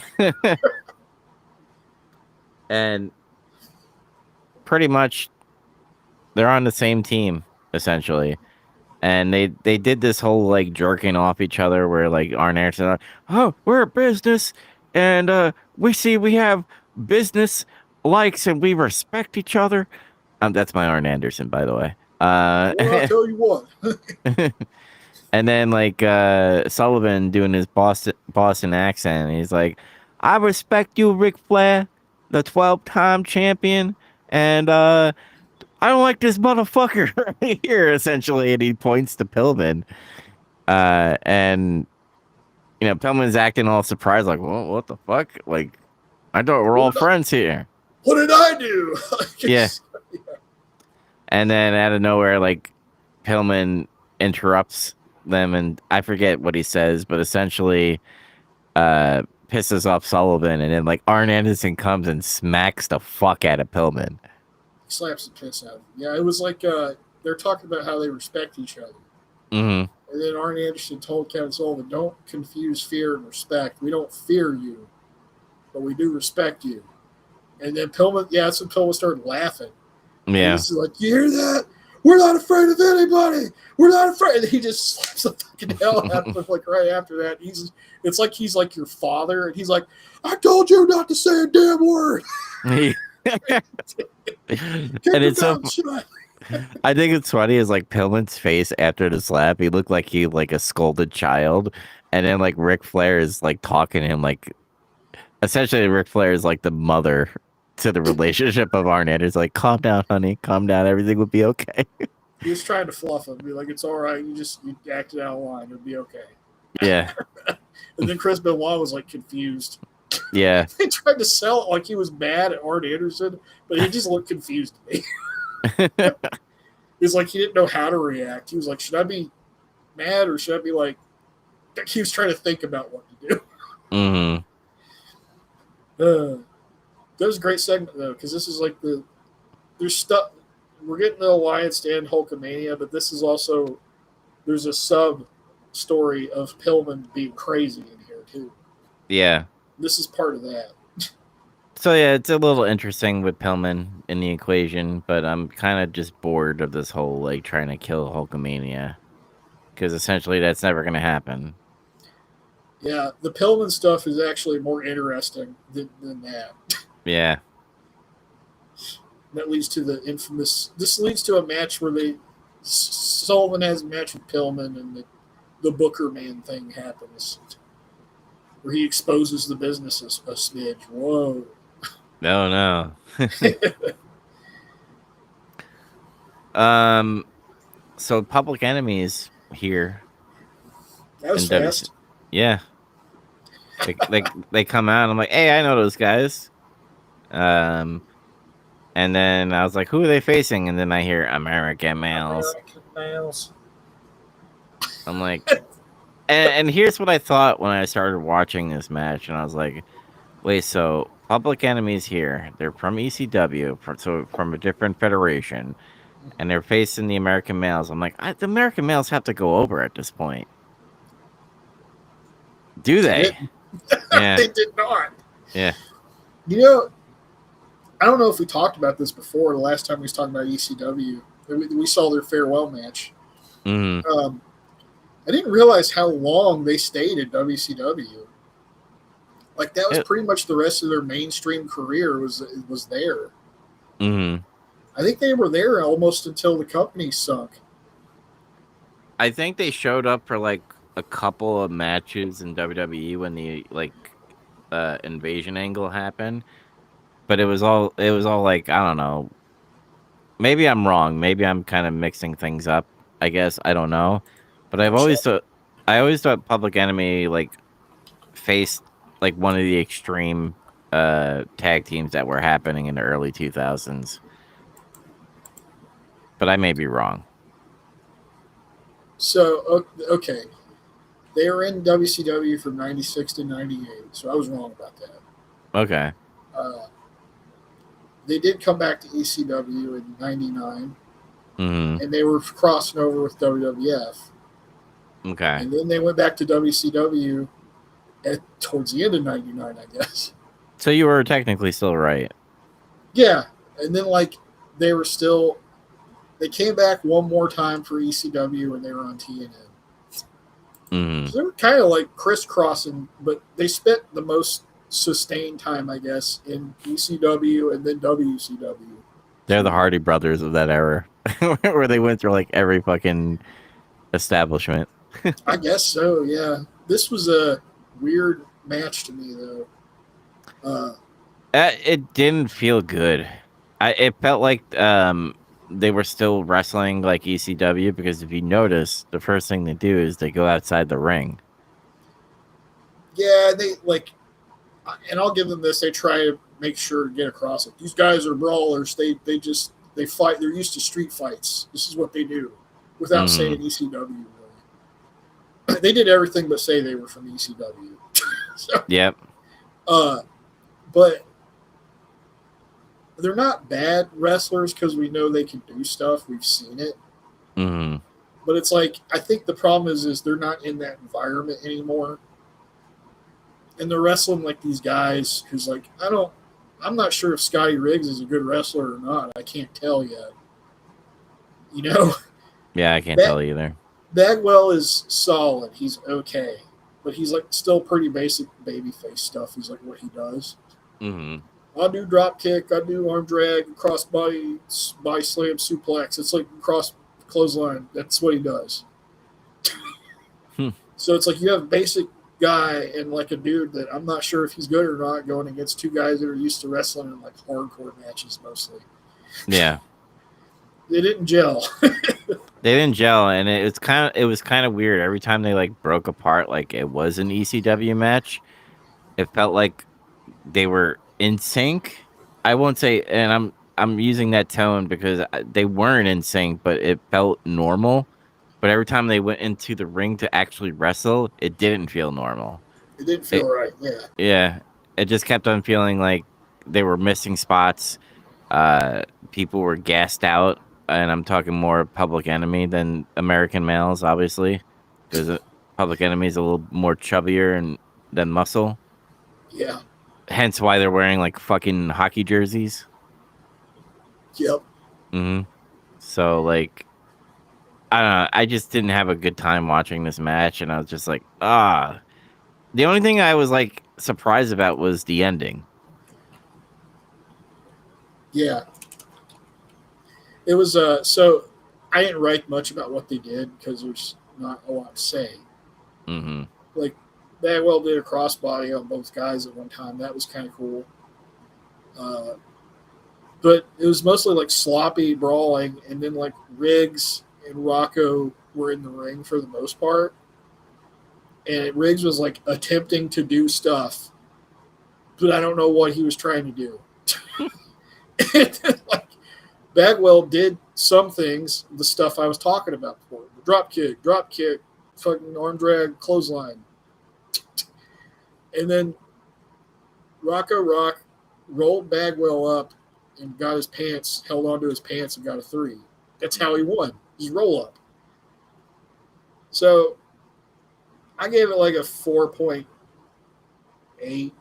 And pretty much they're on the same team essentially. And they did this whole like jerking off each other where like Arn Anderson like, oh, we're a business and we have business likes and we respect each other. That's my Arn Anderson, by the way. Well, I'll tell you what. And then like Sullivan doing his Boston accent, he's like, I respect you, Ric Flair, the 12-time champion, and I don't like this motherfucker right here, essentially, and he points to Pillman. And Pillman's acting all surprised, like, well, what the fuck? Like, I thought we're all friends here. What did I do? Yeah. And then out of nowhere, like, Pillman interrupts them, and I forget what he says, but essentially pisses off Sullivan, and then, like, Arn Anderson comes and smacks the fuck out of Pillman. Slaps the piss out of him. Yeah, it was like they're talking about how they respect each other. Mm-hmm. And then Arn Anderson told Kevin Sullivan, don't confuse fear and respect. We don't fear you, but we do respect you. And then Pillman, that's when Pillman started laughing. Yeah. He's like, you hear that? We're not afraid of anybody. We're not afraid. And he just slaps the fucking hell out of him, like, right after that. It's like he's like your father. And he's like, I told you not to say a damn word. And it's so... I think it's funny is like Pillman's face after the slap. He looked like a scolded child, and then like Ric Flair is like talking to him like, essentially Ric Flair is like the mother to the relationship of Arn Anderson. Like, calm down, honey, calm down. Everything will be okay. He was trying to fluff him, be like, it's all right. You acted out of line. It'll be okay. Yeah. And then Chris Benoit was like confused. Yeah. He tried to sell it like he was mad at Arn Anderson, but he just looked confused to me. It's like he didn't know how to react. He was like, should I be mad or should I be like, he was trying to think about what to do. Mm-hmm. That was a great segment though, because this is like there's stuff, we're getting the Alliance and Hulkamania, but this is also, there's a sub story of Pillman being crazy in here too. Yeah. This is part of that. So yeah, it's a little interesting with Pillman in the equation, but I'm kind of just bored of this whole like trying to kill Hulkamania, because essentially that's never going to happen. Yeah, the Pillman stuff is actually more interesting than that. Yeah. That leads to the infamous. This leads to a match where Sullivan has a match with Pillman, and the Booker Man thing happens, where he exposes the business a smidge. Whoa. No. So Public Enemy's here. That was fast. Yeah. They come out and I'm like, hey, I know those guys. And then I was like, who are they facing? And then I hear American Males. I'm like, and here's what I thought when I started watching this match, and I was like, wait, so Public Enemy's here. They're from ECW, so from a different federation, and they're facing the American Males. I'm like, the American Males have to go over at this point. Do they? Yeah. They did not. Yeah. I don't know if we talked about this before. The last time we was talking about ECW, we saw their farewell match. Mm-hmm. I didn't realize how long they stayed at WCW. Like, that was pretty much the rest of their mainstream career was there. Mm-hmm. I think they were there almost until the company sunk. I think they showed up for like a couple of matches in WWE when the invasion angle happened, but it was all like, I don't know. Maybe I'm wrong. Maybe I'm kind of mixing things up. I guess I don't know, but I always thought Public Enemy like faced like one of the extreme tag teams that were happening in the early 2000s. But I may be wrong. So, okay. They were in WCW from 96 to 98, so I was wrong about that. Okay. They did come back to ECW in 99, Mm-hmm. and they were crossing over with WWF. Okay. And then they went back to WCW towards the end of 99, I guess. So you were technically still right. Yeah. And then, like, they came back one more time for ECW, and they were on TNN. Mm-hmm. So they were kind of like crisscrossing, but they spent the most sustained time, I guess, in ECW and then WCW. They're the Hardy Brothers of that era, where they went through like every fucking establishment. I guess so, yeah. This was a weird match to me, though. Uh, It didn't feel good. It felt like they were still wrestling like ECW, because if you notice, the first thing they do is they go outside the ring. yeah, they like, and I'll give them this. They try to make sure to get across it. These guys are brawlers. They fight. They're used to street fights. This is what they do, without saying Mhm. ECW. Really, they did everything but say they were from ECW. So, Yep. but they're not bad wrestlers because we know they can do stuff. We've seen it. Mhm. But it's like, I think the problem is they're not in that environment anymore, and they're wrestling like these guys who's like, I'm not sure if Scotty Riggs is a good wrestler or not. I can't tell yet. You know, Yeah, I can't Bag- tell either. Bagwell is solid. He's okay, but he's like still pretty basic babyface stuff. He's like what he does. Mhm. I do drop kick, I do arm drag, cross body slam suplex. It's like cross clothesline. That's what he does. Hmm. So it's like you have a basic guy and like a dude that I'm not sure if he's good or not going against two guys that are used to wrestling in like hardcore matches mostly. Yeah. They didn't gel. They didn't gel, and it was kind of weird. Every time they like broke apart, like it was an ECW match, it felt like they were in sync. I won't say, and I'm using that tone because they weren't in sync, but it felt normal. But every time they went into the ring to actually wrestle, it didn't feel normal. It didn't feel It, right. Yeah. yeah, it just kept on feeling like they were missing spots. People were gassed out, and I'm talking more Public Enemy than American Males, obviously, because Public Enemy is a little more chubbier and than Muscle. Yeah. Hence why they're wearing like fucking hockey jerseys. Yep. Hmm. So like, I don't know. I just didn't have a good time watching this match, and I was just like, ah. The only thing I was like surprised about was the ending. Yeah. It was so I didn't write much about what they did because there's not a lot to say. Hmm. Like Bagwell did a crossbody on both guys at one time. That was kind of cool. Uh, but it was mostly like sloppy brawling, and then like Riggs and Rocco were in the ring for the most part, and Riggs was like attempting to do stuff, but I don't know what he was trying to do. And then, like Bagwell did some things, the stuff I was talking about before, the drop kick, fucking arm drag, clothesline, and then Rocco Rock rolled Bagwell up and got his pants, held onto his pants and got a 3. That's how he won. His roll up. So I gave it like a 4.8.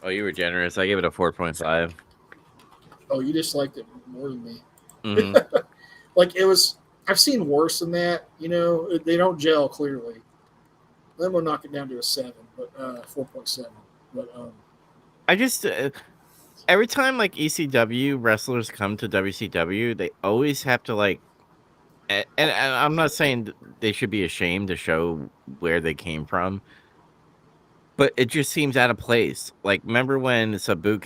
Oh, you were generous. I gave it a 4.5. Oh, you just liked it more than me. Hmm. Like it was, I've seen worse than that. You know, they don't gel clearly. Then we'll knock it down to a 7, but 4.7. But I just every time like ECW wrestlers come to WCW, they always have to like, and I'm not saying they should be ashamed to show where they came from, but it just seems out of place. Like, remember when Sabu,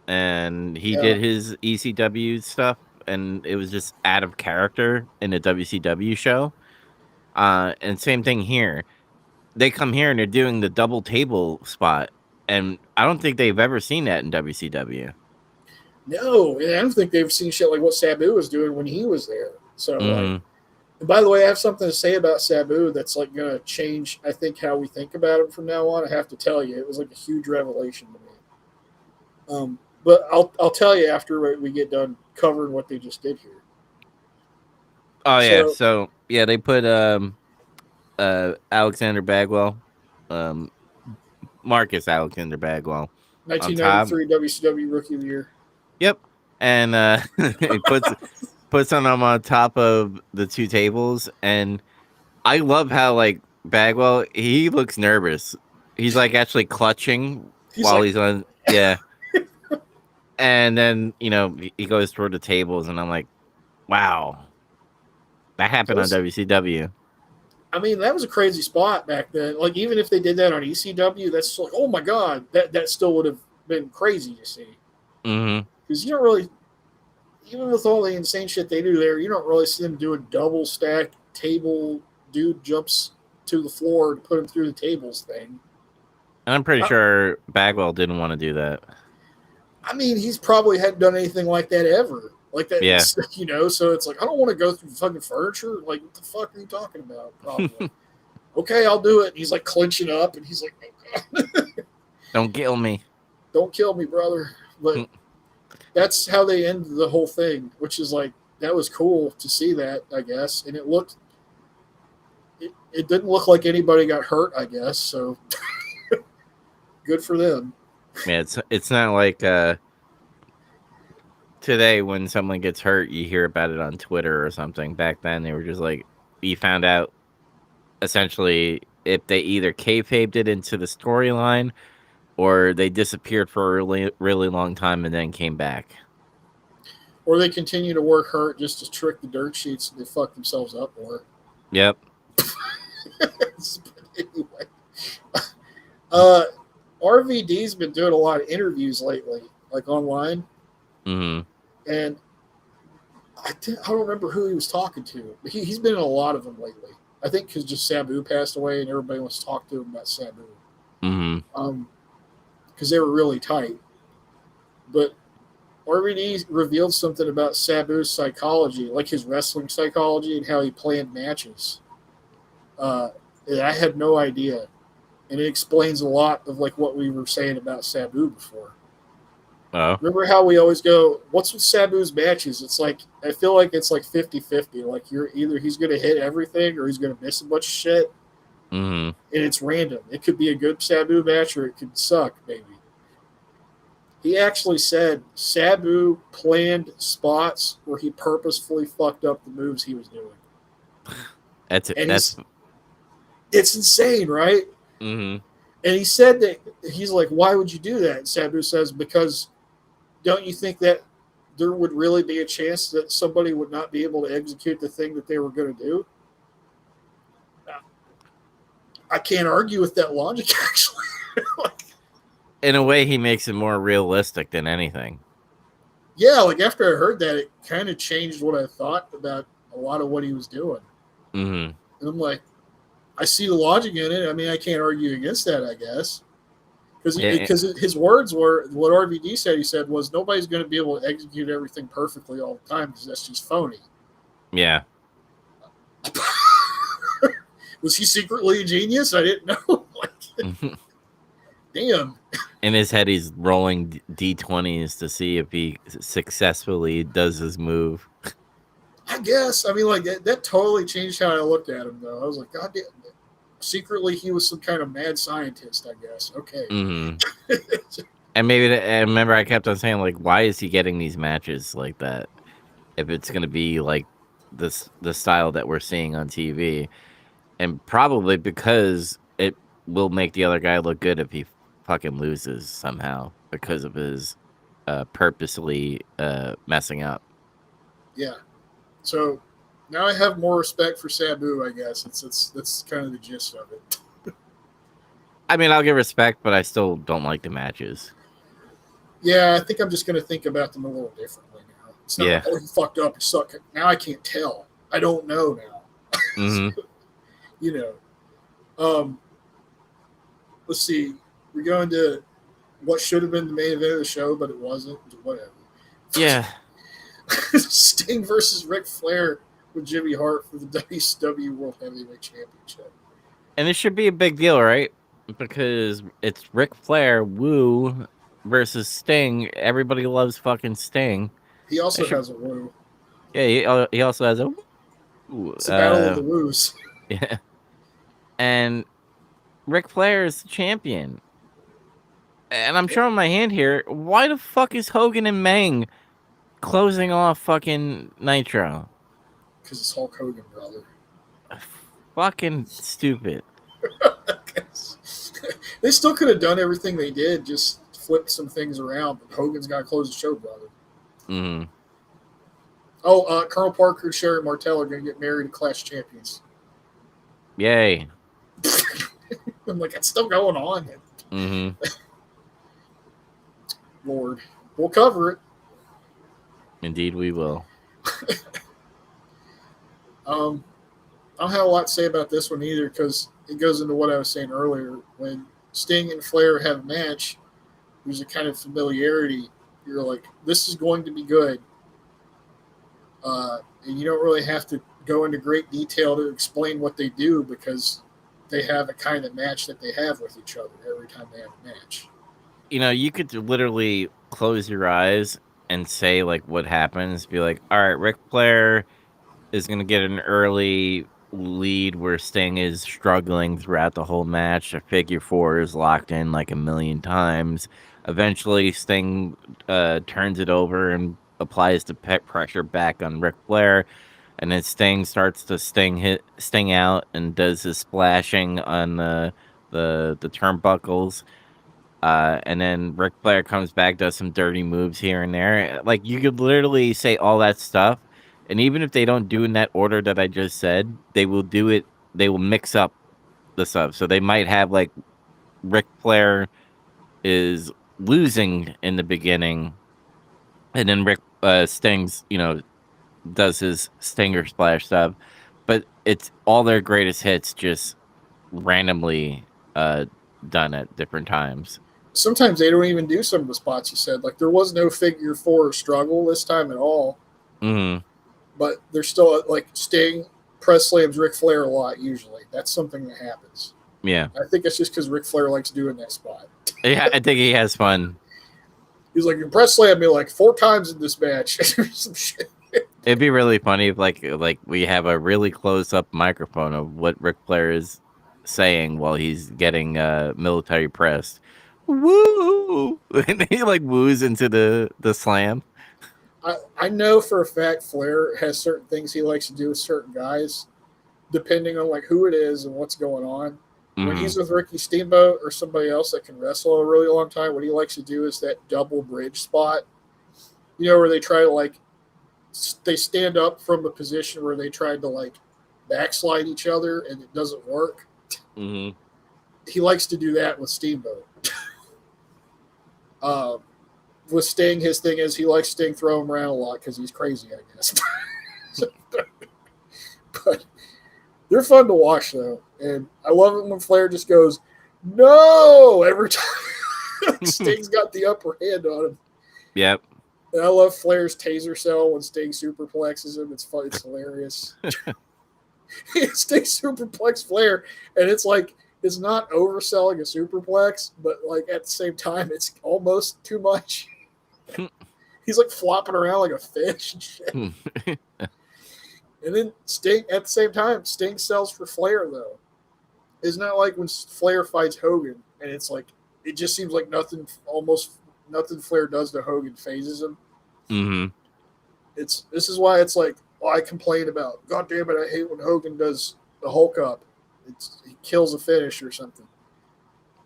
and he yeah, did his ECW stuff, and it was just out of character in a WCW show. And same thing here. They come here and they're doing the double table spot, and I don't think they've ever seen that in WCW. no, and I don't think they've seen shit like what Sabu was doing when he was there. So like, Hmm. and by the way, I have something to say about Sabu that's like going to change, I think, how we think about him from now on. I have to tell you, it was like a huge revelation to me. But I'll tell you after we get done covering what they just did here. Oh yeah, So so yeah, they put Alexander Bagwell, um Marcus Alexander Bagwell on top. 1993 WCW Rookie of the Year. Yep. And he puts on them on top of the two tables, and I love how like Bagwell, he looks nervous. He's like actually clutching He's while like, he's on, yeah. And then, he goes toward the tables, and I'm like, wow, that happened on those, WCW. I mean, that was a crazy spot back then. Like, even if they did that on ECW, that's like, oh my god, that still would have been crazy to see. Mm-hmm. Because you don't really, even with all the insane shit they do there, you don't really see them do a double stack table. Dude jumps to the floor to put him through the tables thing. And I'm pretty sure Bagwell didn't want to do that. I mean, he's probably hadn't done anything like that ever. Like that, Yeah. you know, so it's like, I don't want to go through fucking furniture. Like, what the fuck are you talking about? Probably. Okay, I'll do it. And he's like clenching up, and he's like, oh, God. Don't kill me. Don't kill me, brother. But that's how they ended the whole thing, which is like, that was cool to see that, I guess. And it looked, it didn't look like anybody got hurt, I guess. So good for them. Yeah, it's not like today when someone gets hurt, you hear about it on Twitter or something. Back then, they were just like, you found out essentially if they either kayfabed it into the storyline or they disappeared for a really, really long time and then came back. Or they continue to work hurt just to trick the dirt sheets and they fuck themselves up more. Yep. Anyway. RVD's been doing a lot of interviews lately, like online. Mm-hmm. And I don't remember who he was talking to, but he's been in a lot of them lately. I think because just Sabu passed away and everybody wants to talk to him about Sabu. Mm-hmm. Because they were really tight. But RVD revealed something about Sabu's psychology, like his wrestling psychology and how he planned matches. And I had no idea. And it explains a lot of like what we were saying about Sabu before. Oh. Remember how we always go, what's with Sabu's matches? It's like, I feel like it's like 50-50. Like you're either he's going to hit everything or he's going to miss a bunch of shit. Mm-hmm. And it's random. It could be a good Sabu match or it could suck, maybe. He actually said Sabu planned spots where he purposefully fucked up the moves he was doing. It's insane, right? Mm-hmm. And he said that he's like, why would you do that? And Sabu says, because don't you think that there would really be a chance that somebody would not be able to execute the thing that they were going to do? I can't argue with that logic, actually. In a way, he makes it more realistic than anything. Yeah, like after I heard that, it kind of changed what I thought about a lot of what he was doing. Mm-hmm. And I'm like, I see the logic in it. I mean, I can't argue against that, I guess. Because his words were, what RVD said, he said, was nobody's going to be able to execute everything perfectly all the time because that's just phony. Yeah. Was he secretly a genius? I didn't know. Damn. In his head, he's rolling D20s to see if he successfully does his move. I guess. I mean, like, that totally changed how I looked at him, though. I was like, God damn. Secretly, he was some kind of mad scientist, I guess. Okay. Mm-hmm. And maybe, I remember I kept on saying, like, why is he getting these matches like that? If it's going to be, like, the style that we're seeing on TV. And probably because it will make the other guy look good if he fucking loses somehow because of his purposely messing up. Yeah. So now I have more respect for Sabu, I guess. That's kind of the gist of it. I mean, I'll give respect, but I still don't like the matches. Yeah, I think I'm just going to think about them a little differently now. It's not Yeah. like, oh, you fucked up, you suck. Now I can't tell. I don't know now. Mm-hmm. You know. Let's see. We're going to what should have been the main event of the show, but it wasn't. Whatever. Yeah. Sting versus Ric Flair with Jimmy Hart for the WCW World Heavyweight Championship. And this should be a big deal, right? Because it's Ric Flair, woo, versus Sting. Everybody loves fucking Sting. He also has a woo. Yeah, he also has a woo. It's a battle of the woos. Yeah. And Ric Flair is the champion. And I'm showing my hand here. Why the fuck is Hogan and Meng closing off fucking Nitro? Because it's Hulk Hogan, brother. Fucking stupid. They still could have done everything they did, just flipped some things around, but Hogan's got to close the show, brother. Mm-hmm. Oh, Colonel Parker and Sherry Martel are going to get married to Clash Champions. Yay. I'm like, it's still going on. Mm-hmm. Lord, we'll cover it. Indeed, we will. I don't have a lot to say about this one either because it goes into what I was saying earlier. When Sting and Flair have a match, there's a kind of familiarity. You're like, this is going to be good. And you don't really have to go into great detail to explain what they do because they have a kind of match that they have with each other every time they have a match. You know, you could literally close your eyes and say, like, what happens. Be like, all right, Ric Flair is going to get an early lead where Sting is struggling throughout the whole match. A figure four is locked in like a million times. Eventually, Sting turns it over and applies the pet pressure back on Ric Flair. And then Sting starts to sting out and does his splashing on the turnbuckles. And then Ric Flair comes back, does some dirty moves here and there. Like, you could literally say all that stuff, and even if they don't do in that order that I just said, they will do it. They will mix up the stuff. So they might have like Ric Flair is losing in the beginning, and then Sting's does his stinger splash stuff, but it's all their greatest hits just randomly done at different times. Sometimes they don't even do some of the spots you said. Like there was no figure four struggle this time at all. Mm-hmm. But there's still like Sting press slams Ric Flair a lot usually. That's something that happens. Yeah. I think it's just because Ric Flair likes doing that spot. Yeah, I think he has fun. He's like, you press slam me like 4 times in this match. Some shit. It'd be really funny if like we have a really close up microphone of what Ric Flair is saying while he's getting military pressed. Woo! And he like woos into the slam. I know for a fact Flair has certain things he likes to do with certain guys, depending on like who it is and what's going on. Mm-hmm. When he's with Ricky Steamboat or somebody else that can wrestle a really long time, what he likes to do is that double bridge spot. You know, where they try to like they stand up from a position where they tried to like backslide each other and it doesn't work. Mm-hmm. He likes to do that with Steamboat. With Sting, his thing is he likes Sting throw him around a lot because he's crazy, I guess. But they're fun to watch though, and I love it when Flair just goes no every time. Sting's got the upper hand on him. Yep. And I love Flair's taser cell when Sting superplexes him. It's fun. It's hilarious. Sting superplex Flair, and it's like it's not overselling a superplex, but like at the same time, it's almost too much. He's like flopping around like a fish and shit. And then Sting, at the same time, Sting sells for Flair though. Isn't that like when Flair fights Hogan, and it's like it just seems like almost nothing Flair does to Hogan phases him. Mm-hmm. This is why it's like I complain about. God damn it, I hate when Hogan does the Hulk up. He kills a finish or something.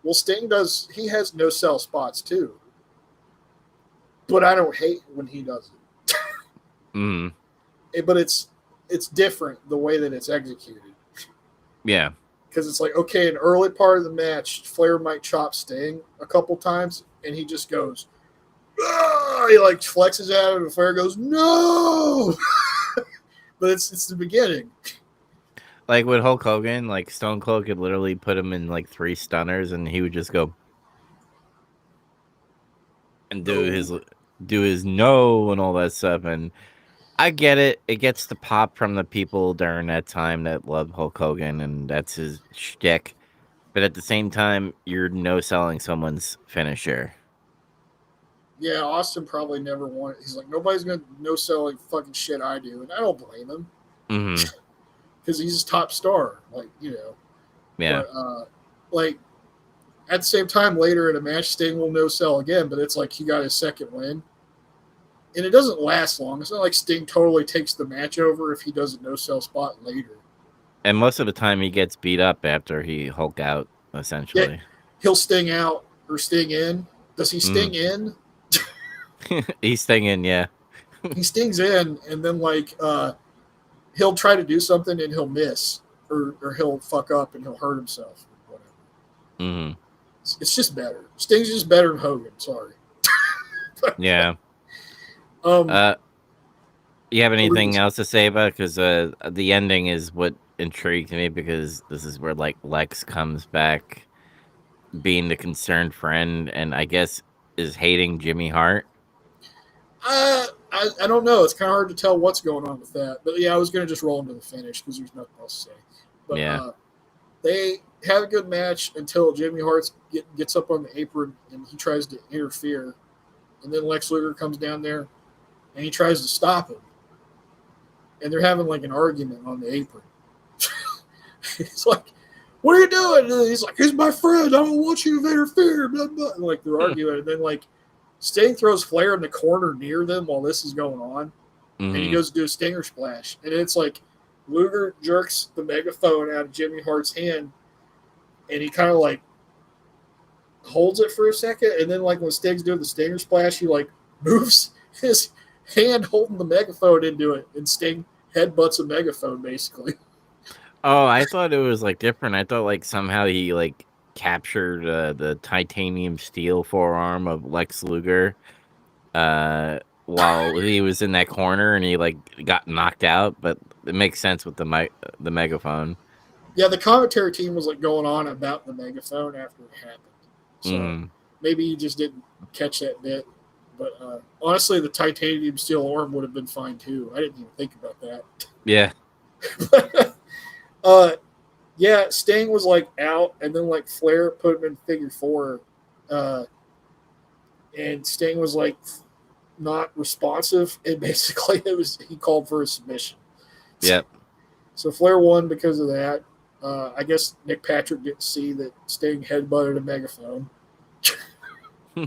Well, Sting does. He has no sell spots too, but I don't hate when he does it. Mm-hmm. But it's different the way that it's executed. Yeah. Because it's like, okay, an early part of the match, Flair might chop Sting a couple times, and he just goes, ah! He like flexes at him, and Flair goes, no! But it's the beginning. Like with Hulk Hogan, like Stone Cold could literally put him in like 3 stunners, and he would just go and do his no and all that stuff. And I get it; it gets the pop from the people during that time that love Hulk Hogan, and that's his shtick. But at the same time, you're no selling someone's finisher. Yeah, Austin probably never wanted. He's like, nobody's gonna no sell like fucking shit I do, and I don't blame him. Mm-hmm. Because he's a top star, like, Yeah. But, like, at the same time, later in a match, Sting will no sell again, but it's like he got his second win. And it doesn't last long. It's not like Sting totally takes the match over if he does a no sell spot later. And most of the time, he gets beat up after he Hulk out, essentially. Yeah, he'll Sting out or Sting in. Does he Sting in? He's stinging, yeah. He stings in, and then, like, he'll try to do something and he'll miss. or he'll fuck up and he'll hurt himself. Or whatever. Mm-hmm. It's just better. Sting's just better than Hogan. Sorry. Yeah. Um, You have anything else to say about it? Because the ending is what intrigued me, because this is where like Lex comes back being the concerned friend, and I guess is hating Jimmy Hart. I don't know. It's kind of hard to tell what's going on with that. But yeah, I was going to just roll into the finish because there's nothing else to say. But Yeah. they have a good match until Jimmy Hart gets up on the apron and he tries to interfere. And then Lex Luger comes down there and he tries to stop him. And they're having like an argument on the apron. It's like, what are you doing? And he's like, he's my friend. I don't want you to interfere. Blah, blah. And like they're arguing. And then like Sting throws Flair in the corner near them while this is going on. And he goes to do a Stinger Splash. And it's like Luger jerks the megaphone out of Jimmy Hart's hand. And he kind of like holds it for a second. And then like when Sting's doing the Stinger Splash, he like moves his hand holding the megaphone into it. And Sting headbutts a megaphone basically. Oh, I thought it was like different. I thought like somehow he like captured the titanium steel forearm of Lex Luger while he was in that corner, and he like got knocked out. But it makes sense with the megaphone. Yeah, the commentary team was like going on about the megaphone after it happened. So maybe you just didn't catch that bit. But honestly, the titanium steel arm would have been fine too. I didn't even think about that. Yeah. Yeah, Sting was like out, and then like Flair put him in figure four, and Sting was like not responsive, and basically he called for a submission. Yep. So Flair won because of that. I guess Nick Patrick didn't see that Sting headbutted a megaphone. I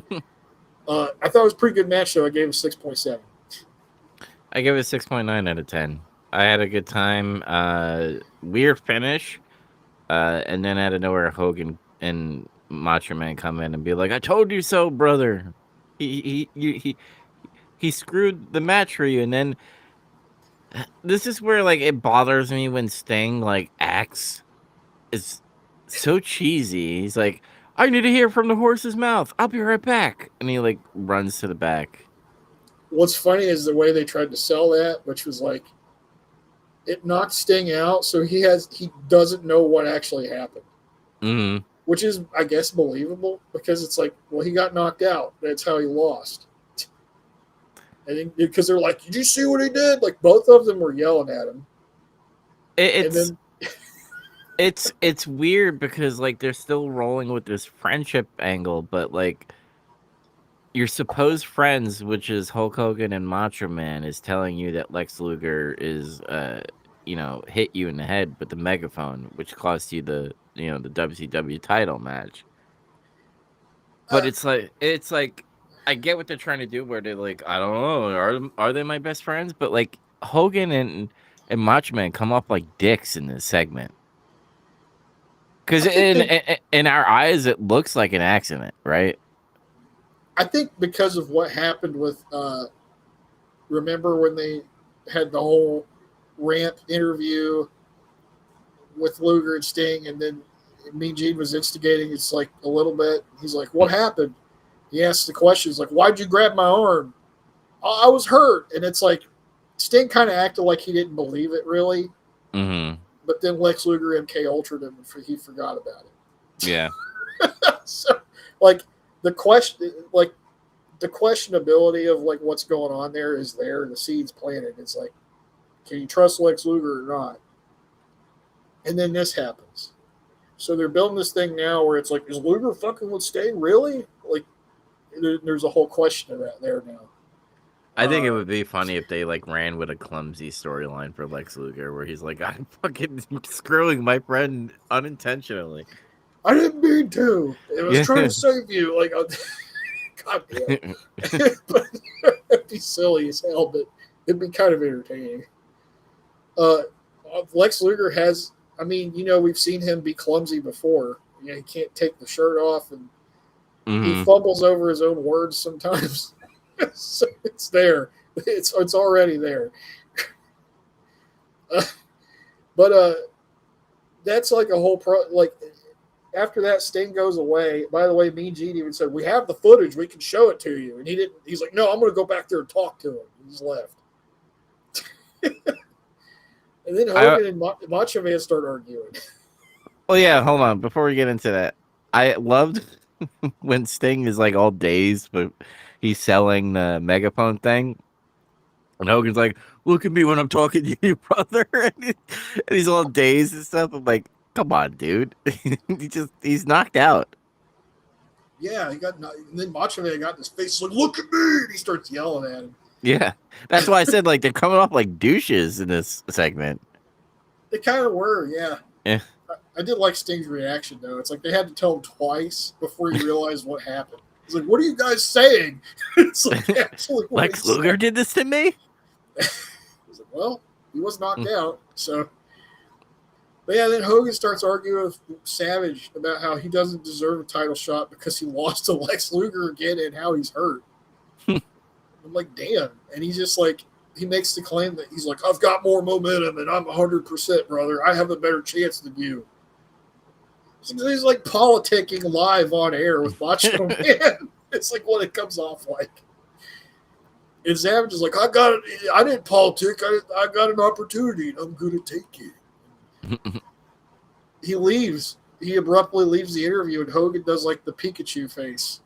thought it was a pretty good match, though. I gave it 6.7. I gave it 6.9 out of 10. I had a good time. Weird finish. And then out of nowhere, Hogan and Macho Man come in and be like, "I told you so, brother. He screwed the match for you." And then this is where like it bothers me when Sting like acts. It's so cheesy. He's like, "I need to hear from the horse's mouth. I'll be right back." And he like runs to the back. What's funny is the way they tried to sell that, which was like, it knocked Sting out, so he doesn't know what actually happened. Which is, I guess, believable, because it's like, well, he got knocked out. That's how he lost. I think because they're like, "Did you see what he did?" Like both of them were yelling at him. It's weird because like they're still rolling with this friendship angle, but like your supposed friends, which is Hulk Hogan and Macho Man, is telling you that Lex Luger is hit you in the head with the megaphone, which cost you the WCW title match. But it's like I get what they're trying to do, where they're like, I don't know, are they my best friends? But like Hogan and Macho Man come off like dicks in this segment. Because in our eyes, it looks like an accident, right? I think because of what happened with, remember when they had the whole ramp interview with Luger and Sting, and then Mean Gene was instigating. It's like a little bit. He's like, "What happened?" He asks the questions like, "Why'd you grab my arm?" I was hurt, and it's like Sting kind of acted like he didn't believe it really. But then Lex Luger MK Ultra'd him, and he forgot about it. Yeah. So, like the questionability of like what's going on there is there. The seed's planted. It's like, can you trust Lex Luger or not? And then this happens. So they're building this thing now where it's like, is Luger fucking with Sting really? Like, there's a whole question of that there now. I think it would be funny if they like ran with a clumsy storyline for Lex Luger, where he's like, "I'm fucking screwing my friend unintentionally. I didn't mean to. I was trying to save you." Like, God damn. But it'd be silly as hell, but it'd be kind of entertaining. Lex Luger has, I mean, we've seen him be clumsy before. He can't take the shirt off, and he fumbles over his own words sometimes. So it's there. It's already there. But that's like a whole like after that, Sting goes away. By the way, Mean Gene even said, "We have the footage. We can show it to you." And he didn't. He's like, "No, I'm going to go back there and talk to him." He just left. And then Hogan and Macho Man start arguing. Oh yeah, hold on. Before we get into that, I loved when Sting is like all dazed, but he's selling the megaphone thing. And Hogan's like, "Look at me when I'm talking to you, brother." And he's all dazed and stuff. I'm like, come on, dude. He's knocked out. Yeah, he got. And then Macho Man got in his face, like, "Look at me!" And he starts yelling at him. Yeah, that's why I said like they're coming off like douches in this segment. They kind of were, yeah. Yeah. I did like Sting's reaction though. It's like they had to tell him twice before he realized what happened. He's like, "What are you guys saying?" It's like, actually, Lex Luger did this to me. He's like, "Well, he was knocked out." So, but yeah, then Hogan starts arguing with Savage about how he doesn't deserve a title shot because he lost to Lex Luger again and how he's hurt. I'm like, damn. And he's just like, he makes the claim that he's like, "I've got more momentum and I'm 100%, brother. I have a better chance than you." So he's like politicking live on air with Macho Man. It's like what it comes off like. And Savage is like, I didn't politic. I got an opportunity and I'm going to take it. He leaves. He abruptly leaves the interview and Hogan does like the Pikachu face.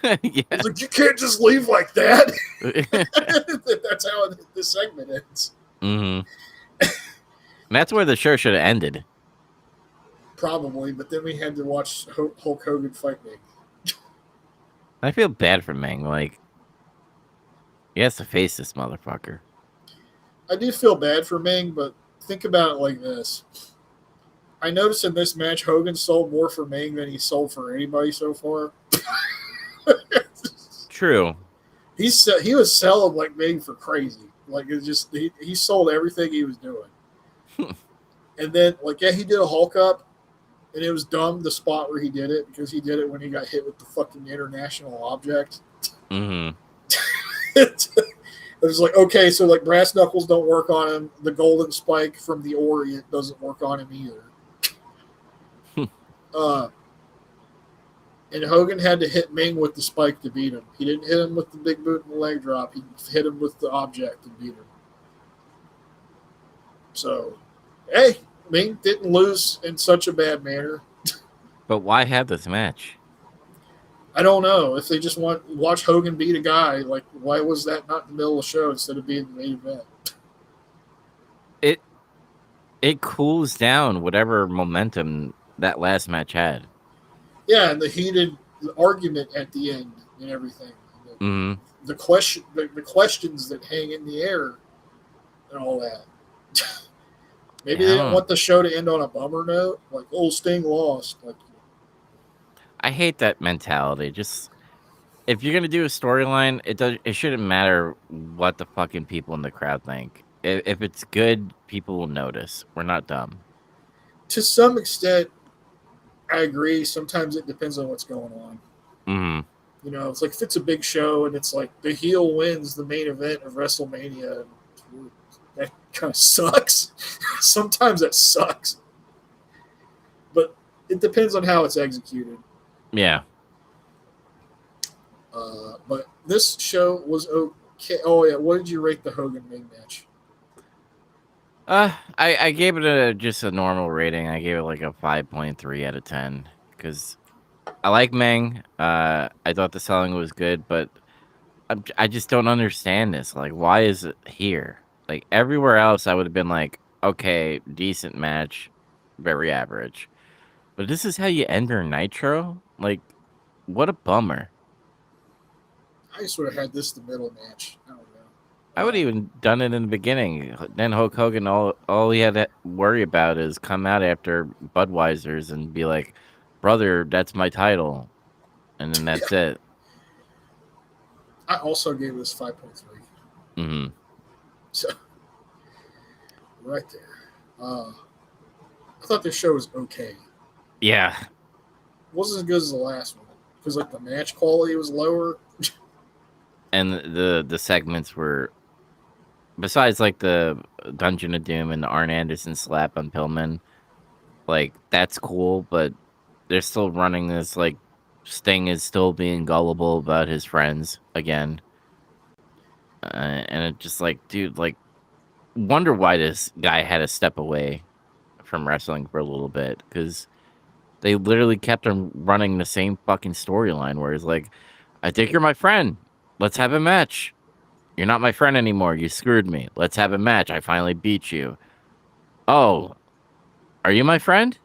Yeah. He's like, "You can't just leave like that." That's how this segment ends. Mm-hmm. That's where the show should have ended. Probably, but then we had to watch Hulk Hogan fight Ming. I feel bad for Ming. Like, he has to face this motherfucker. I do feel bad for Ming, but think about it like this. I noticed in this match, Hogan sold more for Ming than he sold for anybody so far. True. He was selling like Ming for crazy. Like, it's just he sold everything he was doing. And then, like, yeah, he did a Hulk up. And it was dumb, the spot where he did it, because he did it when he got hit with the fucking international object. Mm-hmm. It was like, okay, so like brass knuckles don't work on him. The golden spike from the Orient doesn't work on him either. And Hogan had to hit Ming with the spike to beat him. He didn't hit him with the big boot and the leg drop. He hit him with the object and beat him. So, hey, Ming didn't lose in such a bad manner. But why have this match? I don't know. If they just watch Hogan beat a guy, like, why was that not in the middle of the show instead of being the main event? It cools down whatever momentum that last match had. Yeah, and the heated argument at the end and everything. Mm-hmm. The questions that hang in the air and all that. Maybe they didn't want the show to end on a bummer note, like, "Oh, Sting lost." Like, I hate that mentality. Just if you're gonna do a storyline, it shouldn't matter what the fucking people in the crowd think. If it's good, people will notice. We're not dumb. to some extent, I agree. Sometimes it depends on what's going on. Mm-hmm. You know, it's like if it's a big show and it's like the heel wins the main event of WrestleMania, that kind of sucks. Sometimes that sucks. But it depends on how it's executed. Yeah. But this show was okay. Oh, yeah. What did you rate the Hogan Ming match? I gave it just a normal rating. I gave it like a 5.3 out of 10 because I like Meng. I thought the selling was good, but I just don't understand this. Like, why is it here? Like, everywhere else, I would have been like, okay, decent match, very average. But this is how you enter Nitro? Like, what a bummer. I just would have had this the middle match. I don't know. I would have even done it in the beginning. Then Hulk Hogan, all he had to worry about is come out after Budweiser's and be like, brother, that's my title. And then that's it. I also gave this 5.3. Mm-hmm. So, right there. I thought this show was okay. Yeah. It wasn't as good as the last one because like the match quality was lower. And the segments were, besides like the Dungeon of Doom and the Arn Anderson slap on Pillman, Like, that's cool, but they're still running this, like, Sting is still being gullible about his friends again. And it just like, dude, like, wonder why this guy had to step away from wrestling for a little bit, because they literally kept him running the same fucking storyline where he's like, I think you're my friend. Let's have a match. You're not my friend anymore. You screwed me. Let's have a match. I finally beat you. Oh, are you my friend?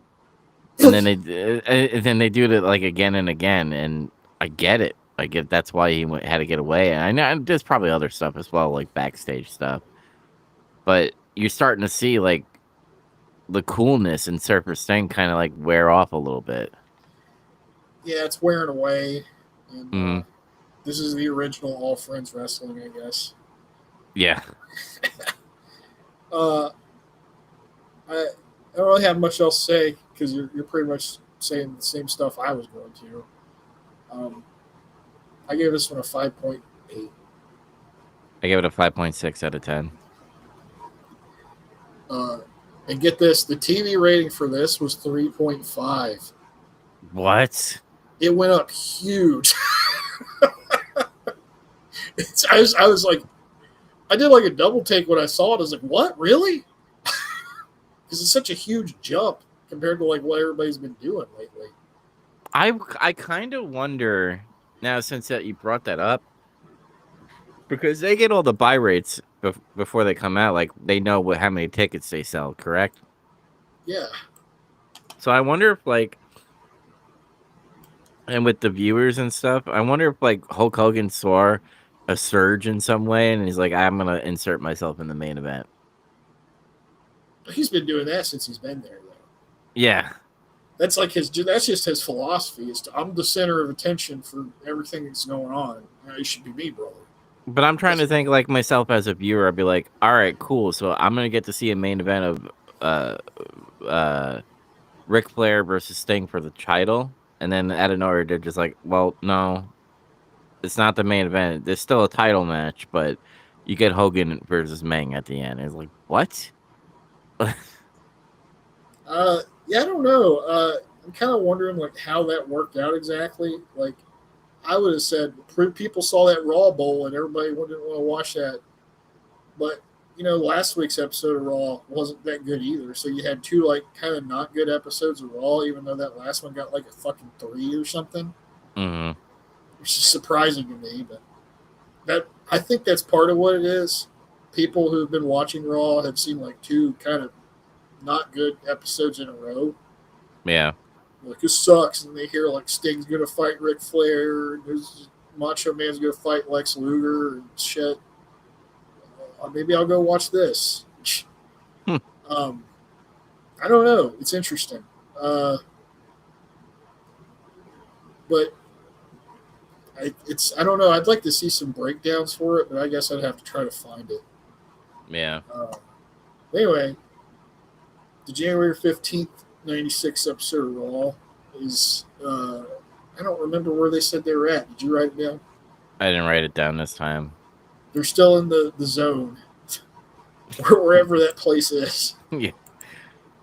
And then they do it like again and again, and I get it. I get that's why he had to get away. And I know there's probably other stuff as well, like backstage stuff. But you're starting to see like the coolness in Surfer Sting kind of like wear off a little bit. Yeah, it's wearing away. And Mhm. this is the original All Friends Wrestling, I guess. Yeah. I don't really have much else to say because you're pretty much saying the same stuff I was going to. I gave this one a 5.8. I give it a 5.6 out of 10. And get this, the TV rating for this was 3.5. What? It went up huge. I was like, I did like a double take when I saw it. I was like, what? Really? Because it's such a huge jump compared to like what everybody's been doing lately. I kind of wonder now, since that you brought that up, because they get all the buy rates before they come out. Like, they know how many tickets they sell, correct? Yeah. So I wonder if, like, and with the viewers and stuff, I wonder if, like, Hulk Hogan saw a surge in some way, and he's like, I'm going to insert myself in the main event. He's been doing that since he's been there, though. Yeah. That's like that's just his philosophy. I'm the center of attention for everything that's going on. It should be me, brother. But I'm trying to think, like, myself as a viewer, I'd be like, all right, cool. So I'm going to get to see a main event of Ric Flair versus Sting for the title. And then out of nowhere, they're just like, well, no, it's not the main event. There's still a title match, but you get Hogan versus Meng at the end. It's like, what? Yeah, I don't know. I'm kind of wondering like how that worked out exactly. Like, I would have said people saw that Raw Bowl and everybody didn't want to watch that. But last week's episode of Raw wasn't that good either. So you had two like kind of not good episodes of Raw, even though that last one got like a fucking 3 or something. Mm-hmm. Which is surprising to me, but I think that's part of what it is. People who've been watching Raw have seen like 2 kind of not good episodes in a row. Yeah. Like, it sucks, and they hear like Sting's gonna fight Ric Flair, and there's Macho Man's gonna fight Lex Luger and shit. Maybe I'll go watch this. I don't know. It's interesting, but I don't know. I'd like to see some breakdowns for it, but I guess I'd have to try to find it. Yeah. Anyway, the January 15th, 96 episode of Raw is, I don't remember where they said they were at. Did you write it down? I didn't write it down this time. They're still in the zone, wherever that place is. Yeah.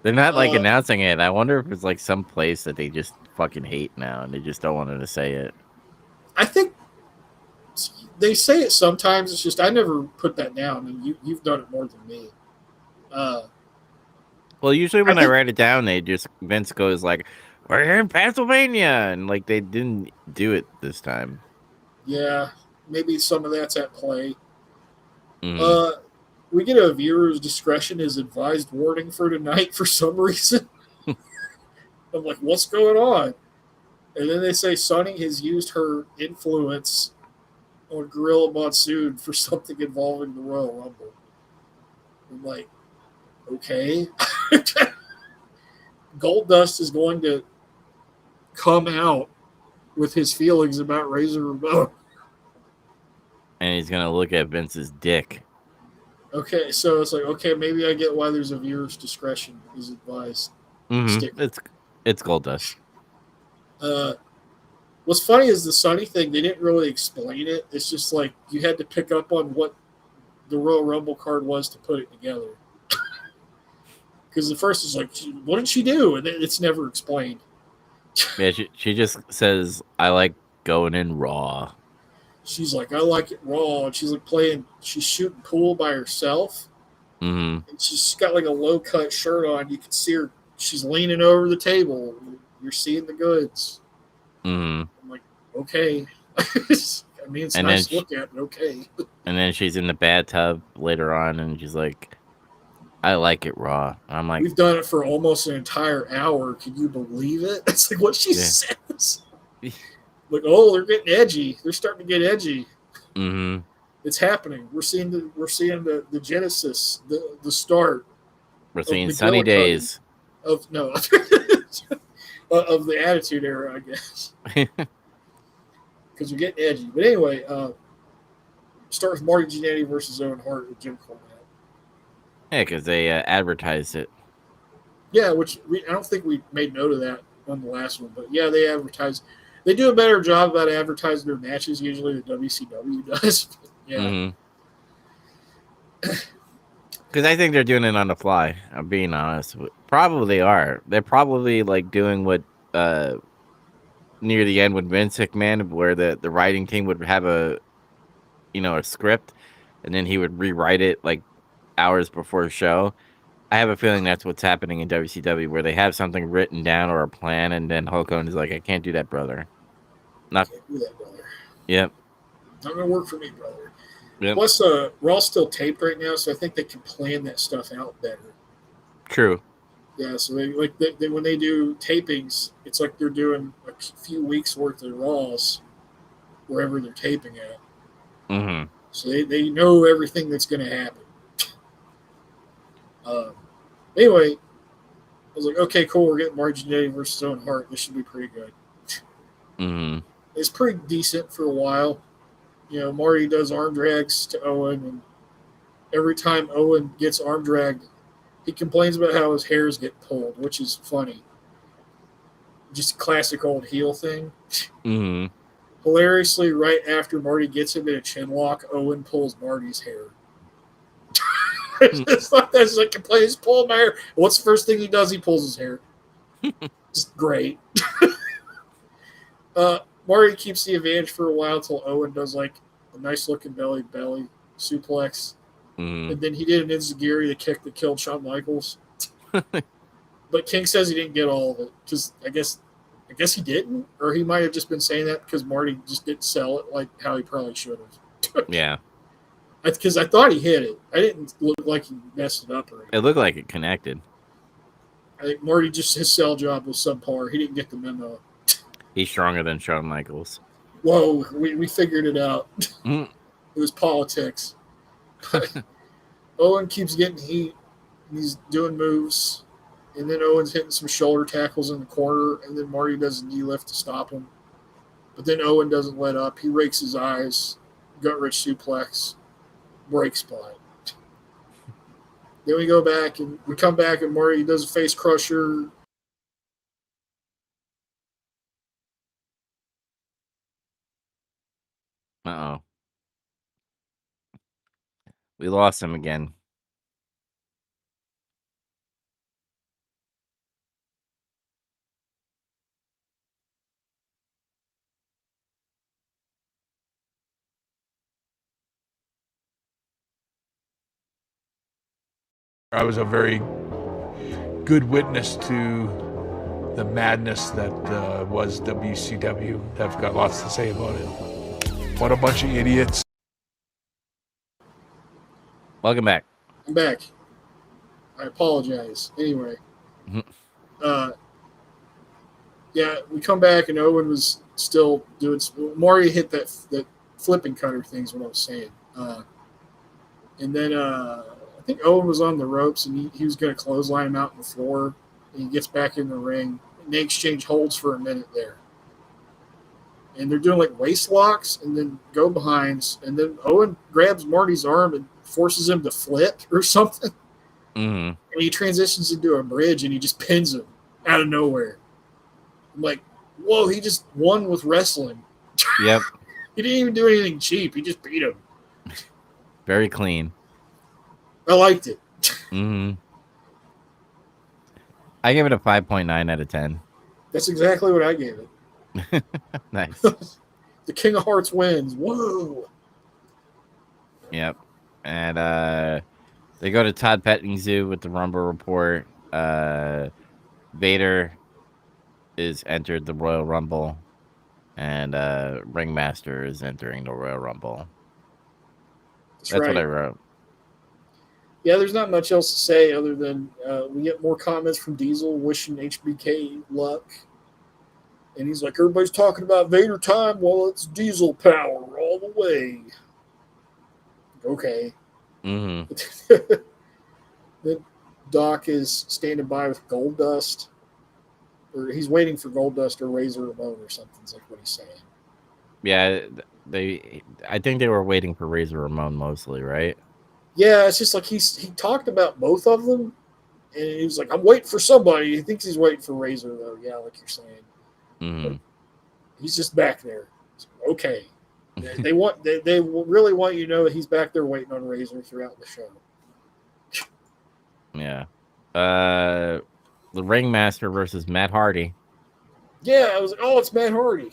They're not like announcing it. I wonder if it's like some place that they just fucking hate now and they just don't want to say it. I think they say it sometimes. It's just I never put that down, and you've done it more than me. Well, usually when I write it down, Vince goes like, "We're here in Pennsylvania," and like they didn't do it this time. Yeah, maybe some of that's at play. Mm-hmm. We get a viewer's discretion is advised warning for tonight for some reason. I'm like, what's going on? And then they say Sonny has used her influence on Gorilla Monsoon for something involving the Royal Rumble. I'm like, okay. Goldust is going to come out with his feelings about Razor Ramon. And he's going to look at Vince's dick. Okay, so it's like, okay, maybe I get why there's a viewer's discretion is advised. Mm-hmm. It's Goldust. What's funny is the Sonny thing, they didn't really explain it. It's just like you had to pick up on what the Royal Rumble card was to put it together. Because the first is like, what did she do? And it's never explained. Yeah, she just says, I like going in raw. She's like, I like it raw. And she's like she's shooting pool by herself. Mm-hmm. And she's got like a low cut shirt on. You can see her. She's leaning over the table. You're seeing the goods. Mm-hmm. I'm like, okay. I mean, it's And nice then to look at, but okay. And then she's in the bathtub later on, and she's like, I like it raw. And I'm like, We've done it for almost an entire hour. Can you believe it? That's like what she says. Like, oh, they're getting edgy. They're starting to get edgy. mm-hmm. It's happening. We're seeing the genesis, the start. We're seeing the sunny Gillicuddy days. of of the Attitude Era, I guess. Because we're getting edgy. But anyway, start with Marty Jannetty versus Owen Hart with Jim Cornette. Yeah, because they advertised it. Yeah, which I don't think we made note of that on the last one, but yeah, they advertise. They do a better job about advertising their matches usually than WCW does. Yeah. Because I think they're doing it on the fly. I'm being honest. Probably they are. They're probably like doing what near the end with Vince McMahon, where the writing team would have a script, and then he would rewrite it like hours before the show. I have a feeling that's what's happening in WCW, where they have something written down or a plan, and then Hulk Hogan is like, I can't do that, brother. Not Can't do that, brother. Yep. Not gonna work for me, brother. Yep. Plus, Raw's still taped right now, so I think they can plan that stuff out better. True. Yeah, so they when they do tapings, it's like they're doing a few weeks worth of Raws wherever they're taping at. Mm-hmm. So they know everything that's going to happen. Anyway, I was like, okay, cool. We're getting Marty Jannetty versus Owen Hart. This should be pretty good. Mm-hmm. It's pretty decent for a while. You know, Marty does arm drags to Owen, and every time Owen gets arm dragged, he complains about how his hairs get pulled, which is funny. Just a classic old heel thing. Mm-hmm. Hilariously, right after Marty gets him in a chin lock, Owen pulls Marty's hair. It's like that's like complaint. He's pulling my hair. What's the first thing he does? He pulls his hair. Just great. Marty keeps the advantage for a while until Owen does like a nice looking belly suplex. Mm-hmm. And then he did an enziguri, the kick that killed Shawn Michaels. But King says he didn't get all of it because I guess he didn't, or he might have just been saying that because Marty just didn't sell it like how he probably should have. Yeah. Because I thought he hit it. I didn't look like he messed it up or anything. It looked like it connected. I think Marty his sell job was subpar. He didn't get the memo. He's stronger than Shawn Michaels. Whoa, we figured it out. Mm. It was politics. Owen keeps getting heat. He's doing moves. And then Owen's hitting some shoulder tackles in the corner. And then Marty does a knee lift to stop him. But then Owen doesn't let up. He rakes his eyes. Gut-wrench suplex. Break spot. Then we come back and Marty does a face crusher. Uh-oh. We lost him again. I was a very good witness to the madness that was WCW. I've got lots to say about it. What a bunch of idiots. Welcome back. I'm back. I apologize. Anyway. Yeah, we come back and Owen was still doing. Marty hit that flipping cutter thing is what I was saying. And then I think Owen was on the ropes and he was going to clothesline him out on the floor. And he gets back in the ring. And they exchange holds for a minute there. And they're doing like waist locks and then go behinds. And then Owen grabs Marty's arm and forces him to flip or something. Mm-hmm. And he transitions into a bridge and he just pins him out of nowhere. I'm like, whoa, he just won with wrestling. Yep. He didn't even do anything cheap. He just beat him. Very clean. I liked it. Mm-hmm. I give it a 5.9 out of 10. That's exactly what I gave it. Nice. The King of Hearts wins. Whoa. Yep. And they go to Todd Petting Zoo with the Rumble report. Vader is entered the Royal Rumble, and Ringmaster is entering the Royal Rumble. That's right. what I wrote. Yeah, there's not much else to say other than we get more comments from Diesel wishing HBK luck. And he's like, everybody's talking about Vader time. Well, it's Diesel power all the way. Okay. Mm-hmm. Then Doc is standing by with Goldust. Or he's waiting for Goldust or Razor Ramon or something, is like what he's saying. Yeah, I think they were waiting for Razor Ramon mostly, right? Yeah, it's just like he talked about both of them, and he was like, I'm waiting for somebody. He thinks he's waiting for Razor, though. Yeah, like you're saying. Mm-hmm. He's just back there. Okay. They really want you to know that he's back there waiting on Razor throughout the show. Yeah. The Ringmaster versus Matt Hardy. Yeah, I was like, oh, it's Matt Hardy.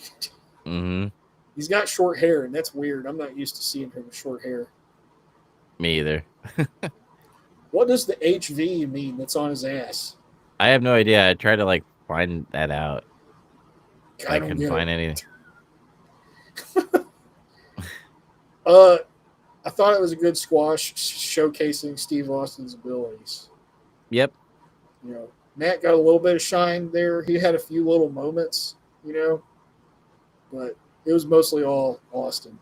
Mm-hmm. He's got short hair, and that's weird. I'm not used to seeing him with short hair. Me either. What does the HV mean that's on his ass? I have no idea. I tried to find that out. I don't couldn't find anything. I thought it was a good squash showcasing Steve Austin's abilities. Yep. You know, Matt got a little bit of shine there. He had a few little moments, but it was mostly all Austin.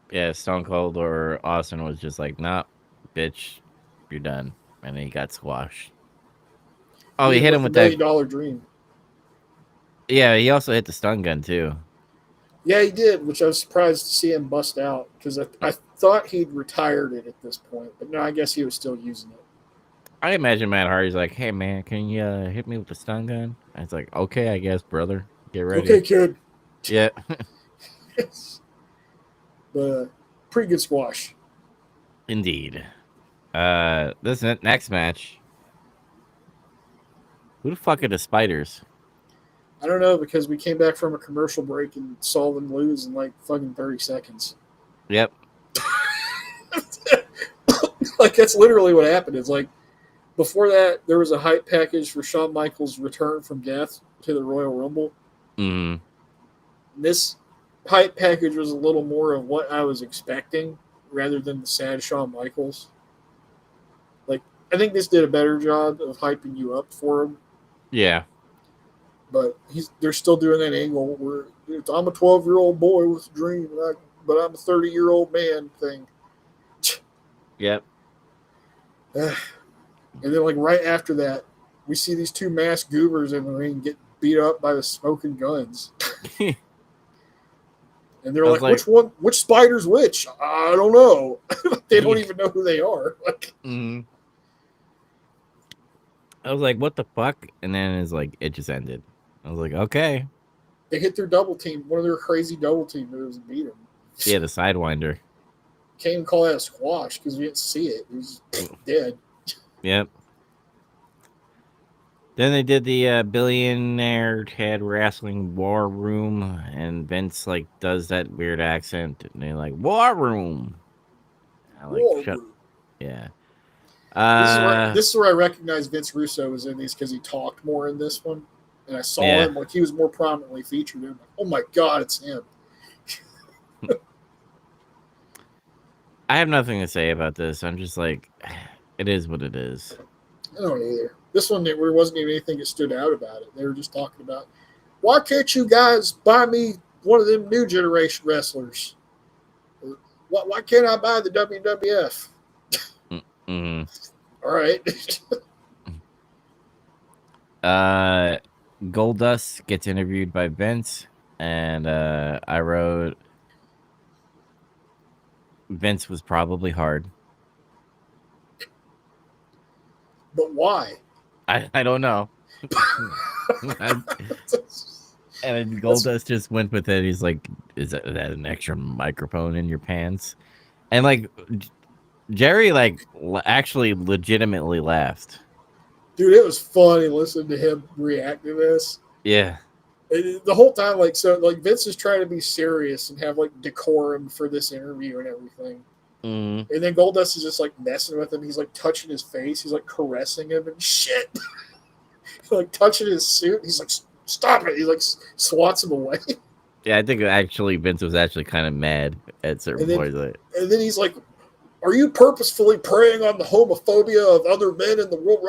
Yeah, Stone Cold or Austin was just like, nah, bitch, you're done. And then he got squashed. Oh, he hit him with the that $1 million dream. Yeah, he also hit the stun gun too. Yeah, he did, which I was surprised to see him bust out because I thought he'd retired it at this point, but no, I guess he was still using it. I imagine Matt Hardy's like, hey man, can you hit me with the stun gun? And it's like, okay, I guess, brother. Get ready. Okay, kid. Yeah. But pretty good squash. Indeed. This next match. Who the fuck are the Spiders? I don't know, because we came back from a commercial break and saw them lose in fucking 30 seconds. Yep. That's literally what happened. It's like, before that, there was a hype package for Shawn Michaels' return from death to the Royal Rumble. Mm-hmm. This hype package was a little more of what I was expecting rather than the sad Shawn Michaels. I think this did a better job of hyping you up for him. Yeah. But they're still doing that angle where I'm a 12-year-old boy with a dream, but I'm a 30-year-old man thing. Yep. And then, right after that, we see these two masked goobers in the ring get beat up by the smoking guns. And they're like, which spider's which? I don't know. They don't even know who they are. Mm-hmm. I was like, what the fuck? And then it just ended. I was like, okay. They hit their double team, one of their crazy double team moves, and beat them. Yeah, the Sidewinder. Can't even call that a squash because we didn't see it. It was dead. Yep. Then they did the billionaire head wrestling war room, and Vince does that weird accent, and they're like, war room. War shut. room. Yeah. This is where I recognize Vince Russo was in these because he talked more in this one, and I saw him he was more prominently featured. And I'm like, oh my god, it's him. I have nothing to say about this. I'm just like, it is what it is. I don't either. This one, there wasn't even anything that stood out about it. They were just talking about, why can't you guys buy me one of them new generation wrestlers? Or, why can't I buy the WWF? Mm-hmm. All right. Goldust gets interviewed by Vince, and I wrote, Vince was probably hard. But why? I don't know. And then Goldust just went with it. He's like, is that an extra microphone in your pants? And Jerry actually legitimately laughed. Dude, it was funny listening to him react to this. Yeah. The whole time, like Vince is trying to be serious and have like decorum for this interview and everything. Mm. And then Goldust is just like messing with him. He's like touching his face. He's like caressing him and shit. Like touching his suit. He's like, stop it. He like swats him away. Yeah, I think actually Vince was actually kind of mad at certain points. And then he's like, are you purposefully preying on the homophobia of other men in the World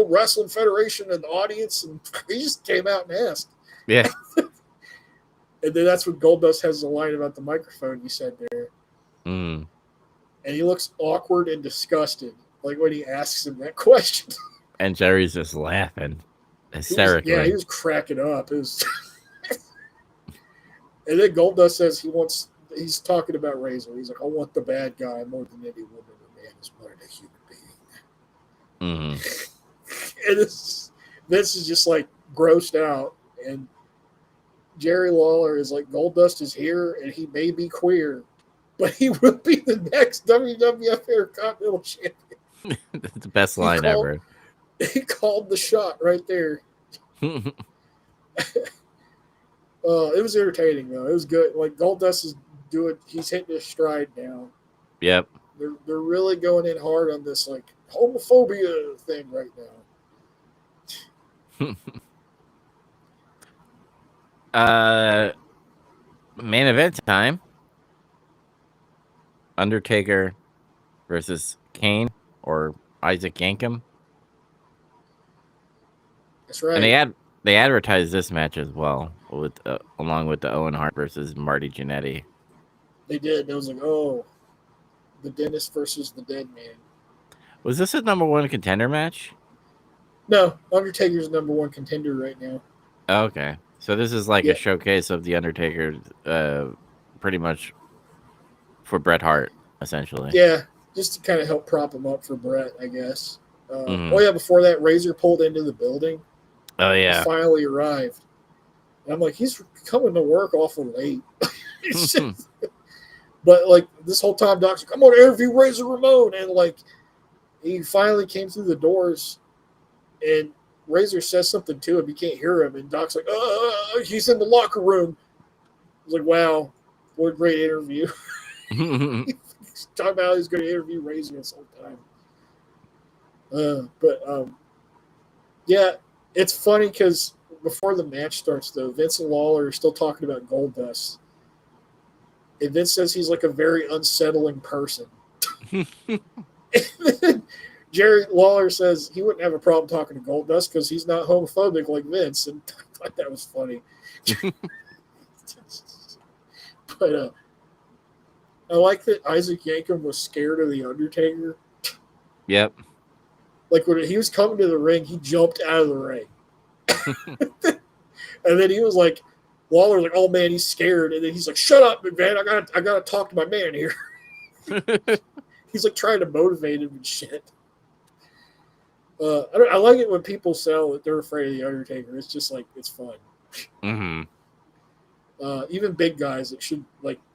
Wrestling Federation and the audience? And he just came out and asked. Yeah. And then that's when Goldust has the line about the microphone you said there. Mm. And he looks awkward and disgusted, like when he asks him that question. And Jerry's just laughing hysterically. He was cracking up. It was and then Goldust says he's talking about Razor. He's like, I want the bad guy more than any woman or man has wanted a human being. Mm-hmm. And Vince is just like grossed out. And Jerry Lawler is like, Goldust is here and he may be queer, but he will be the next WWF Intercontinental Champion. That's the best line ever. He called the shot right there. It was entertaining though. It was good. Like Goldust is he's hitting his stride now. Yep. They're really going in hard on this like homophobia thing right now. Main event time. Undertaker versus Kane or Isaac Yankem. That's right. And they advertised this match as well, with along with the Owen Hart versus Marty Jannetty. They did. It was like, oh, the dentist versus the dead man. Was this a number one contender match? No, Undertaker's number one contender right now. Okay, so this is like a showcase of the Undertaker, pretty much for Bret Hart, essentially. Yeah, just to kind of help prop him up for Bret, I guess. Oh yeah, before that, Razor pulled into the building. Oh yeah, he finally arrived. And I'm like, he's coming to work awful late. But like this whole time, Doc's like, I'm going to interview Razor Ramon, and like he finally came through the doors, and Razor says something to him. You can't hear him, and Doc's like, he's in the locker room. I was like, wow, what a great interview. He's talking about how he's going to interview Razor this whole time. Yeah, it's funny because before the match starts, though, Vince and Lawler are still talking about Goldust. And Vince says he's like a very unsettling person. Jerry Lawler says he wouldn't have a problem talking to Goldust because he's not homophobic like Vince. And I thought that was funny. But I like that Isaac Yankem was scared of The Undertaker. Yep. Like when he was coming to the ring, he jumped out of the ring. And then he was like, Lawler's like, oh man, he's scared. And then he's like, shut up, man. I gotta talk to my man here. He's like trying to motivate him and shit. I like it when people sell that they're afraid of The Undertaker. It's just like, it's fun. Mm-hmm. Even big guys that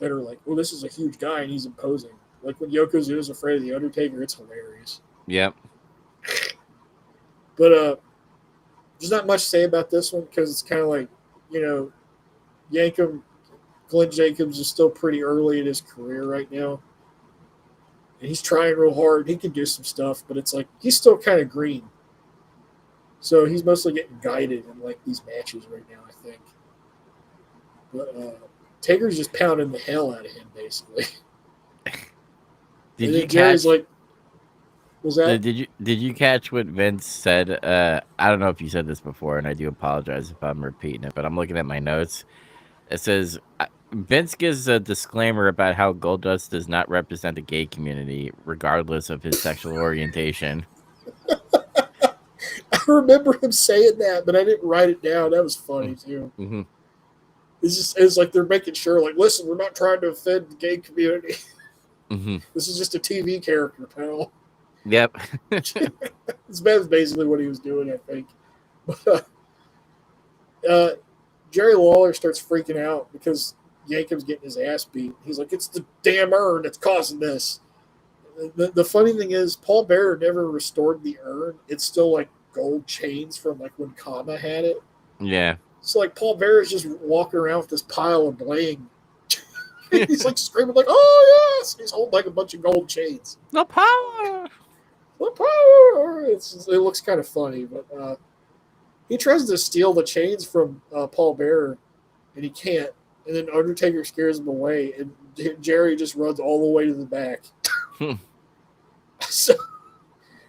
are like, well, this is a huge guy and he's imposing. Like when Yokozuna's afraid of The Undertaker, it's hilarious. Yep. But there's not much to say about this one because it's kind of like, Glenn Jacobs is still pretty early in his career right now. And he's trying real hard. He can do some stuff, but it's like he's still kind of green. So he's mostly getting guided in like these matches right now, I think. But Taker's just pounding the hell out of him, basically. Jerry's like, was that? Did you catch what Vince said? I don't know if you said this before, and I do apologize if I'm repeating it, but I'm looking at my notes. It says Vince gives a disclaimer about how Goldust does not represent the gay community, regardless of his sexual orientation. I remember him saying that, but I didn't write it down. That was funny too. Mm-hmm. It's like they're making sure, like, listen, we're not trying to offend the gay community. Mm-hmm. This is just a TV character, pal. Yep. That's basically what he was doing, I think. But Jerry Lawler starts freaking out because Yankem's getting his ass beat. He's like, it's the damn urn that's causing this. The funny thing is, Paul Bearer never restored the urn. It's still like gold chains from like when Kama had it. Yeah. So like Paul Bearer is just walking around with this pile of bling. He's like screaming like, "Oh yes!" He's holding like a bunch of gold chains. The power. The power. It looks kind of funny, but he tries to steal the chains from Paul Bearer, and he can't. And then Undertaker scares him away, and Jerry just runs all the way to the back. So,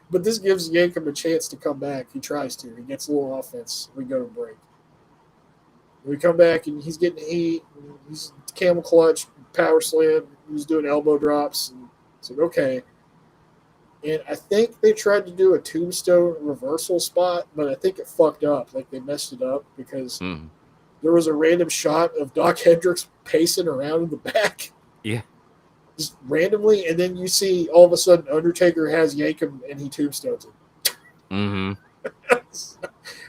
but this gives Yankum a chance to come back. He tries to. He gets a little offense. We go to break. We come back, and he's getting heat. He's camel clutch, power slam. He's doing elbow drops. And it's like, okay. And I think they tried to do a tombstone reversal spot, but I think it fucked up. Like, they messed it up because there was a random shot of Doc Hendricks pacing around in the back. Yeah. Just randomly, and then you see all of a sudden Undertaker has Yankum and he tombstones him.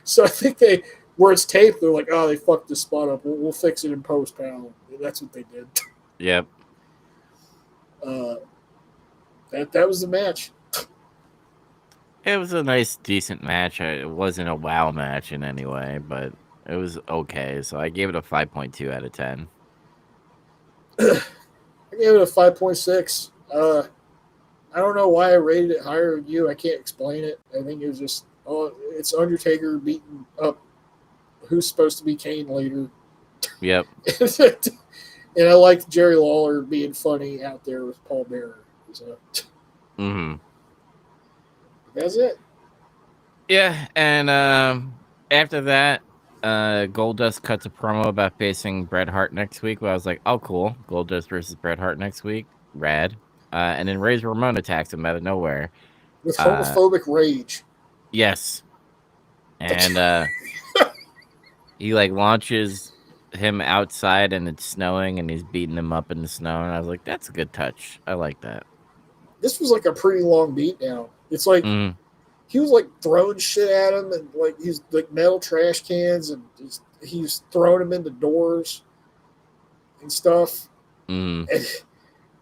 So I think where it's taped, they're like, oh, they fucked this spot up. We'll fix it in post, pal. And that's what they did. Yep. That was the match. It was a nice, decent match. It wasn't a wow match in any way, but it was okay. So I gave it a 5.2 out of 10. I gave it a 5.6. I don't know why I rated it higher than you. I can't explain it. I think it was just, it's Undertaker beating up who's supposed to be Kane later. Yep. And I liked Jerry Lawler being funny out there with Paul Bearer. So. That's it. Yeah, and after that, Goldust cuts a promo about facing Bret Hart next week. Well, I was like, oh, cool. Goldust versus Bret Hart next week. Rad. And then Razor Ramon attacks him out of nowhere. With homophobic rage. Yes. And he, like, launches him outside, and it's snowing, and he's beating him up in the snow. And I was like, that's a good touch. I like that. This was, like, a pretty long beatdown. It's like... He was like throwing shit at him, and like he's like metal trash cans, and he's throwing him into doors and stuff. And,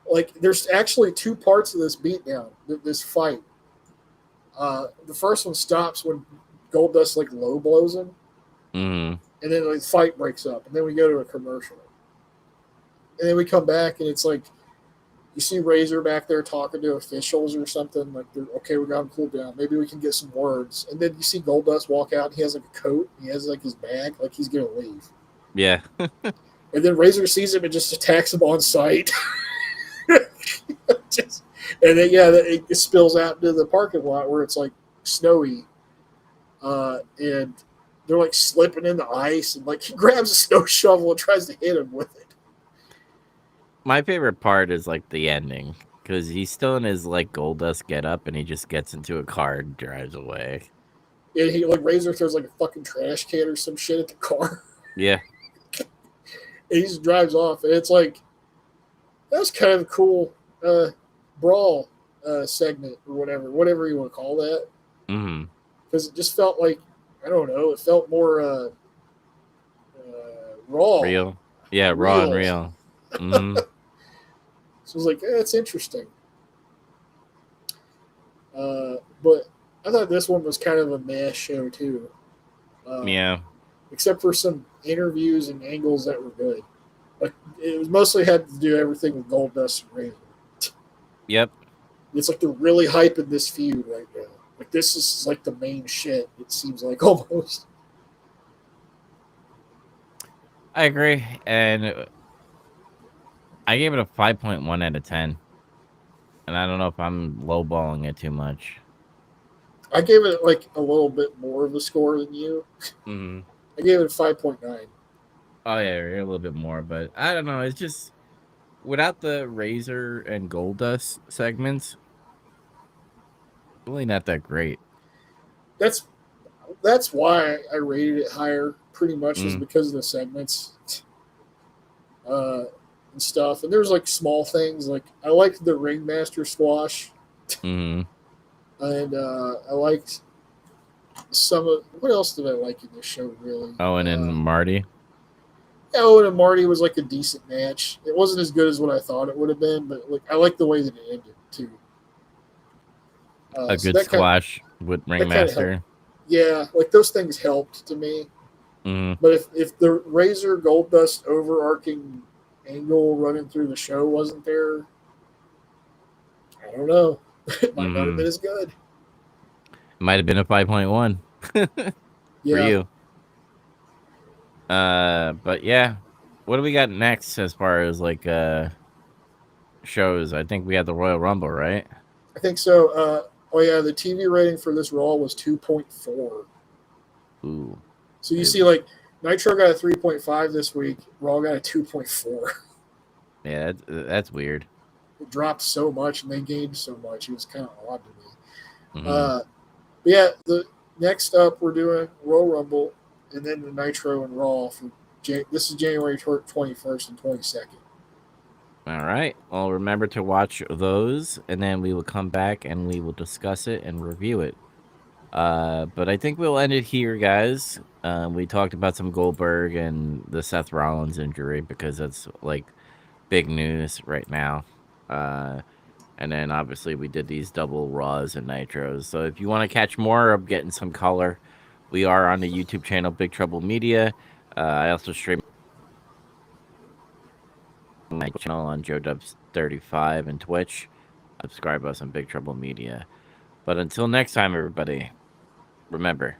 like, there's actually two parts of this beatdown, this fight. The first one stops when Goldust like low blows him, and then like, the fight breaks up, and then we go to a commercial, and then we come back, and it's like. You see Razor back there talking to officials or something. Like, okay, we got him cooled down. Maybe we can get some words. And then you see Goldust walk out. And he has, like, a coat. He has, like, his bag. Like, he's going to leave. Yeah. And then Razor sees him and just attacks him on sight. And then, yeah, it spills out into the parking lot where it's, like, snowy. And they're, like, slipping in the ice. And, like, he grabs a snow shovel and tries to hit him with it. My favorite part is, like, the ending, because he's still in his, like, Goldust getup, and he just gets into a car and drives away. And he, like, Razor throws, like, a fucking trash can or some shit at the car. Yeah. And he just drives off, and it's like, that was kind of a cool brawl segment or whatever you want to call that. Because it just felt like, I don't know, it felt more raw. Real. Yeah, raw and real. So I was like, that's interesting. But I thought this one was kind of a meh show too. Yeah. Except for some interviews and angles that were good. Like it was mostly had to do everything with Goldust and Razor. Yep. It's like they're really hyping this feud right now. Like this is like the main shit. It seems like almost. I agree, and I gave it a 5.1 out of 10. And I don't know if I'm lowballing it too much. I gave it like a little bit more of a score than you. I gave it a 5.9. Oh, yeah, you're a little bit more. But I don't know. It's just, without the Razor and Goldust segments, really not that great. That's why I rated it higher, pretty much, is because of the segments. And stuff, and there's like small things like I liked the Ringmaster squash, and I liked some of what else did I like in this show really? Owen and Marty. Yeah, Owen and Marty was like a decent match. It wasn't as good as what I thought it would have been, but like I like the way that it ended too. A good squash with Ringmaster. Yeah, like those things helped to me. Mhm. But if the Razor Goldust overarching angle running through the show wasn't there, I don't know. It might not have been Mhm. as good. Might have been a 5.1 for Yeah, you. But yeah, what do we got next as far as like shows? I think we had the Royal Rumble, right? I think so. Oh yeah, the TV rating for this Raw was 2.4. Ooh, So you it- see, like Nitro got a 3.5 this week. Raw got a 2.4. yeah, that's weird. It dropped so much and they gained so much. It was kind of odd to me. Mhm. But yeah, the next up we're doing Royal Rumble and then the Nitro and Raw for this is January 21st and 22nd. All right. Well, remember to watch those, and then we will come back and we will discuss it and review it. But I think we'll end it here, guys. We talked about some Goldberg and the Seth Rollins injury because that's like big news right now. And then obviously we did these double Raws and Nitros. So if you want to catch more of getting some color, we are on the YouTube channel Big Trouble Media. I also stream my channel on Joe Dubs 35 and Twitch. Subscribe us on Big Trouble Media. But until next time, everybody, remember,